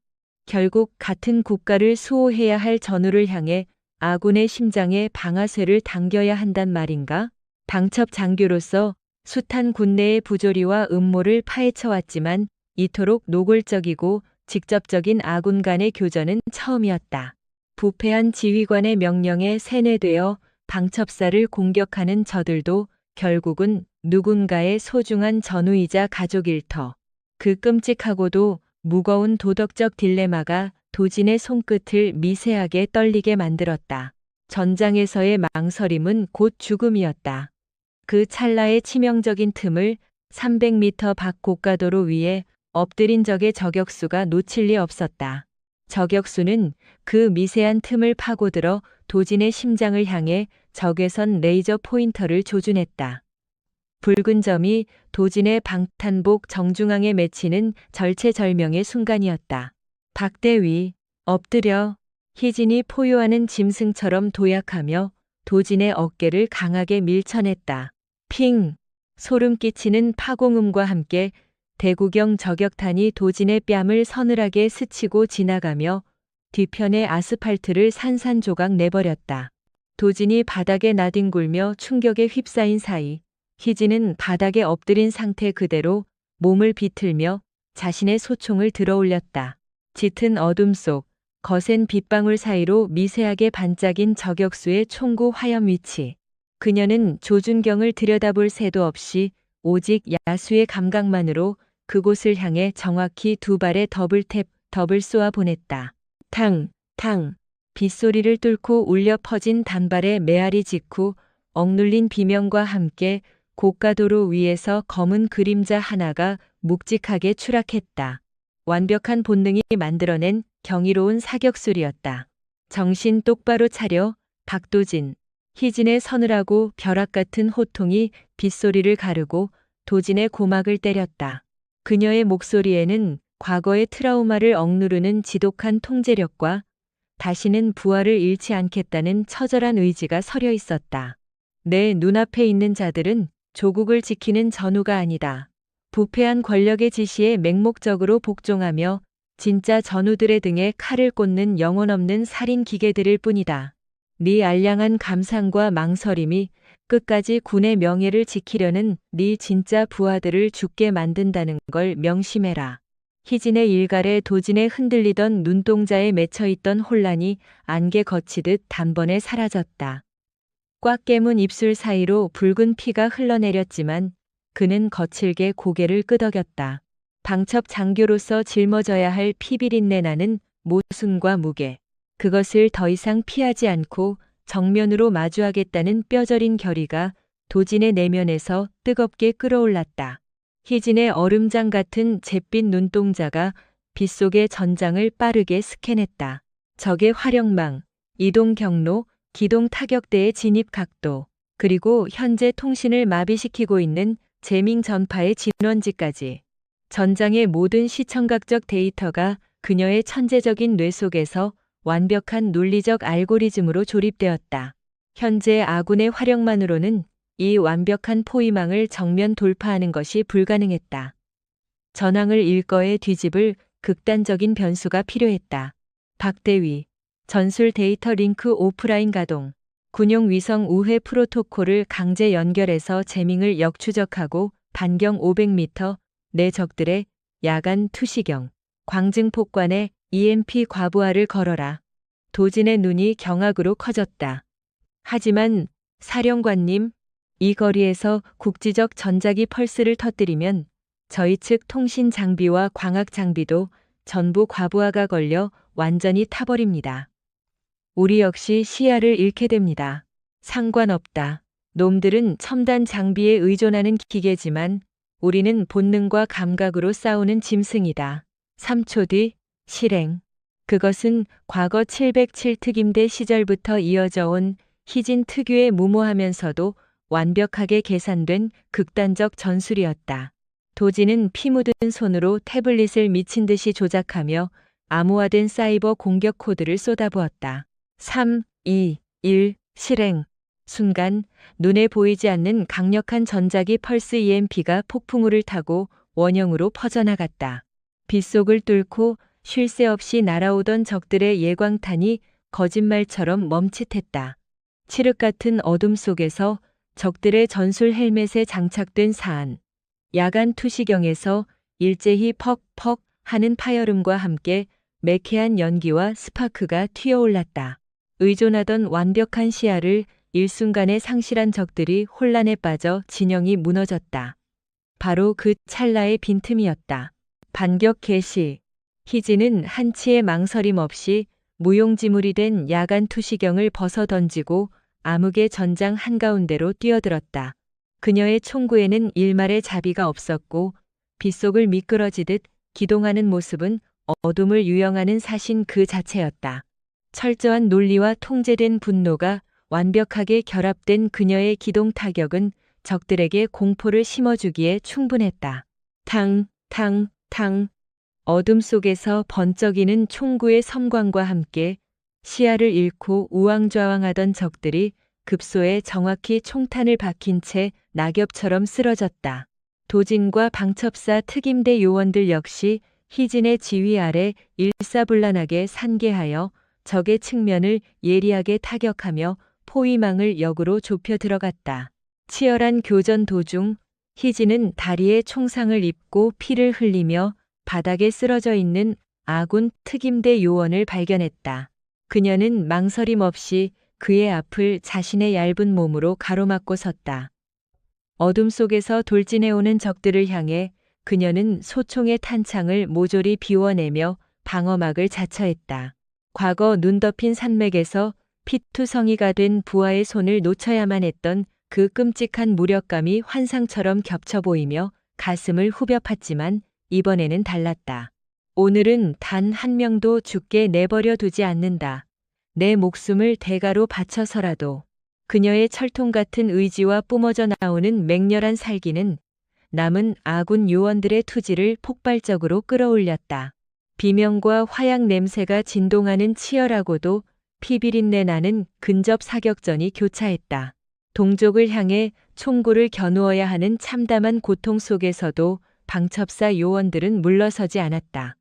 결국 같은 국가를 수호해야 할 전우를 향해 아군의 심장에 방아쇠를 당겨야 한단 말인가? 방첩 장교로서 숱한 군내의 부조리와 음모를 파헤쳐왔지만 이토록 노골적이고 직접적인 아군 간의 교전은 처음이었다. 부패한 지휘관의 명령에 세뇌되어 방첩사를 공격하는 저들도 결국은 누군가의 소중한 전우이자 가족 일터. 그 끔찍하고도 무거운 도덕적 딜레마가 도진의 손끝을 미세하게 떨리게 만들었다. 전장에서의 망설임은 곧 죽음이었다. 그 찰나의 치명적인 틈을 300m 밖 고가도로 위에 엎드린 적의 저격수가 놓칠 리 없었다. 저격수는 그 미세한 틈을 파고들어 도진의 심장을 향해 적외선 레이저 포인터를 조준했다. 붉은 점이 도진의 방탄복 정중앙에 맺히는 절체절명의 순간이었다. 박대위, 엎드려. 희진이 포효하는 짐승처럼 도약하며 도진의 어깨를 강하게 밀쳐냈다. 핑! 소름 끼치는 파공음과 함께 대구경 저격탄이 도진의 뺨을 서늘하게 스치고 지나가며 뒤편의 아스팔트를 산산조각 내버렸다. 도진이 바닥에 나뒹굴며 충격에 휩싸인 사이 희진은 바닥에 엎드린 상태 그대로 몸을 비틀며 자신의 소총을 들어올렸다. 짙은 어둠 속 거센 빛방울 사이로 미세하게 반짝인 저격수의 총구 화염 위치. 그녀는 조준경을 들여다볼 새도 없이 오직 야수의 감각만으로 그곳을 향해 정확히 두 발의 더블탭, 더블 쏘아 보냈다. 탕, 탕. 빗소리를 뚫고 울려 퍼진 단발의 메아리 직후 억눌린 비명과 함께 고가도로 위에서 검은 그림자 하나가 묵직하게 추락했다. 완벽한 본능이 만들어낸 경이로운 사격술이었다. 정신 똑바로 차려, 박도진. 희진의 서늘하고 벼락 같은 호통이 빗소리를 가르고 도진의 고막을 때렸다. 그녀의 목소리에는 과거의 트라우마를 억누르는 지독한 통제력과 다시는 부활을 잃지 않겠다는 처절한 의지가 서려 있었다. 내 눈앞에 있는 자들은 조국을 지키는 전우가 아니다. 부패한 권력의 지시에 맹목적으로 복종하며 진짜 전우들의 등에 칼을 꽂는 영혼 없는 살인 기계들일 뿐이다. 네 알량한 감상과 망설임이 끝까지 군의 명예를 지키려는 네 진짜 부하들을 죽게 만든다는 걸 명심해라. 희진의 일갈에 도진에 흔들리던 눈동자에 맺혀있던 혼란이 안개 거치듯 단번에 사라졌다. 꽉 깨문 입술 사이로 붉은 피가 흘러내렸지만 그는 거칠게 고개를 끄덕였다. 방첩 장교로서 짊어져야 할 피비린내 나는 모순과 무게. 그것을 더 이상 피하지 않고 정면으로 마주하겠다는 뼈저린 결의가 도진의 내면에서 뜨겁게 끓어올랐다. 희진의 얼음장 같은 잿빛 눈동자가 빗속의 전장을 빠르게 스캔했다. 적의 활용망, 이동 경로, 기동 타격대의 진입 각도, 그리고 현재 통신을 마비시키고 있는 재밍 전파의 진원지까지. 전장의 모든 시청각적 데이터가 그녀의 천재적인 뇌 속에서 완벽한 논리적 알고리즘으로 조립되었다. 현재 아군의 화력만으로는 이 완벽한 포위망을 정면 돌파하는 것이 불가능했다. 전황을 일거에 뒤집을 극단적인 변수가 필요했다. 박대위, 전술 데이터 링크 오프라인 가동, 군용 위성 우회 프로토콜을 강제 연결해서 재밍을 역추적하고 반경 500m 내 적들의 야간 투시경, 광증폭관에 EMP 과부하를 걸어라. 도진의 눈이 경악으로 커졌다. 하지만 사령관님, 이 거리에서 국지적 전자기 펄스를 터뜨리면 저희 측 통신 장비와 광학 장비도 전부 과부하가 걸려 완전히 타버립니다. 우리 역시 시야를 잃게 됩니다. 상관없다. 놈들은 첨단 장비에 의존하는 기계지만 우리는 본능과 감각으로 싸우는 짐승이다. 3초 뒤 실행. 그것은 과거 707 특임대 시절부터 이어져 온 희진 특유의 무모하면서도 완벽하게 계산된 극단적 전술이었다. 도진은 피 묻은 손으로 태블릿을 미친 듯이 조작하며 암호화된 사이버 공격 코드를 쏟아부었다. 3, 2, 1, 실행. 순간 눈에 보이지 않는 강력한 전자기 펄스 EMP가 폭풍우를 타고 원형으로 퍼져나갔다. 빗속을 뚫고 쉴 새 없이 날아오던 적들의 예광탄이 거짓말처럼 멈칫했다. 칠흑 같은 어둠 속에서 적들의 전술 헬멧에 장착된 사안, 야간 투시경에서 일제히 퍽퍽 하는 파열음과 함께 매캐한 연기와 스파크가 튀어올랐다. 의존하던 완벽한 시야를 일순간에 상실한 적들이 혼란에 빠져 진영이 무너졌다. 바로 그 찰나의 빈틈이었다. 반격 개시. 희진은 한치의 망설임 없이 무용지물이 된 야간 투시경을 벗어 던지고 암흑의 전장 한가운데로 뛰어들었다. 그녀의 총구에는 일말의 자비가 없었고 빗속을 미끄러지듯 기동하는 모습은 어둠을 유영하는 사신 그 자체였다. 철저한 논리와 통제된 분노가 완벽하게 결합된 그녀의 기동 타격은 적들에게 공포를 심어주기에 충분했다. 탕, 탕, 탕. 어둠 속에서 번쩍이는 총구의 섬광과 함께 시야를 잃고 우왕좌왕하던 적들이 급소에 정확히 총탄을 박힌 채 낙엽처럼 쓰러졌다. 도진과 방첩사 특임대 요원들 역시 희진의 지휘 아래 일사불란하게 산계하여 적의 측면을 예리하게 타격하며 포위망을 역으로 좁혀 들어갔다. 치열한 교전 도중 희진은 다리에 총상을 입고 피를 흘리며 바닥에 쓰러져 있는 아군 특임대 요원을 발견했다. 그녀는 망설임 없이 그의 앞을 자신의 얇은 몸으로 가로막고 섰다. 어둠 속에서 돌진해오는 적들을 향해 그녀는 소총의 탄창을 모조리 비워내며 방어막을 자처했다. 과거 눈 덮인 산맥에서 피투성이가 된 부하의 손을 놓쳐야만 했던 그 끔찍한 무력감이 환상처럼 겹쳐 보이며 가슴을 후벼 팠지만 이번에는 달랐다. 오늘은 단 한 명도 죽게 내버려 두지 않는다. 내 목숨을 대가로 바쳐서라도. 그녀의 철통 같은 의지와 뿜어져 나오는 맹렬한 살기는 남은 아군 요원들의 투지를 폭발적으로 끌어올렸다. 비명과 화약 냄새가 진동하는 치열하고도 피비린내 나는 근접 사격전이 교차했다. 동족을 향해 총구를 겨누어야 하는 참담한 고통 속에서도 방첩사 요원들은 물러서지 않았다.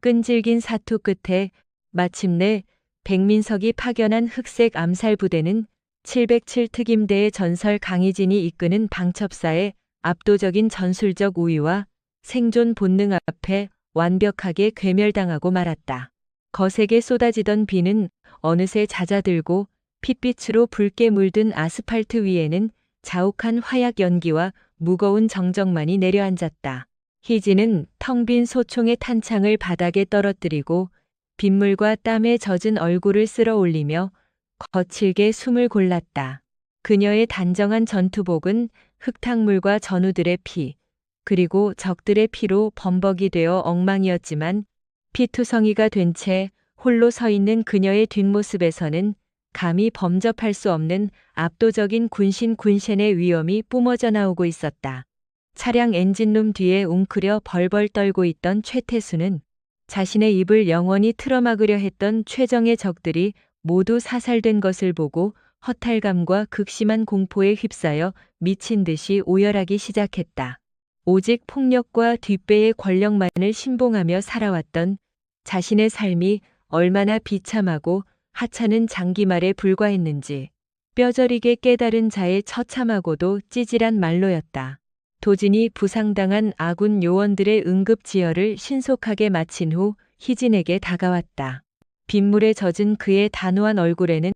끈질긴 사투 끝에 마침내 백민석이 파견한 흑색 암살 부대는 707 특임대의 전설 강희진이 이끄는 방첩사의 압도적인 전술적 우위와 생존 본능 앞에 완벽하게 괴멸당하고 말았다. 거세게 쏟아지던 비는 어느새 잦아들고 핏빛으로 붉게 물든 아스팔트 위에는 자욱한 화약 연기와 무거운 정적만이 내려앉았다. 희진은 텅 빈 소총의 탄창을 바닥에 떨어뜨리고 빗물과 땀에 젖은 얼굴을 쓸어 올리며 거칠게 숨을 골랐다. 그녀의 단정한 전투복은 흙탕물과 전우들의 피, 그리고 적들의 피로 범벅이 되어 엉망이었지만 피투성이가 된 채 홀로 서 있는 그녀의 뒷모습에서는 감히 범접할 수 없는 압도적인 군신군센의 위엄이 뿜어져 나오고 있었다. 차량 엔진룸 뒤에 웅크려 벌벌 떨고 있던 최태수는 자신의 입을 영원히 틀어막으려 했던 최정의 적들이 모두 사살된 것을 보고 허탈감과 극심한 공포에 휩싸여 미친 듯이 오열하기 시작했다. 오직 폭력과 뒷배의 권력만을 신봉하며 살아왔던 자신의 삶이 얼마나 비참하고 하찮은 장기말에 불과했는지 뼈저리게 깨달은 자의 처참하고도 찌질한 말로였다. 도진이 부상당한 아군 요원들의 응급지혈을 신속하게 마친 후 희진에게 다가왔다. 빗물에 젖은 그의 단호한 얼굴에는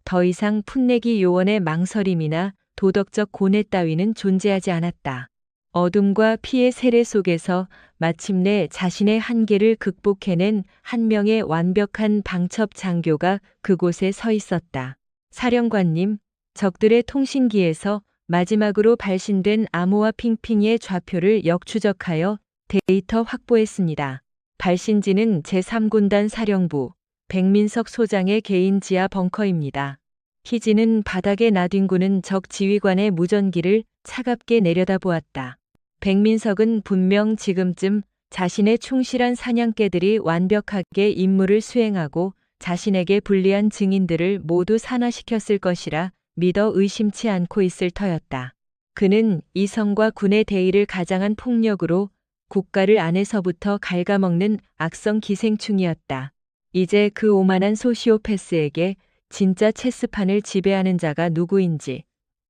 더 이상 풋내기 요원의 망설임이나 도덕적 고뇌 따위는 존재하지 않았다. 어둠과 피의 세례 속에서 마침내 자신의 한계를 극복해낸 한 명의 완벽한 방첩 장교가 그곳에 서 있었다. 사령관님, 적들의 통신기에서 마지막으로 발신된 암호화 핑핑의 좌표를 역추적하여 데이터 확보했습니다. 발신지는 제3군단 사령부 백민석 소장의 개인 지하 벙커입니다. 희진은 바닥에 나뒹구는 적 지휘관의 무전기를 차갑게 내려다보았다. 백민석은 분명 지금쯤 자신의 충실한 사냥개들이 완벽하게 임무를 수행하고 자신에게 불리한 증인들을 모두 산화시켰을 것이라 믿어 의심치 않고 있을 터였다. 그는 이성과 군의 대의를 가장한 폭력으로 국가를 안에서부터 갉아먹는 악성 기생충이었다. 이제 그 오만한 소시오패스에게 진짜 체스판을 지배하는 자가 누구인지,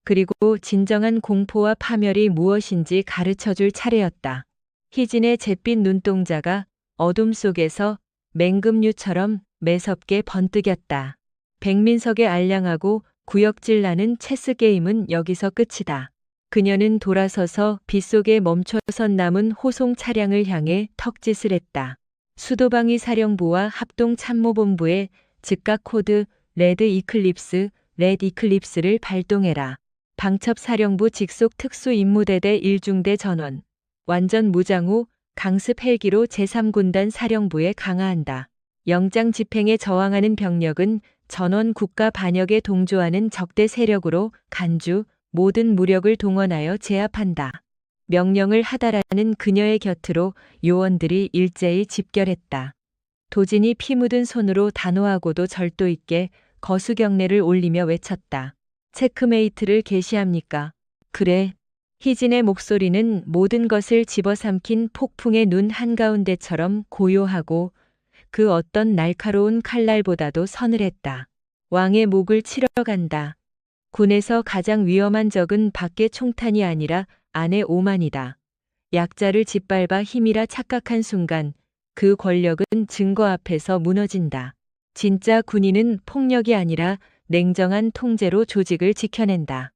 그리고 진정한 공포와 파멸이 무엇인지 가르쳐줄 차례였다. 희진의 잿빛 눈동자가 어둠 속에서 맹금류처럼 매섭게 번뜩였다. 백민석의 알량하고 구역질 나는 체스 게임은 여기서 끝이다. 그녀는 돌아서서 빗속에 멈춰선 남은 호송 차량을 향해 턱짓을 했다. 수도방위 사령부와 합동참모본부의 즉각 코드 레드 이클립스를 발동해라. 방첩사령부 직속 특수임무대대 1중대 전원. 완전 무장 후 강습 헬기로 제3군단 사령부에 강화한다. 영장 집행에 저항하는 병력은 전원 국가 반역에 동조하는 적대 세력으로 간주, 모든 무력을 동원하여 제압한다. 명령을 하다라는 그녀의 곁으로 요원들이 일제히 집결했다. 도진이 피 묻은 손으로 단호하고도 절도 있게 거수경례를 올리며 외쳤다. 체크메이트를 개시합니까? 그래. 희진의 목소리는 모든 것을 집어삼킨 폭풍의 눈 한가운데처럼 고요하고 그 어떤 날카로운 칼날보다도 서늘했다. 왕의 목을 치러 간다. 군에서 가장 위험한 적은 밖의 총탄이 아니라 안의 오만이다. 약자를 짓밟아 힘이라 착각한 순간 그 권력은 증거 앞에서 무너진다. 진짜 군인은 폭력이 아니라 냉정한 통제로 조직을 지켜낸다.